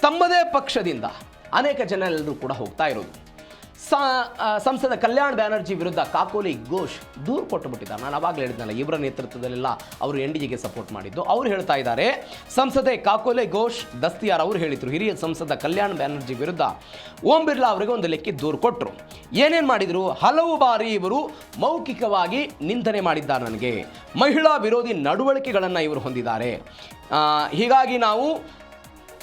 ತಮ್ಮದೇ ಪಕ್ಷದಿಂದ ಅನೇಕ ಜನ ಎಲ್ಲರೂ ಕೂಡ ಹೋಗ್ತಾ ಇರೋದು. ಸಂಸದ ಕಲ್ಯಾಣ್ ಬ್ಯಾನರ್ಜಿ ವಿರುದ್ಧ ಕಾಕೋಲಿ ಘೋಷ್ ದೂರು ಕೊಟ್ಟುಬಿಟ್ಟಿದ್ದಾರೆ. ನಾನು ಅವಾಗಲೇ ಹೇಳಿದ್ನಲ್ಲ, ಇವರ ನೇತೃತ್ವದಲ್ಲೆಲ್ಲ ಅವರು NDAಗೆ ಸಪೋರ್ಟ್ ಮಾಡಿದ್ದು. ಅವರು ಹೇಳ್ತಾ ಇದ್ದಾರೆ, ಸಂಸದೆ ಕಾಕೋಲಿ ಘೋಷ್ ದಸ್ತಿಯಾರ್ ಅವರು ಹೇಳಿದರು, ಹಿರಿಯ ಸಂಸದ ಕಲ್ಯಾಣ್ ಬ್ಯಾನರ್ಜಿ ವಿರುದ್ಧ ಓಂ ಬಿರ್ಲಾ ಅವರಿಗೆ ಒಂದು ಲೆಕ್ಕಿಗೆ ದೂರು ಕೊಟ್ಟರು. ಏನೇನು ಮಾಡಿದರು, ಹಲವು ಬಾರಿ ಇವರು ಮೌಖಿಕವಾಗಿ ನಿಂದನೆ ಮಾಡಿದ್ದಾರೆ, ನನಗೆ ಮಹಿಳಾ ವಿರೋಧಿ ನಡವಳಿಕೆಗಳನ್ನು ಇವರು ಹೊಂದಿದ್ದಾರೆ, ಹೀಗಾಗಿ ನಾವು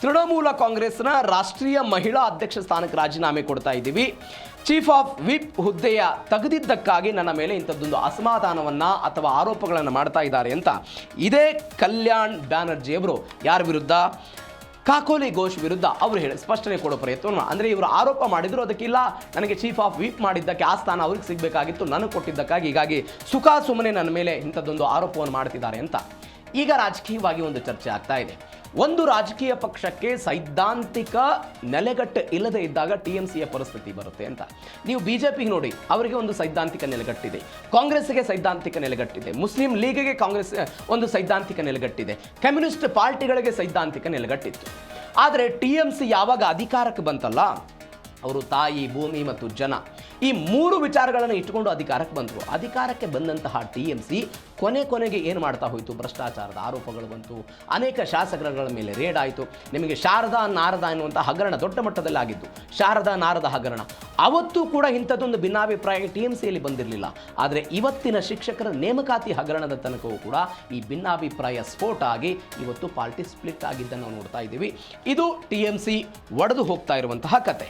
ತೃಣಮೂಲ ಕಾಂಗ್ರೆಸ್ನ ರಾಷ್ಟ್ರೀಯ ಮಹಿಳಾ ಅಧ್ಯಕ್ಷ ಸ್ಥಾನಕ್ಕೆ ರಾಜೀನಾಮೆ ಕೊಡ್ತಾ ಇದ್ದೀವಿ, ಚೀಫ್ ಆಫ್ ವಿಪ್ ಹುದ್ದೆಯ ತೆಗೆದಿದ್ದಕ್ಕಾಗಿ ನನ್ನ ಮೇಲೆ ಇಂಥದ್ದೊಂದು ಅಸಮಾಧಾನವನ್ನು ಅಥವಾ ಆರೋಪಗಳನ್ನು ಮಾಡ್ತಾ ಇದ್ದಾರೆ ಅಂತ ಇದೇ ಕಲ್ಯಾಣ್ ಬ್ಯಾನರ್ಜಿಯವರು ಯಾರ ವಿರುದ್ಧ, ಕಾಕೋಲಿ ಘೋಷ್ ವಿರುದ್ಧ ಅವರು ಸ್ಪಷ್ಟನೆ ಕೊಡೋ ಪ್ರಯತ್ನವನ್ನು, ಅಂದರೆ ಇವರು ಆರೋಪ ಮಾಡಿದ್ರು, ಅದಕ್ಕಿಲ್ಲ ನನಗೆ ಚೀಫ್ ಆಫ್ ವಿಪ್ ಮಾಡಿದ್ದಕ್ಕೆ ಆ ಸ್ಥಾನ ಅವ್ರಿಗೆ ಸಿಗಬೇಕಾಗಿತ್ತು, ನನಗೆ ಕೊಟ್ಟಿದ್ದಕ್ಕಾಗಿ, ಹೀಗಾಗಿ ಸುಮ್ಮನೆ ನನ್ನ ಮೇಲೆ ಇಂಥದ್ದೊಂದು ಆರೋಪವನ್ನು ಮಾಡ್ತಿದ್ದಾರೆ ಅಂತ ಈಗ ರಾಜಕೀಯವಾಗಿ ಒಂದು ಚರ್ಚೆ ಆಗ್ತಾ ಇದೆ. ಒಂದು ರಾಜಕೀಯ ಪಕ್ಷಕ್ಕೆ ಸೈದ್ಧಾಂತಿಕ ನೆಲೆಗಟ್ಟು ಇಲ್ಲದೆ ಇದ್ದಾಗ TMCಯ ಪರಿಸ್ಥಿತಿ ಬರುತ್ತೆ ಅಂತ. ನೀವು BJPಗೆ ನೋಡಿ, ಅವರಿಗೆ ಒಂದು ಸೈದ್ಧಾಂತಿಕ ನೆಲೆಗಟ್ಟಿದೆ, ಕಾಂಗ್ರೆಸ್ಗೆ ಸೈದ್ಧಾಂತಿಕ ನೆಲೆಗಟ್ಟಿದೆ, ಮುಸ್ಲಿಂ ಲೀಗ್ಗೆ ಕಾಂಗ್ರೆಸ್ ಒಂದು ಸೈದ್ಧಾಂತಿಕ ನೆಲೆಗಟ್ಟಿದೆ, ಕಮ್ಯುನಿಸ್ಟ್ ಪಾರ್ಟಿಗಳಿಗೆ ಸೈದ್ಧಾಂತಿಕ ನೆಲೆಗಟ್ಟಿತ್ತು. ಆದರೆ TMC ಯಾವಾಗ ಅಧಿಕಾರಕ್ಕೆ ಬಂತಲ್ಲ, ಅವರು ತಾಯಿ, ಭೂಮಿ ಮತ್ತು ಜನ ಈ 3 ವಿಚಾರಗಳನ್ನು ಇಟ್ಟುಕೊಂಡು ಅಧಿಕಾರಕ್ಕೆ ಬಂದರು. ಅಧಿಕಾರಕ್ಕೆ ಬಂದಂತಹ TMC ಕೊನೆಗೆ ಏನು ಮಾಡ್ತಾ ಹೋಯಿತು, ಭ್ರಷ್ಟಾಚಾರದ ಆರೋಪಗಳು ಬಂತು, ಅನೇಕ ಶಾಸಕರುಗಳ ಮೇಲೆ ರೇಡ್ ಆಯಿತು. ನಿಮಗೆ ಶಾರದಾ ನಾರದ ಎನ್ನುವಂಥ ಹಗರಣ ದೊಡ್ಡ ಮಟ್ಟದಲ್ಲಿ ಆಗಿತ್ತು, ಶಾರದಾ ನಾರದ ಹಗರಣ. ಅವತ್ತು ಕೂಡ ಇಂಥದ್ದೊಂದು ಭಿನ್ನಾಭಿಪ್ರಾಯ TMCಯಲ್ಲಿ ಬಂದಿರಲಿಲ್ಲ. ಆದರೆ ಇವತ್ತಿನ ಶಿಕ್ಷಕರ ನೇಮಕಾತಿ ಹಗರಣದ ತನಕವೂ ಕೂಡ ಈ ಭಿನ್ನಾಭಿಪ್ರಾಯ ಸ್ಫೋಟ ಆಗಿ ಇವತ್ತು ಪಾರ್ಟಿ ಸ್ಪ್ಲಿಟ್ ಆಗಿದ್ದನ್ನು ನಾವು ನೋಡ್ತಾ ಇದ್ದೀವಿ. ಇದು TMC ಒಡೆದು ಹೋಗ್ತಾ ಇರುವಂತಹ ಕತೆ.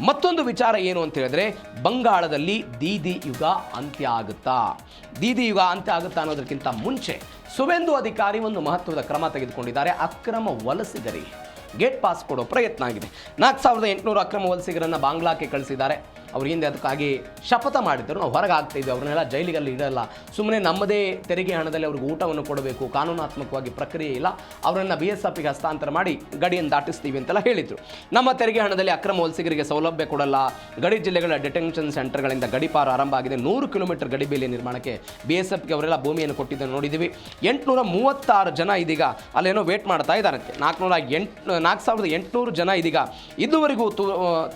ಮತ್ತೊಂದು ವಿಚಾರ ಏನು ಅಂತ ಹೇಳಿದ್ರೆ, ಬಂಗಾಳದಲ್ಲಿ ದೀದಿ ಯುಗ ಅಂತ್ಯ ಆಗುತ್ತಾ? ದೀದಿ ಯುಗ ಅಂತ್ಯ ಆಗುತ್ತಾ ಅನ್ನೋದಕ್ಕಿಂತ ಮುಂಚೆ ಸುವೇಂದು ಅಧಿಕಾರಿ ಒಂದು ಮಹತ್ವದ ಕ್ರಮ ತೆಗೆದುಕೊಂಡಿದ್ದಾರೆ. ಅಕ್ರಮ ವಲಸಿಗರಿಗೆ ಗೇಟ್ ಪಾಸ್ ಕೊಡೋ ಪ್ರಯತ್ನ ಆಗಿದೆ. 4800 ಅಕ್ರಮ ವಲಸಿಗರನ್ನು ಬಾಂಗ್ಲಾಕ್ಕೆ ಕಳಿಸಿದ್ದಾರೆ. ಅವ್ರ ಹಿಂದೆ ಅದಕ್ಕಾಗಿ ಶಪಥ ಮಾಡಿದ್ದರು, ನಾವು ಹೊರಗೆ ಆಗ್ತಾಯಿದ್ವಿ, ಅವ್ರನ್ನೆಲ್ಲ ಜೈಲಿಗಲ್ಲಿ ಇಡಲ್ಲ, ಸುಮ್ಮನೆ ನಮ್ಮದೇ ತೆರಿಗೆ ಹಣದಲ್ಲಿ ಅವ್ರಿಗೆ ಊಟವನ್ನು ಕೊಡಬೇಕು, ಕಾನೂನಾತ್ಮಕವಾಗಿ ಪ್ರಕ್ರಿಯೆ ಇಲ್ಲ, ಅವರನ್ನು BSFಗೆ ಹಸ್ತಾಂತರ ಮಾಡಿ ಗಡಿಯನ್ನು ದಾಟಿಸ್ತೀವಿ ಅಂತೆಲ್ಲ ಹೇಳಿದರು. ನಮ್ಮ ತೆರಿಗೆ ಹಣದಲ್ಲಿ ಅಕ್ರಮ ವಲಸಿಗರಿಗೆ ಸೌಲಭ್ಯ ಕೊಡಲ್ಲ. ಗಡಿ ಜಿಲ್ಲೆಗಳ ಡಿಟೆನ್ಷನ್ ಸೆಂಟರ್ಗಳಿಂದ ಗಡಿಪಾರು ಆರಂಭ ಆಗಿದೆ. 100 ಕಿಲೋಮೀಟರ್ ಗಡಿ ಬೇಲಿ ನಿರ್ಮಾಣಕ್ಕೆ BSFಗೆ ಅವರೆಲ್ಲ ಭೂಮಿಯನ್ನು ಕೊಟ್ಟಿದ್ದನ್ನು ನೋಡಿದ್ದೀವಿ. 836 ಜನ ಇದೀಗ ಅಲ್ಲೇನೋ ವೇಟ್ ಮಾಡ್ತಾ ಇದ್ದಾರಂತೆ. 4800 ಜನ ಇದೀಗ ಇದುವರೆಗೂ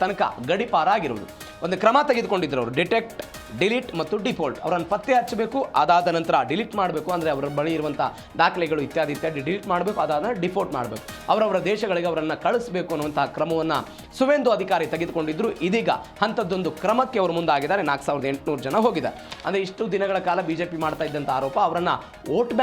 ತನಕ ಗಡಿಪಾರಾಗಿರುವುದು. ಒಂದು ಕ್ರಮ ತೆಗೆದುಕೊಂಡಿದ್ದರು ಅವರು, ಡಿಟೆಕ್ಟ್, ಡಿಲೀಟ್ ಮತ್ತು ಡಿಫಾಲ್ಟ್. ಅವರನ್ನು ಪತ್ತೆ ಹಚ್ಚಬೇಕು, ಅದಾದ ನಂತರ ಡಿಲೀಟ್ ಮಾಡಬೇಕು, ಅಂದರೆ ಅವರ ಬಳಿ ಇರುವಂಥ ದಾಖಲೆಗಳು ಇತ್ಯಾದಿ ಡಿಲೀಟ್ ಮಾಡಬೇಕು, ಅದಾದ ಡಿಫಾಲ್ಟ್ ಮಾಡಬೇಕು, ಅವರವರ ದೇಶಗಳಿಗೆ ಅವರನ್ನು ಕಳಿಸಬೇಕು ಅನ್ನುವಂತಹ ಕ್ರಮವನ್ನು ಸುವೇಂದು ಅಧಿಕಾರಿ ತೆಗೆದುಕೊಂಡಿದ್ದರು. ಇದೀಗ ಅಂಥದ್ದೊಂದು ಕ್ರಮಕ್ಕೆ ಅವರು ಮುಂದಾಗಿದ್ದಾರೆ. 4800 ಜನ ಹೋಗಿದ್ದಾರೆ. ಅಂದರೆ ಇಷ್ಟು ದಿನಗಳ ಕಾಲ BJP ಮಾಡ್ತಾ ಇದ್ದಂಥ ಆರೋಪ, ಅವರನ್ನು ವೋಟ್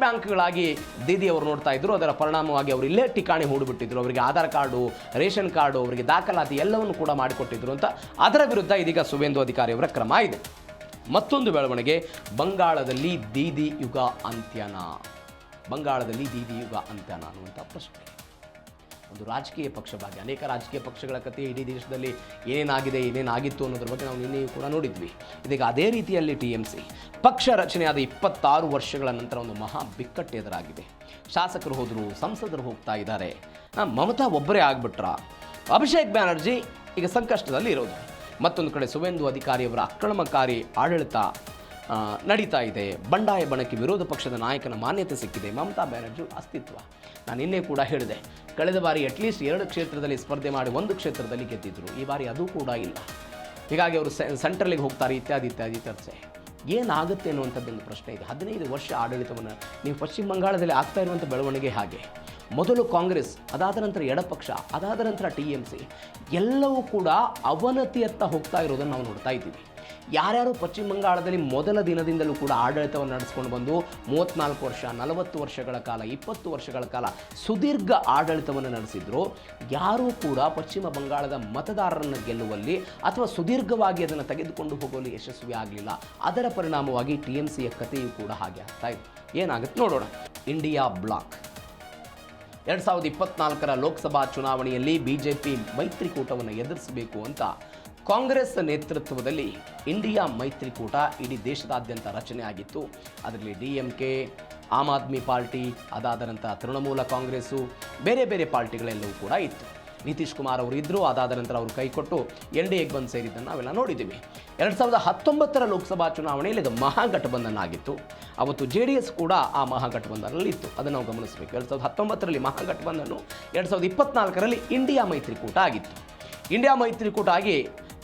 ಬ್ಯಾಂಕ್ಗಳಾಗಿ ದೀದಿ ಅವರು ನೋಡ್ತಾ ಇದ್ರು. ಅದರ ಪರಿಣಾಮವಾಗಿ ಅವರು ಇಲ್ಲೇ ಠಿಕಾಣಿ ಹೂಡಿಬಿಟ್ಟಿದ್ರು. ಅವರಿಗೆ ಆಧಾರ್ ಕಾರ್ಡು, ರೇಷನ್ ಕಾರ್ಡು, ಅವರಿಗೆ ದಾಖಲಾತಿ ಎಲ್ಲವನ್ನು ಕೂಡ ಮಾಡಿಕೊಟ್ಟಿದ್ರು ಅಂತ. ಅದರ ವಿರುದ್ಧ ಇದೀಗ ಸುವೇಂದು ಅಧಿಕಾರಿ ಅವರ ಕ್ರಮ ಇದೆ. ಮತ್ತೊಂದು ಬೆಳವಣಿಗೆ, ಬಂಗಾಳದಲ್ಲಿ ದೀದಿ ಯುಗ ಅಂತ್ಯನಾ ಅನ್ನುವಂಥ ಪ್ರಶ್ನೆ. ಒಂದು ರಾಜಕೀಯ ಪಕ್ಷ ಬಗ್ಗೆ ಅನೇಕ ರಾಜಕೀಯ ಪಕ್ಷಗಳ ಕಥೆ ಇಡೀ ದೇಶದಲ್ಲಿ ಏನೇನಾಗಿತ್ತು ಅನ್ನೋದ್ರ ಬಗ್ಗೆ ನಾವು ನಿನ್ನೆಯೂ ಕೂಡ ನೋಡಿದ್ವಿ. ಇದೀಗ ಅದೇ ರೀತಿಯಲ್ಲಿ TMC ಪಕ್ಷ ರಚನೆಯಾದ 26 ವರ್ಷಗಳ ನಂತರ ಒಂದು ಮಹಾ ಬಿಕ್ಕಟ್ಟು ಎದುರಾಗಿದೆ. ಶಾಸಕರು ಹೋದರು, ಸಂಸದರು ಹೋಗ್ತಾ ಇದ್ದಾರೆ. ಮಮತಾ ಒಬ್ಬರೇ ಆಗ್ಬಿಟ್ರ? ಅಭಿಷೇಕ್ ಬ್ಯಾನರ್ಜಿ ಈಗ ಸಂಕಷ್ಟದಲ್ಲಿ ಇರೋದು. ಮತ್ತೊಂದು ಕಡೆ ಸುವೇಂದು ಅಧಿಕಾರಿಯವರ ಆಕ್ರಮಣಕಾರಿ ಆಡಳಿತ ನಡೀತಾ ಇದೆ. ಬಂಡಾಯ ಬಣಕ್ಕೆ ವಿರೋಧ ಪಕ್ಷದ ನಾಯಕನ ಮಾನ್ಯತೆ ಸಿಕ್ಕಿದೆ. ಮಮತಾ ಬ್ಯಾನರ್ಜಿ ಅಸ್ತಿತ್ವ. ನಾನು ನಿನ್ನೆ ಕೂಡ ಹೇಳಿದೆ, ಕಳೆದ ಬಾರಿ ಅಟ್ಲೀಸ್ಟ್ 2 ಕ್ಷೇತ್ರದಲ್ಲಿ ಸ್ಪರ್ಧೆ ಮಾಡಿ 1 ಕ್ಷೇತ್ರದಲ್ಲಿ ಗೆದ್ದಿದ್ರು. ಈ ಬಾರಿ ಅದು ಕೂಡ ಇಲ್ಲ. ಹೀಗಾಗಿ ಅವರು ಸೆಂಟ್ರಲಿಗೆ ಹೋಗ್ತಾರೆ, ಇತ್ಯಾದಿ ಚರ್ಚೆ. ಏನಾಗುತ್ತೆ ಅನ್ನುವಂಥದ್ದೊಂದು ಪ್ರಶ್ನೆ ಇದೆ. 15 ವರ್ಷ ಆಡಳಿತವನ್ನು ನೀವು ಪಶ್ಚಿಮ ಬಂಗಾಳದಲ್ಲಿ ಆಗ್ತಾ ಇರುವಂಥ ಬೆಳವಣಿಗೆ ಹಾಗೆ. ಮೊದಲು ಕಾಂಗ್ರೆಸ್, ಅದಾದ ನಂತರ ಎಡಪಕ್ಷ, ಅದಾದ ನಂತರ TMC, ಎಲ್ಲವೂ ಕೂಡ ಅವನತಿಯತ್ತ ಹೋಗ್ತಾ ಇರೋದನ್ನು ನಾವು ನೋಡ್ತಾ ಇದ್ದೀವಿ. ಯಾರ್ಯಾರು ಪಶ್ಚಿಮ ಬಂಗಾಳದಲ್ಲಿ ಮೊದಲ ದಿನದಿಂದಲೂ ಕೂಡ ಆಡಳಿತವನ್ನು ನಡೆಸ್ಕೊಂಡು ಬಂದು 34 ವರ್ಷ, 40 ವರ್ಷಗಳ ಕಾಲ, 20 ವರ್ಷಗಳ ಕಾಲ ಸುದೀರ್ಘ ಆಡಳಿತವನ್ನು ನಡೆಸಿದ್ರು, ಯಾರೂ ಕೂಡ ಪಶ್ಚಿಮ ಬಂಗಾಳದ ಮತದಾರರನ್ನು ಗೆಲ್ಲುವಲ್ಲಿ ಅಥವಾ ಸುದೀರ್ಘವಾಗಿ ಅದನ್ನು ತೆಗೆದುಕೊಂಡು ಹೋಗುವಲ್ಲಿ ಯಶಸ್ವಿ ಆಗಲಿಲ್ಲ. ಅದರ ಪರಿಣಾಮವಾಗಿ TMCಯ ಕಥೆಯೂ ಕೂಡ ಹಾಗೆ ಆಗ್ತಾ ಇದೆ. ಏನಾಗುತ್ತೆ ನೋಡೋಣ. ಇಂಡಿಯಾ ಬ್ಲಾಕ್ 2024ರ ಲೋಕಸಭಾ ಚುನಾವಣೆಯಲ್ಲಿ BJP ಮೈತ್ರಿಕೂಟವನ್ನು ಎದುರಿಸಬೇಕು ಅಂತ ಕಾಂಗ್ರೆಸ್ ನೇತೃತ್ವದಲ್ಲಿ ಇಂಡಿಯಾ ಮೈತ್ರಿಕೂಟ ಇಡೀ ದೇಶದಾದ್ಯಂತ ರಚನೆ ಆಗಿತ್ತು. ಅದರಲ್ಲಿ DMK, ಆಮ್ ಆದ್ಮಿ ಪಾರ್ಟಿ, ಅದಾದ ನಂತರ ತೃಣಮೂಲ ಕಾಂಗ್ರೆಸ್ಸು, ಬೇರೆ ಪಾರ್ಟಿಗಳೆಲ್ಲವೂ ಕೂಡ ಇತ್ತು. ನಿತೀಶ್ ಕುಮಾರ್ ಅವರು ಇದ್ದರು. ಅದಾದ ನಂತರ ಅವರು ಕೈಕೊಟ್ಟು NDAಗೆ ಬಂದು ಸೇರಿದ್ದನ್ನು ನಾವೆಲ್ಲ ನೋಡಿದ್ದೀವಿ. 2019ರ ಲೋಕಸಭಾ ಚುನಾವಣೆಯಲ್ಲಿ ಇದು ಮಹಾಗಠಬಂಧನ ಆಗಿತ್ತು. ಅವತ್ತು JDS ಕೂಡ ಆ ಮಹಾಗಠಬಂಧನಲ್ಲಿ ಇತ್ತು. ಅದನ್ನು ನಾವು ಗಮನಿಸಬೇಕು. 2019ರಲ್ಲಿ ಮಹಾಗಠಬಂಧನ, 2024ರಲ್ಲಿ ಇಂಡಿಯಾ ಮೈತ್ರಿಕೂಟ ಆಗಿತ್ತು. ಇಂಡಿಯಾ ಮೈತ್ರಿಕೂಟ ಆಗಿ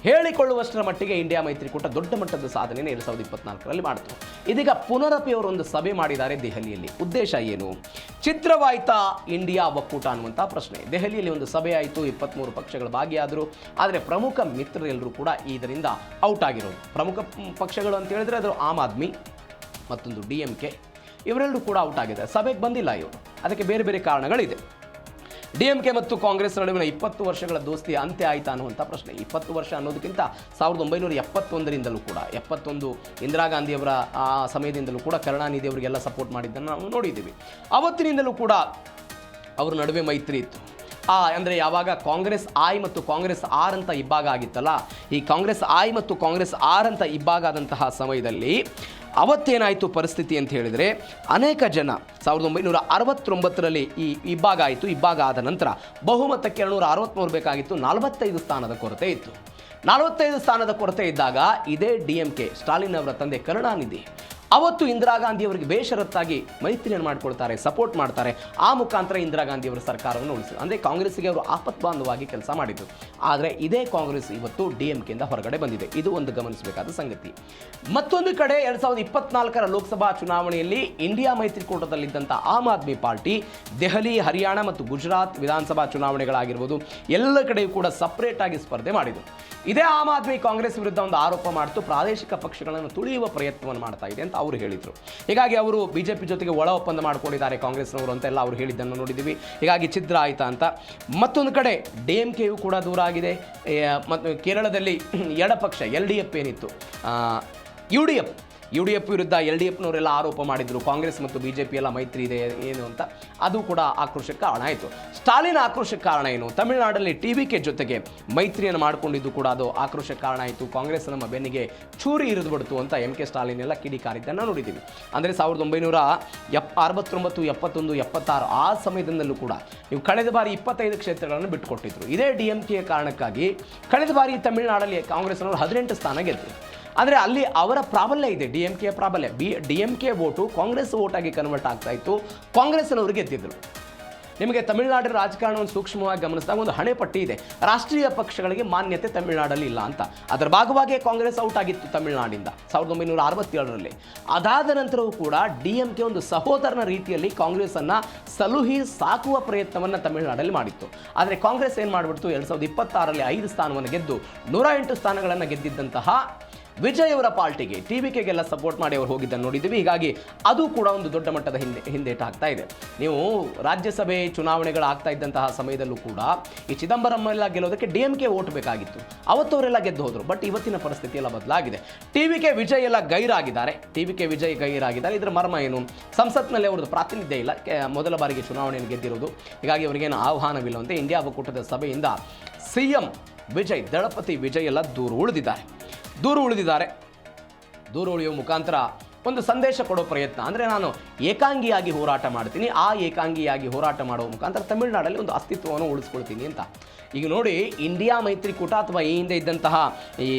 ಹೇಳಿಕೊಳ್ಳುವಷ್ಟರ ಮಟ್ಟಿಗೆ ಇಂಡಿಯಾ ಮೈತ್ರಿಕೂಟ ದೊಡ್ಡ ಮಟ್ಟದ ಸಾಧನೆಯನ್ನು 2024ರಲ್ಲಿ ಮಾಡಿತು. ಇದೀಗ ಪುನರಪಿ ಅವರು ಒಂದು ಸಭೆ ಮಾಡಿದ್ದಾರೆ ದೆಹಲಿಯಲ್ಲಿ. ಉದ್ದೇಶ ಏನು? ಚಿತ್ರವಾಯ್ತಾ ಇಂಡಿಯಾ ಒಕ್ಕೂಟ ಅನ್ನುವಂಥ ಪ್ರಶ್ನೆ. ದೆಹಲಿಯಲ್ಲಿ ಒಂದು ಸಭೆ ಆಯಿತು, 23 ಪಕ್ಷಗಳು ಭಾಗಿಯಾದರು. ಆದರೆ ಪ್ರಮುಖ ಮಿತ್ರರೆಲ್ಲರೂ ಕೂಡ ಇದರಿಂದ ಔಟ್ ಆಗಿರೋದು. ಪ್ರಮುಖ ಪಕ್ಷಗಳು ಅಂತ ಹೇಳಿದ್ರೆ ಅದು ಆಮ್ ಆದ್ಮಿ, ಮತ್ತೊಂದು DMK, ಇವರೆಲ್ಲರೂ ಕೂಡ ಔಟ್ ಆಗಿದ್ದಾರೆ. ಸಭೆಗೆ ಬಂದಿಲ್ಲ ಇವರು. ಅದಕ್ಕೆ ಬೇರೆ ಕಾರಣಗಳಿದೆ. DMK ಮತ್ತು ಕಾಂಗ್ರೆಸ್ ನಡುವಿನ 20 ವರ್ಷಗಳ ದೋಸ್ತಿ ಅಂತ್ಯ ಆಯಿತಾ ಅನ್ನುವಂಥ ಪ್ರಶ್ನೆ. 20 ವರ್ಷ ಅನ್ನೋದಕ್ಕಿಂತ 1971ರಿಂದಲೂ ಕೂಡ 71 ಇಂದಿರಾ ಗಾಂಧಿಯವರ ಆ ಸಮಯದಿಂದಲೂ ಕೂಡ ಕರುಣಾನಿಧಿ ಅವರಿಗೆಲ್ಲ ಸಪೋರ್ಟ್ ಮಾಡಿದ್ದನ್ನು ನಾವು ನೋಡಿದ್ದೀವಿ. ಅವತ್ತಿನಿಂದಲೂ ಕೂಡ ಅವ್ರ ನಡುವೆ ಮೈತ್ರಿ ಇತ್ತು. ಅಂದರೆ ಯಾವಾಗ ಕಾಂಗ್ರೆಸ್ I ಮತ್ತು ಕಾಂಗ್ರೆಸ್ R ಅಂತ ಇಬ್ಬಾಗ ಆಗಿತ್ತಲ್ಲ, ಈ ಕಾಂಗ್ರೆಸ್ I ಮತ್ತು ಕಾಂಗ್ರೆಸ್ R ಅಂತ ಇಬ್ಬಾಗ ಆದಂತಹ ಸಮಯದಲ್ಲಿ ಅವತ್ತೇನಾಯಿತು ಪರಿಸ್ಥಿತಿ ಅಂತ ಹೇಳಿದರೆ, ಅನೇಕ ಜನ 1969ರಲ್ಲಿ ಈ ಇಬ್ಬಾಗ ಆಯಿತು. ಇಬ್ಬಾಗ ಆದ ನಂತರ ಬಹುಮತಕ್ಕೆ 263 ಬೇಕಾಗಿತ್ತು. 45 ಸ್ಥಾನದ ಕೊರತೆ ಇತ್ತು. 45 ಸ್ಥಾನದ ಕೊರತೆ ಇದ್ದಾಗ ಇದೇ DMK, ಸ್ಟಾಲಿನ್ ಅವರ ತಂದೆ ಕರುಣಾನಿಧಿ ಅವತ್ತು ಇಂದಿರಾ ಗಾಂಧಿ ಅವರಿಗೆ ಬೇಷರತ್ತಾಗಿ ಮೈತ್ರಿಯನ್ನು ಮಾಡಿಕೊಳ್ತಾರೆ, ಸಪೋರ್ಟ್ ಮಾಡ್ತಾರೆ. ಆ ಮುಖಾಂತರ ಇಂದಿರಾ ಗಾಂಧಿ ಅವರ ಸರ್ಕಾರವನ್ನು ಉಳಿಸಿದರು. ಅಂದರೆ ಕಾಂಗ್ರೆಸ್ಗೆ ಅವರು ಆಪತ್ಬಾಂಧವಾಗಿ ಕೆಲಸ ಮಾಡಿದರು. ಆದರೆ ಇದೇ ಕಾಂಗ್ರೆಸ್ ಇವತ್ತು DMKಯಿಂದ ಹೊರಗಡೆ ಬಂದಿದೆ. ಇದು ಒಂದು ಗಮನಿಸಬೇಕಾದ ಸಂಗತಿ. ಮತ್ತೊಂದು ಕಡೆ 2024ರ ಲೋಕಸಭಾ ಚುನಾವಣೆಯಲ್ಲಿ ಇಂಡಿಯಾ ಮೈತ್ರಿಕೂಟದಲ್ಲಿದ್ದಂಥ ಆಮ್ ಆದ್ಮಿ ಪಾರ್ಟಿ ದೆಹಲಿ, ಹರಿಯಾಣ ಮತ್ತು ಗುಜರಾತ್ ವಿಧಾನಸಭಾ ಚುನಾವಣೆಗಳಾಗಿರ್ಬೋದು ಎಲ್ಲ ಕಡೆಯೂ ಕೂಡ ಸಪರೇಟ್ ಆಗಿ ಸ್ಪರ್ಧೆ ಮಾಡಿದರು. ಇದೇ ಆಮ್ ಆದ್ಮಿ ಕಾಂಗ್ರೆಸ್ ವಿರುದ್ಧ ಒಂದು ಆರೋಪ ಮಾಡ್ತು ಪ್ರಾದೇಶಿಕ ಪಕ್ಷಗಳನ್ನು ತುಳಿಯುವ ಪ್ರಯತ್ನವನ್ನು ಮಾಡ್ತಾ ಇದೆ ಅಂತ ಅವರು ಹೇಳಿದರು. ಹೀಗಾಗಿ ಅವರು BJP ಜೊತೆಗೆ ಒಳ ಒಪ್ಪಂದ ಮಾಡಿಕೊಂಡಿದ್ದಾರೆ ಕಾಂಗ್ರೆಸ್ನವರು ಅಂತೆಲ್ಲ ಅವರು ಹೇಳಿದ್ದನ್ನು ನೋಡಿದ್ದೀವಿ. ಹೀಗಾಗಿ ಛಿದ್ರ ಆಯ್ತಾ ಅಂತ. ಮತ್ತೊಂದು ಕಡೆ DMKಯೂ ಕೂಡ ದೂರ ಆಗಿದೆ. ಮತ್ತು ಕೇರಳದಲ್ಲಿ ಎಡಪಕ್ಷ LDF ಏನಿತ್ತು, UDF ವಿರುದ್ಧ LDFನವರೆಲ್ಲ ಆರೋಪ ಮಾಡಿದರು ಕಾಂಗ್ರೆಸ್ ಮತ್ತು BJP ಎಲ್ಲ ಮೈತ್ರಿ ಇದೆ ಏನು ಅಂತ. ಅದು ಕೂಡ ಆಕ್ರೋಶಕ್ಕೆ ಕಾರಣ ಆಯಿತು. ಸ್ಟಾಲಿನ್ ಆಕ್ರೋಶಕ್ಕೆ ಕಾರಣ ಏನು? ತಮಿಳುನಾಡಲ್ಲಿ TVK ಜೊತೆಗೆ ಮೈತ್ರಿಯನ್ನು ಮಾಡಿಕೊಂಡಿದ್ದು ಕೂಡ ಅದು ಆಕ್ರೋಶಕ್ಕೆ ಕಾರಣ ಆಯಿತು. ಕಾಂಗ್ರೆಸ್ ನಮ್ಮ ಬೆನ್ನಿಗೆ ಚೂರಿ ಇರಿದು ಬಿಡ್ತು ಅಂತ MK ಸ್ಟಾಲಿನ್ ಎಲ್ಲ ಕಿಡಿಕಾರಿದ್ದನ್ನು ನೋಡಿದ್ದೀವಿ. ಅಂದರೆ 1969, 71, 76 ಆ ಸಮಯದಿಂದಲೂ ಕೂಡ ನೀವು ಕಳೆದ ಬಾರಿ 25 ಕ್ಷೇತ್ರಗಳನ್ನು ಬಿಟ್ಟುಕೊಟ್ಟಿದ್ರು. ಇದೇ DMK ಕಾರಣಕ್ಕಾಗಿ ಕಳೆದ ಬಾರಿ ತಮಿಳುನಾಡಲ್ಲಿ ಕಾಂಗ್ರೆಸ್ನವರು 18 ಸ್ಥಾನ ಗೆದ್ದರು. ಅಂದರೆ ಅಲ್ಲಿ ಅವರ ಪ್ರಾಬಲ್ಯ ಇದೆ, DMK ಪ್ರಾಬಲ್ಯ. DMK ವೋಟು ಕಾಂಗ್ರೆಸ್ ವೋಟಾಗಿ ಕನ್ವರ್ಟ್ ಆಗ್ತಾ ಇತ್ತು, ಕಾಂಗ್ರೆಸ್ನವರು ಗೆದ್ದಿದ್ದರು. ನಿಮಗೆ ತಮಿಳುನಾಡಿನ ರಾಜಕಾರಣವನ್ನು ಸೂಕ್ಷ್ಮವಾಗಿ ಗಮನಿಸಿದಾಗ ಒಂದು ಹಣೆಪಟ್ಟಿ ಇದೆ, ರಾಷ್ಟ್ರೀಯ ಪಕ್ಷಗಳಿಗೆ ಮಾನ್ಯತೆ ತಮಿಳುನಾಡಲ್ಲಿ ಇಲ್ಲ ಅಂತ. ಅದರ ಭಾಗವಾಗಿ ಕಾಂಗ್ರೆಸ್ ಔಟ್ ಆಗಿತ್ತು ತಮಿಳುನಾಡಿಂದ 1967ರಲ್ಲಿ. ಅದಾದ ನಂತರವೂ ಕೂಡ DMK ಒಂದು ಸಹೋದರನ ರೀತಿಯಲ್ಲಿ ಕಾಂಗ್ರೆಸ್ಸನ್ನು ಸಲುಹಿ ಸಾಕುವ ಪ್ರಯತ್ನವನ್ನು ತಮಿಳುನಾಡಲ್ಲಿ ಮಾಡಿತ್ತು. ಆದರೆ ಕಾಂಗ್ರೆಸ್ ಏನು ಮಾಡಿಬಿಡ್ತು, 2026ರಲ್ಲಿ 5 ಸ್ಥಾನವನ್ನು ಗೆದ್ದು 108 ಸ್ಥಾನಗಳನ್ನು ಗೆದ್ದಿದ್ದಂತಹ ವಿಜಯ್ ಅವರ ಪಾರ್ಟಿಗೆ TVKಗೆಲ್ಲ ಸಪೋರ್ಟ್ ಮಾಡಿ ಅವರು ಹೋಗಿದ್ದನ್ನು ನೋಡಿದ್ದೀವಿ. ಹೀಗಾಗಿ ಅದು ಕೂಡ ಒಂದು ದೊಡ್ಡ ಮಟ್ಟದ ಹಿಂದೇಟು ಆಗ್ತಾ ಇದೆ. ನೀವು ರಾಜ್ಯಸಭೆ ಚುನಾವಣೆಗಳಾಗ್ತಾ ಇದ್ದಂತಹ ಸಮಯದಲ್ಲೂ ಕೂಡ ಈ ಚಿದಂಬರಂ ಎಲ್ಲ ಗೆಲ್ಲೋದಕ್ಕೆ DMK ವೋಟ್ ಬೇಕಾಗಿತ್ತು. ಅವತ್ತವರೆಲ್ಲ ಗೆದ್ದು ಹೋದರು. ಬಟ್ ಇವತ್ತಿನ ಪರಿಸ್ಥಿತಿ ಎಲ್ಲ ಬದಲಾಗಿದೆ. TVK ವಿಜಯ್ ಎಲ್ಲ ಗೈರಾಗಿದ್ದಾರೆ. ಇದರ ಮರ್ಮ ಏನು? ಸಂಸತ್ನಲ್ಲಿ ಅವ್ರದ್ದು ಪ್ರಾತಿನಿಧ್ಯ ಇಲ್ಲ, ಮೊದಲ ಬಾರಿಗೆ ಚುನಾವಣೆಯನ್ನು ಗೆದ್ದಿರೋದು. ಹೀಗಾಗಿ ಅವರಿಗೇನು ಆಹ್ವಾನವಿಲ್ಲವಂತೆ. ಇಂಡಿಯಾ ಒಕ್ಕೂಟದ ಸಭೆಯಿಂದ CM ವಿಜಯ್, ದಳಪತಿ ವಿಜಯ್ ಎಲ್ಲ ದೂರ ಉಳಿಯುವ ಮುಖಾಂತರ ಒಂದು ಸಂದೇಶ ಕೊಡೋ ಪ್ರಯತ್ನ. ಅಂದರೆ ನಾನು ಏಕಾಂಗಿಯಾಗಿ ಹೋರಾಟ ಮಾಡ್ತೀನಿ, ಆ ಏಕಾಂಗಿಯಾಗಿ ಹೋರಾಟ ಮಾಡುವ ಮುಖಾಂತರ ತಮಿಳುನಾಡಲ್ಲಿ ಒಂದು ಅಸ್ತಿತ್ವವನ್ನು ಉಳಿಸ್ಕೊಳ್ತೀನಿ ಅಂತ. ಈಗ ನೋಡಿ, ಇಂಡಿಯಾ ಮೈತ್ರಿಕೂಟ ಅಥವಾ ಈ ಹಿಂದೆ ಇದ್ದಂತಹ ಈ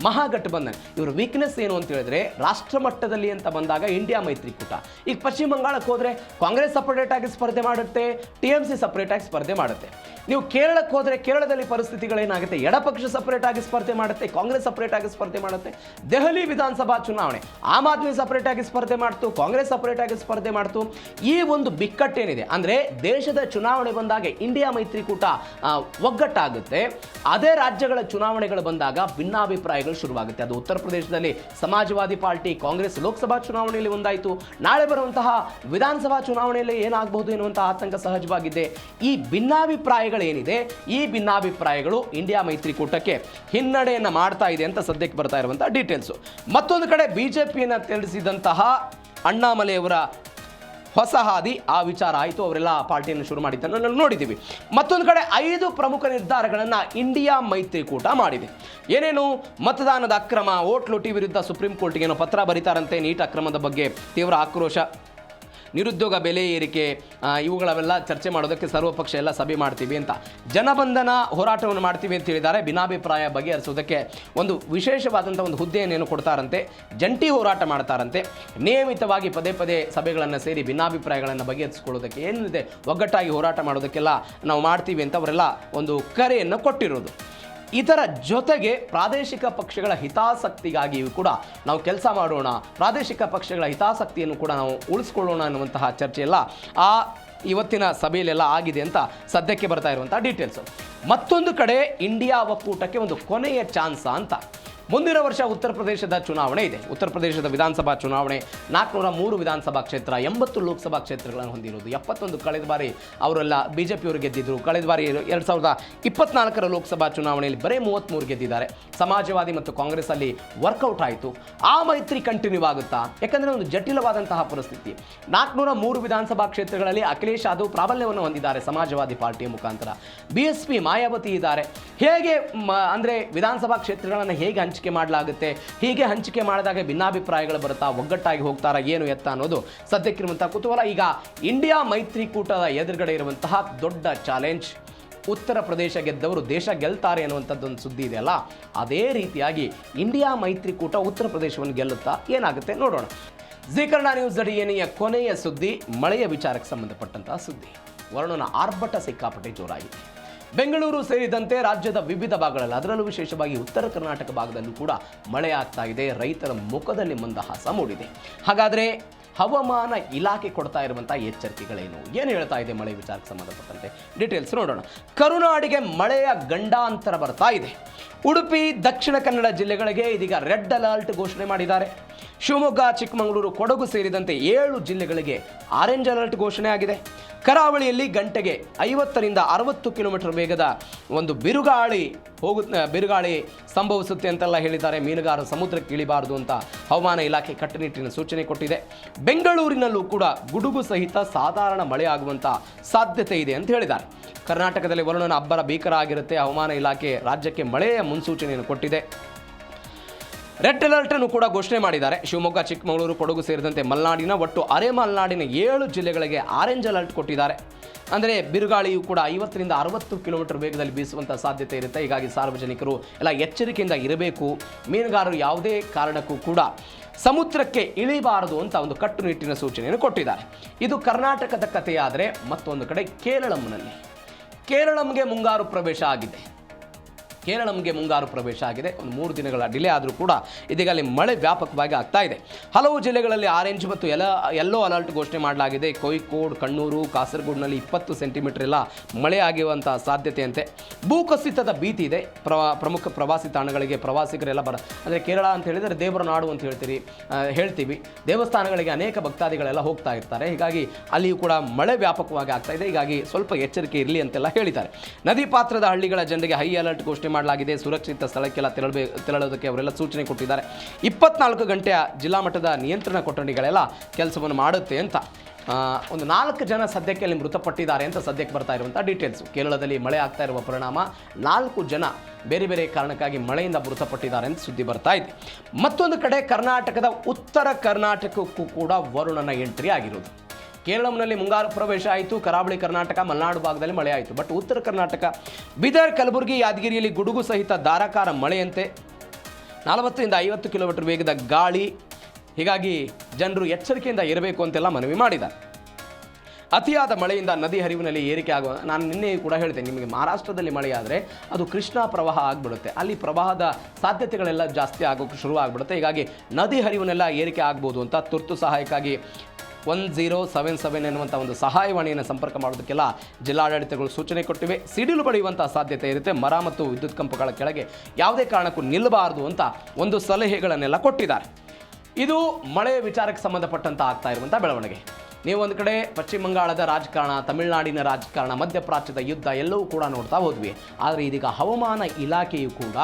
ಮಹಾಗಠಬಂಧನ್ ಇವರ ವೀಕ್ನೆಸ್ ಏನು ಅಂತ ಹೇಳಿದ್ರೆ ರಾಷ್ಟ್ರ ಮಟ್ಟದಲ್ಲಿ ಅಂತ ಬಂದಾಗ ಇಂಡಿಯಾ ಮೈತ್ರಿಕೂಟ. ಈಗ ಪಶ್ಚಿಮ ಬಂಗಾಳಕ್ಕೆ ಹೋದರೆ ಕಾಂಗ್ರೆಸ್ ಸಪರೇಟ್ ಆಗಿ ಸ್ಪರ್ಧೆ ಮಾಡುತ್ತೆ, TMC ಸಪರೇಟ್ ಆಗಿ ಸ್ಪರ್ಧೆ ಮಾಡುತ್ತೆ. ನೀವು ಕೇರಳಕ್ಕೆ ಹೋದರೆ ಕೇರಳದಲ್ಲಿ ಪರಿಸ್ಥಿತಿಗಳೇನಾಗುತ್ತೆ, ಎಡಪಕ್ಷ ಸಪರೇಟ್ ಆಗಿ ಸ್ಪರ್ಧೆ ಮಾಡುತ್ತೆ, ಕಾಂಗ್ರೆಸ್ ಸಪರೇಟ್ ಆಗಿ ಸ್ಪರ್ಧೆ ಮಾಡುತ್ತೆ. ದೆಹಲಿ ವಿಧಾನಸಭಾ ಚುನಾವಣೆ ಆಮ್ ಆದ್ಮಿ ಸಪರೇಟ್ ಆಗಿ ಸ್ಪರ್ಧೆ ಮಾಡ್ತು, ಕಾಂಗ್ರೆಸ್ ಸಪರೇಟ್ ಆಗಿ ಸ್ಪರ್ಧೆ ಮಾಡ್ತು. ಈ ಒಂದು ಬಿಕ್ಕಟ್ಟೇನಿದೆ ಅಂದರೆ ದೇಶದ ಚುನಾವಣೆ ಬಂದಾಗ ಇಂಡಿಯಾ ಮೈತ್ರಿಕೂಟ ಒಗ್ಗಟ್ಟಾಗುತ್ತೆ. ಅದೇ ರಾಜ್ಯಗಳ ಚುನಾವಣೆಗಳು ಬಂದಾಗ ಭಿನ್ನಾಭಿಪ್ರಾಯಗಳು ಶುರುವಾಗುತ್ತೆ. ಅದು ಉತ್ತರ ಪ್ರದೇಶದಲ್ಲಿ ಸಮಾಜವಾದಿ ಪಾರ್ಟಿ ಕಾಂಗ್ರೆಸ್ ಲೋಕಸಭಾ ಚುನಾವಣೆಯಲ್ಲಿ ಒಂದಾಯಿತು. ನಾಳೆ ಬರುವಂತಹ ವಿಧಾನಸಭಾ ಚುನಾವಣೆಯಲ್ಲಿ ಏನಾಗಬಹುದು ಎನ್ನುವಂತಹ ಆತಂಕ ಸಹಜವಾಗಿದೆ. ಈ ಭಿನ್ನಾಭಿಪ್ರಾಯಗಳೇನಿದೆ, ಈ ಭಿನ್ನಾಭಿಪ್ರಾಯಗಳು ಇಂಡಿಯಾ ಮೈತ್ರಿಕೂಟಕ್ಕೆ ಹಿನ್ನಡೆಯನ್ನು ಮಾಡ್ತಾ ಇದೆ ಅಂತ ಸದ್ಯಕ್ಕೆ ಬರ್ತಾ ಇರುವಂತಹ ಡೀಟೇಲ್ಸು. ಮತ್ತೊಂದು ಕಡೆ BJPಯನ್ನು ತಿಳಿಸಿದಂತಹ ಅಣ್ಣಾಮಲೆಯವರ ಹೊಸ ಹಾದಿ, ಆ ವಿಚಾರ ಆಯಿತು. ಅವರೆಲ್ಲ ಪಾರ್ಟಿಯನ್ನು ಶುರು ಮಾಡಿದ್ದನ್ನು ನಾವು ನೋಡಿದ್ದೀವಿ. ಮತ್ತೊಂದು ಕಡೆ 5 ಪ್ರಮುಖ ನಿರ್ಧಾರಗಳನ್ನು ಇಂಡಿಯಾ ಮೈತ್ರಿಕೂಟ ಮಾಡಿದೆ. ಏನೇನು? ಮತದಾನದ ಅಕ್ರಮ, ವೋಟ್ ಲೂಟಿ ವಿರುದ್ಧ ಸುಪ್ರೀಂ ಕೋರ್ಟ್ಗೆ ಏನೋ ಪತ್ರ ಬರೀತಾರಂತೆ, ನೀಟ್ ಅಕ್ರಮದ ಬಗ್ಗೆ ತೀವ್ರ ಆಕ್ರೋಶ, ನಿರುದ್ಯೋಗ ಬೆಲೆ ಏರಿಕೆ, ಇವುಗಳವೆಲ್ಲ ಚರ್ಚೆ ಮಾಡೋದಕ್ಕೆ ಸರ್ವಪಕ್ಷ ಎಲ್ಲ ಸಭೆ ಮಾಡ್ತೀವಿ ಅಂತ. ಜನಬಂಧನ ಹೋರಾಟವನ್ನು ಮಾಡ್ತೀವಿ ಅಂತ ಹೇಳಿದ್ದಾರೆ. ಭಿನ್ನಾಭಿಪ್ರಾಯ ಬಗೆಹರಿಸೋದಕ್ಕೆ ಒಂದು ವಿಶೇಷವಾದಂಥ ಒಂದು ಹುದ್ದೆಯನ್ನೇನು ಕೊಡ್ತಾರಂತೆ, ಜಂಟಿ ಹೋರಾಟ ಮಾಡ್ತಾರಂತೆ. ನಿಯಮಿತವಾಗಿ ಪದೇ ಪದೇ ಸಭೆಗಳನ್ನು ಸೇರಿ ಭಿನ್ನಾಭಿಪ್ರಾಯಗಳನ್ನು ಬಗೆಹರಿಸಿಕೊಳ್ಳೋದಕ್ಕೆ ಏನಿದೆ ಒಗ್ಗಟ್ಟಾಗಿ ಹೋರಾಟ ಮಾಡೋದಕ್ಕೆಲ್ಲ ನಾವು ಮಾಡ್ತೀವಿ ಅಂತ ಅವರೆಲ್ಲ ಒಂದು ಕರೆಯನ್ನು ಕೊಟ್ಟಿರೋದು. ಇದರ ಜೊತೆಗೆ ಪ್ರಾದೇಶಿಕ ಪಕ್ಷಗಳ ಹಿತಾಸಕ್ತಿಗಾಗಿಯೂ ಕೂಡ ನಾವು ಕೆಲಸ ಮಾಡೋಣ, ಪ್ರಾದೇಶಿಕ ಪಕ್ಷಗಳ ಹಿತಾಸಕ್ತಿಯನ್ನು ಕೂಡ ನಾವು ಉಳಿಸ್ಕೊಳ್ಳೋಣ ಅನ್ನುವಂತಹ ಚರ್ಚೆ ಎಲ್ಲ ಇವತ್ತಿನ ಸಭೆಯಲ್ಲೆಲ್ಲ ಆಗಿದೆ ಅಂತ ಸದ್ಯಕ್ಕೆ ಬರ್ತಾ ಇರುವಂಥ ಡೀಟೇಲ್ಸು. ಮತ್ತೊಂದು ಕಡೆ ಇಂಡಿಯಾ ಒಕ್ಕೂಟಕ್ಕೆ ಒಂದು ಕೊನೆಯ ಚಾನ್ಸ ಅಂತ. ಮುಂದಿನ ವರ್ಷ ಉತ್ತರ ಪ್ರದೇಶದ ಚುನಾವಣೆ ಇದೆ. ಉತ್ತರ ಪ್ರದೇಶದ ವಿಧಾನಸಭಾ ಚುನಾವಣೆ 403 ವಿಧಾನಸಭಾ ಕ್ಷೇತ್ರ, 80 ಲೋಕಸಭಾ ಕ್ಷೇತ್ರಗಳನ್ನು ಹೊಂದಿರೋದು. 71 ಕಳೆದ ಬಾರಿ ಅವರೆಲ್ಲ BJPಯವರು ಗೆದ್ದಿದ್ರು. ಕಳೆದ ಬಾರಿ 2024ರ ಲೋಕಸಭಾ ಚುನಾವಣೆಯಲ್ಲಿ ಬರೀ 33 ಗೆದ್ದಿದ್ದಾರೆ. ಸಮಾಜವಾದಿ ಮತ್ತು ಕಾಂಗ್ರೆಸ್ ಅಲ್ಲಿ ವರ್ಕೌಟ್ ಆಯಿತು. ಆ ಮೈತ್ರಿ ಕಂಟಿನ್ಯೂ ಆಗುತ್ತಾ? ಯಾಕಂದರೆ ಒಂದು ಜಟಿಲವಾದಂತಹ ಪರಿಸ್ಥಿತಿ. 403 ವಿಧಾನಸಭಾ ಕ್ಷೇತ್ರಗಳಲ್ಲಿ ಅಖಿಲೇಶ್ ಯಾದವ್ ಪ್ರಾಬಲ್ಯವನ್ನು ಹೊಂದಿದ್ದಾರೆ ಸಮಾಜವಾದಿ ಪಾರ್ಟಿಯ ಮುಖಾಂತರ. BSP ಮಾಯಾವತಿ ಇದ್ದಾರೆ. ಹೇಗೆ ಅಂದರೆ ವಿಧಾನಸಭಾ ಕ್ಷೇತ್ರಗಳನ್ನು ಹೇಗೆ ಹಂಚಿಕೆ ಮಾಡಲಾಗುತ್ತೆ, ಹೀಗೆ ಹಂಚಿಕೆ ಮಾಡಿದಾಗ ಭಿನ್ನಾಭಿಪ್ರಾಯಗಳು ಬರುತ್ತಾ, ಒಗ್ಗಟ್ಟಾಗಿ ಹೋಗ್ತಾರಾ ಏನು ಎತ್ತ ಅನ್ನೋದು ಸದ್ಯಕ್ಕಿರುವಂತಹ ಕುತೂಹಲ. ಈಗ ಇಂಡಿಯಾ ಮೈತ್ರಿಕೂಟದ ಎದುರುಗಡೆ ಇರುವಂತಹ ದೊಡ್ಡ ಚಾಲೆಂಜ್ ಉತ್ತರ ಪ್ರದೇಶ ಗೆದ್ದವರು ದೇಶ ಗೆಲ್ತಾರೆ ಅನ್ನುವಂಥದ್ದೊಂದು ಸುದ್ದಿ ಇದೆಯಲ್ಲ, ಅದೇ ರೀತಿಯಾಗಿ ಇಂಡಿಯಾ ಮೈತ್ರಿಕೂಟ ಉತ್ತರ ಪ್ರದೇಶವನ್ನು ಗೆಲ್ಲುತ್ತಾ ಏನಾಗುತ್ತೆ ನೋಡೋಣ. ಜೀ ಕನ್ನಡ ನ್ಯೂಸ್ ಅಡಿಯೇನೆಯ ಕೊನೆಯ ಸುದ್ದಿ ಮಳೆಯ ವಿಚಾರಕ್ಕೆ ಸಂಬಂಧಪಟ್ಟಂತಹ ಸುದ್ದಿ. ವರುಣನ ಆರ್ಭಟ ಸಿಕ್ಕಾಪಟ್ಟೆ ಜೋರಾಗಿದೆ. ಬೆಂಗಳೂರು ಸೇರಿದಂತೆ ರಾಜ್ಯದ ವಿವಿಧ ಭಾಗಗಳಲ್ಲಿ, ಅದರಲ್ಲೂ ವಿಶೇಷವಾಗಿ ಉತ್ತರ ಕರ್ನಾಟಕ ಭಾಗದಲ್ಲೂ ಕೂಡ ಮಳೆ ಆಗ್ತಾ ಇದೆ. ರೈತರ ಮುಖದಲ್ಲಿ ಮಂದಹಾಸ ಮೂಡಿದೆ. ಹಾಗಾದರೆ ಹವಾಮಾನ ಇಲಾಖೆ ಕೊಡ್ತಾ ಇರುವಂತಹ ಎಚ್ಚರಿಕೆಗಳೇನು, ಏನು ಹೇಳ್ತಾ ಇದೆ ಮಳೆ ವಿಚಾರಕ್ಕೆ ಸಂಬಂಧಪಟ್ಟಂತೆ ಡೀಟೇಲ್ಸ್ ನೋಡೋಣ. ಕರುನಾಡಿಗೆ ಮಳೆಯ ಗಂಡಾಂತರ ಬರ್ತಾ ಇದೆ. ಉಡುಪಿ, ದಕ್ಷಿಣ ಕನ್ನಡ ಜಿಲ್ಲೆಗಳಿಗೆ ಇದೀಗ ರೆಡ್ ಅಲರ್ಟ್ ಘೋಷಣೆ ಮಾಡಿದ್ದಾರೆ. ಶಿವಮೊಗ್ಗ, ಚಿಕ್ಕಮಗಳೂರು, ಕೊಡಗು ಸೇರಿದಂತೆ 7 ಜಿಲ್ಲೆಗಳಿಗೆ ಆರೆಂಜ್ ಅಲರ್ಟ್ ಘೋಷಣೆ ಆಗಿದೆ. ಕರಾವಳಿಯಲ್ಲಿ ಗಂಟೆಗೆ 50ರಿಂದ 60 ಕಿಲೋಮೀಟರ್ ವೇಗದ ಒಂದು ಬಿರುಗಾಳಿ ಸಂಭವಿಸುತ್ತೆ ಅಂತೆಲ್ಲ ಹೇಳಿದ್ದಾರೆ. ಮೀನುಗಾರರು ಸಮುದ್ರಕ್ಕೆ ಇಳಿಬಾರದು ಅಂತ ಹವಾಮಾನ ಇಲಾಖೆ ಕಟ್ಟುನಿಟ್ಟಿನ ಸೂಚನೆ ಕೊಟ್ಟಿದೆ. ಬೆಂಗಳೂರಿನಲ್ಲೂ ಕೂಡ ಗುಡುಗು ಸಹಿತ ಸಾಧಾರಣ ಮಳೆ ಆಗುವಂಥ ಸಾಧ್ಯತೆ ಇದೆ ಅಂತ ಹೇಳಿದ್ದಾರೆ. ಕರ್ನಾಟಕದಲ್ಲಿ ವರುಣನ ಅಬ್ಬರ ಭೀಕರ ಆಗಿರುತ್ತೆ. ಹವಾಮಾನ ಇಲಾಖೆ ರಾಜ್ಯಕ್ಕೆ ಮಳೆಯ ಮುನ್ಸೂಚನೆಯನ್ನು ಕೊಟ್ಟಿದೆ. ರೆಡ್ ಅಲರ್ಟ್ ಅನ್ನು ಕೂಡ ಘೋಷಣೆ ಮಾಡಿದ್ದಾರೆ. ಶಿವಮೊಗ್ಗ, ಚಿಕ್ಕಮಗಳೂರು, ಕೊಡಗು ಸೇರಿದಂತೆ ಮಲೆನಾಡಿನ ಒಟ್ಟು ಅರೆ ಮಲೆನಾಡಿನ 7 ಜಿಲ್ಲೆಗಳಿಗೆ ಆರೆಂಜ್ ಅಲರ್ಟ್ ಕೊಟ್ಟಿದ್ದಾರೆ. ಅಂದರೆ ಬಿರುಗಾಳಿಯು ಕೂಡ 50ರಿಂದ 60 ಕಿಲೋಮೀಟರ್ ವೇಗದಲ್ಲಿ ಬೀಸುವಂಥ ಸಾಧ್ಯತೆ ಇರುತ್ತೆ. ಹೀಗಾಗಿ ಸಾರ್ವಜನಿಕರು ಎಲ್ಲ ಎಚ್ಚರಿಕೆಯಿಂದ ಇರಬೇಕು. ಮೀನುಗಾರರು ಯಾವುದೇ ಕಾರಣಕ್ಕೂ ಕೂಡ ಸಮುದ್ರಕ್ಕೆ ಇಳಿಬಾರದು ಅಂತ ಒಂದು ಕಟ್ಟುನಿಟ್ಟಿನ ಸೂಚನೆಯನ್ನು ಕೊಟ್ಟಿದ್ದಾರೆ. ಇದು ಕರ್ನಾಟಕದ ಕಥೆಯಾದರೆ, ಮತ್ತೊಂದು ಕಡೆ ಕೇರಳಂಗೆ ಮುಂಗಾರು ಪ್ರವೇಶ ಆಗಿದೆ. ಒಂದು 3 ದಿನಗಳ ಡಿಲೇ ಆದರೂ ಕೂಡ ಇದೀಗ ಅಲ್ಲಿ ಮಳೆ ವ್ಯಾಪಕವಾಗಿ ಆಗ್ತಾ ಇದೆ. ಹಲವು ಜಿಲ್ಲೆಗಳಲ್ಲಿ ಆರೆಂಜ್ ಮತ್ತು ಯೆಲ್ಲೋ ಅಲರ್ಟ್ ಘೋಷಣೆ ಮಾಡಲಾಗಿದೆ. ಕೋಯಿಕೋಡ್, ಕಣ್ಣೂರು, ಕಾಸರಗೋಡಿನಲ್ಲಿ 20 ಸೆಂಟಿಮೀಟರ್ ಎಲ್ಲ ಮಳೆ ಆಗಿರುವಂಥ ಸಾಧ್ಯತೆಯಂತೆ. ಭೂಕುಸಿತದ ಭೀತಿ ಇದೆ. ಪ್ರಮುಖ ಪ್ರವಾಸಿ ತಾಣಗಳಿಗೆ ಪ್ರವಾಸಿಗರೆಲ್ಲ ಅಂದರೆ ಕೇರಳ ಅಂತ ಹೇಳಿದರೆ ದೇವರ ನಾಡು ಅಂತ ಹೇಳ್ತೀವಿ. ದೇವಸ್ಥಾನಗಳಿಗೆ ಅನೇಕ ಭಕ್ತಾದಿಗಳೆಲ್ಲ ಹೋಗ್ತಾ ಇರ್ತಾರೆ. ಹೀಗಾಗಿ ಅಲ್ಲಿಯೂ ಕೂಡ ಮಳೆ ವ್ಯಾಪಕವಾಗಿ ಆಗ್ತಾ ಇದೆ. ಹೀಗಾಗಿ ಸ್ವಲ್ಪ ಎಚ್ಚರಿಕೆ ಇರಲಿ ಅಂತೆಲ್ಲ ಹೇಳಿದ್ದಾರೆ. ನದಿ ಪಾತ್ರದ ಹಳ್ಳಿಗಳ ಜನರಿಗೆ ಹೈ ಅಲರ್ಟ್ ಘೋಷಣೆ ಮಾಡಲಾಗಿದೆ. ಸುರಕ್ಷಿತ ಸ್ಥಳಕ್ಕೆಲ್ಲ ತೆರಳೋದಕ್ಕೆ ಅವರೆಲ್ಲ ಸೂಚನೆ ಕೊಟ್ಟಿದ್ದಾರೆ. 24 ಗಂಟೆಯ ಜಿಲ್ಲಾ ಮಟ್ಟದ ನಿಯಂತ್ರಣ ಕೊಠಡಿಗಳೆಲ್ಲ ಕೆಲಸವನ್ನು ಮಾಡುತ್ತೆ ಅಂತ. ಒಂದು 4 ಜನ ಸದ್ಯಕ್ಕೆ ಅಲ್ಲಿ ಮೃತಪಟ್ಟಿದ್ದಾರೆ ಅಂತ ಸದ್ಯಕ್ಕೆ ಬರ್ತಾ ಇರುವಂಥ ಡೀಟೇಲ್ಸು. ಕೇರಳದಲ್ಲಿ ಮಳೆ ಆಗ್ತಾ ಇರುವ ಪರಿಣಾಮ 4 ಜನ ಬೇರೆ ಬೇರೆ ಕಾರಣಕ್ಕಾಗಿ ಮಳೆಯಿಂದ ಮೃತಪಟ್ಟಿದ್ದಾರೆ ಅಂತ ಸುದ್ದಿ ಬರ್ತಾ ಇದೆ. ಮತ್ತೊಂದು ಕಡೆ ಕರ್ನಾಟಕದ ಉತ್ತರ ಕರ್ನಾಟಕಕ್ಕೂ ಕೂಡ ವರುಣನ ಎಂಟ್ರಿ ಆಗಿರೋದು. ಕೇರಳಂನಲ್ಲಿ ಮುಂಗಾರು ಪ್ರವೇಶ ಆಯಿತು. ಕರಾವಳಿ ಕರ್ನಾಟಕ, ಮಲೆನಾಡು ಭಾಗದಲ್ಲಿ ಮಳೆ ಆಯಿತು. ಬಟ್ ಉತ್ತರ ಕರ್ನಾಟಕ, ಬೀದರ್, ಕಲಬುರಗಿ, ಯಾದಗಿರಿಯಲ್ಲಿ ಗುಡುಗು ಸಹಿತ ಧಾರಾಕಾರ ಮಳೆಯಂತೆ 40ರಿಂದ 50 ಕಿಲೋಮೀಟರ್ ವೇಗದ ಗಾಳಿ. ಹೀಗಾಗಿ ಜನರು ಎಚ್ಚರಿಕೆಯಿಂದ ಇರಬೇಕು ಅಂತೆಲ್ಲ ಮನವಿ ಮಾಡಿದ್ದಾರೆ. ಅತಿಯಾದ ಮಳೆಯಿಂದ ನದಿ ಹರಿವಿನಲ್ಲಿ ಏರಿಕೆ ಆಗುವ, ನಾನು ನಿನ್ನೆ ಕೂಡ ಹೇಳ್ತೇನೆ ನಿಮಗೆ, ಮಹಾರಾಷ್ಟ್ರದಲ್ಲಿ ಮಳೆ ಆದರೆ ಅದು ಕೃಷ್ಣಾ ಪ್ರವಾಹ ಆಗಿಬಿಡುತ್ತೆ. ಅಲ್ಲಿ ಪ್ರವಾಹದ ಸಾಧ್ಯತೆಗಳೆಲ್ಲ ಜಾಸ್ತಿ ಆಗೋಕ್ಕೆ ಶುರು ಆಗಿಬಿಡುತ್ತೆ. ಹೀಗಾಗಿ ನದಿ ಹರಿವಿನೆಲ್ಲ ಏರಿಕೆ ಆಗ್ಬೋದು ಅಂತ ತುರ್ತು ಸಹಾಯಕ್ಕಾಗಿ 1077 ಎನ್ನುವಂಥ ಒಂದು ಸಹಾಯವಾಣಿಯನ್ನು ಸಂಪರ್ಕ ಮಾಡೋದಕ್ಕೆಲ್ಲ ಜಿಲ್ಲಾಡಳಿತಗಳು ಸೂಚನೆ ಕೊಟ್ಟಿವೆ. ಸಿಡಿಲು ಬಡಿಯುವಂಥ ಸಾಧ್ಯತೆ ಇರುತ್ತೆ. ಮರ ಮತ್ತು ವಿದ್ಯುತ್ ಕಂಬಗಳ ಕೆಳಗೆ ಯಾವುದೇ ಕಾರಣಕ್ಕೂ ನಿಲ್ಲಬಾರದು ಅಂತ ಒಂದು ಸಲಹೆಗಳನ್ನೆಲ್ಲ ಕೊಟ್ಟಿದ್ದಾರೆ. ಇದು ಮಳೆಯ ವಿಚಾರಕ್ಕೆ ಸಂಬಂಧಪಟ್ಟಂತ ಆಗ್ತಾ ಇರುವಂಥ ಬೆಳವಣಿಗೆ. ನೀವು ಒಂದು ಕಡೆ ಪಶ್ಚಿಮ ಬಂಗಾಳದ ರಾಜಕಾರಣ, ತಮಿಳುನಾಡಿನ ರಾಜಕಾರಣ, ಮಧ್ಯಪ್ರಾಚ್ಯದ ಯುದ್ಧ ಎಲ್ಲವೂ ಕೂಡ ನೋಡ್ತಾ ಹೋದ್ವಿ. ಆದರೆ ಇದೀಗ ಹವಾಮಾನ ಇಲಾಖೆಯು ಕೂಡ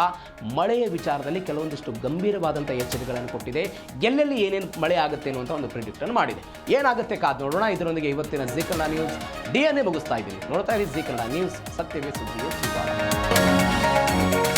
ಮಳೆಯ ವಿಚಾರದಲ್ಲಿ ಕೆಲವೊಂದಿಷ್ಟು ಗಂಭೀರವಾದಂಥ ಎಚ್ಚರಿಕೆಗಳನ್ನು ಕೊಟ್ಟಿದೆ. ಎಲ್ಲೆಲ್ಲಿ ಏನೇನು ಮಳೆ ಆಗುತ್ತೆ ಅನ್ನುವಂಥ ಒಂದು ಪ್ರಿಡಿಕ್ಟನ್ನು ಮಾಡಿದೆ. ಏನಾಗುತ್ತೆ ಕಾದು ನೋಡೋಣ. ಇದರೊಂದಿಗೆ ಇವತ್ತಿನ ಜೀ ಕನ್ನಡ ನ್ಯೂಸ್ DNA ಮುಗಿಸ್ತಾ ಇದ್ದೀನಿ. ನೋಡ್ತಾ ಇರಿ ಜೀ ಕನ್ನಡ ನ್ಯೂಸ್, ಸತ್ಯವೇ ಸುದ್ದಿಯೇ ಸುದ್ದಿ.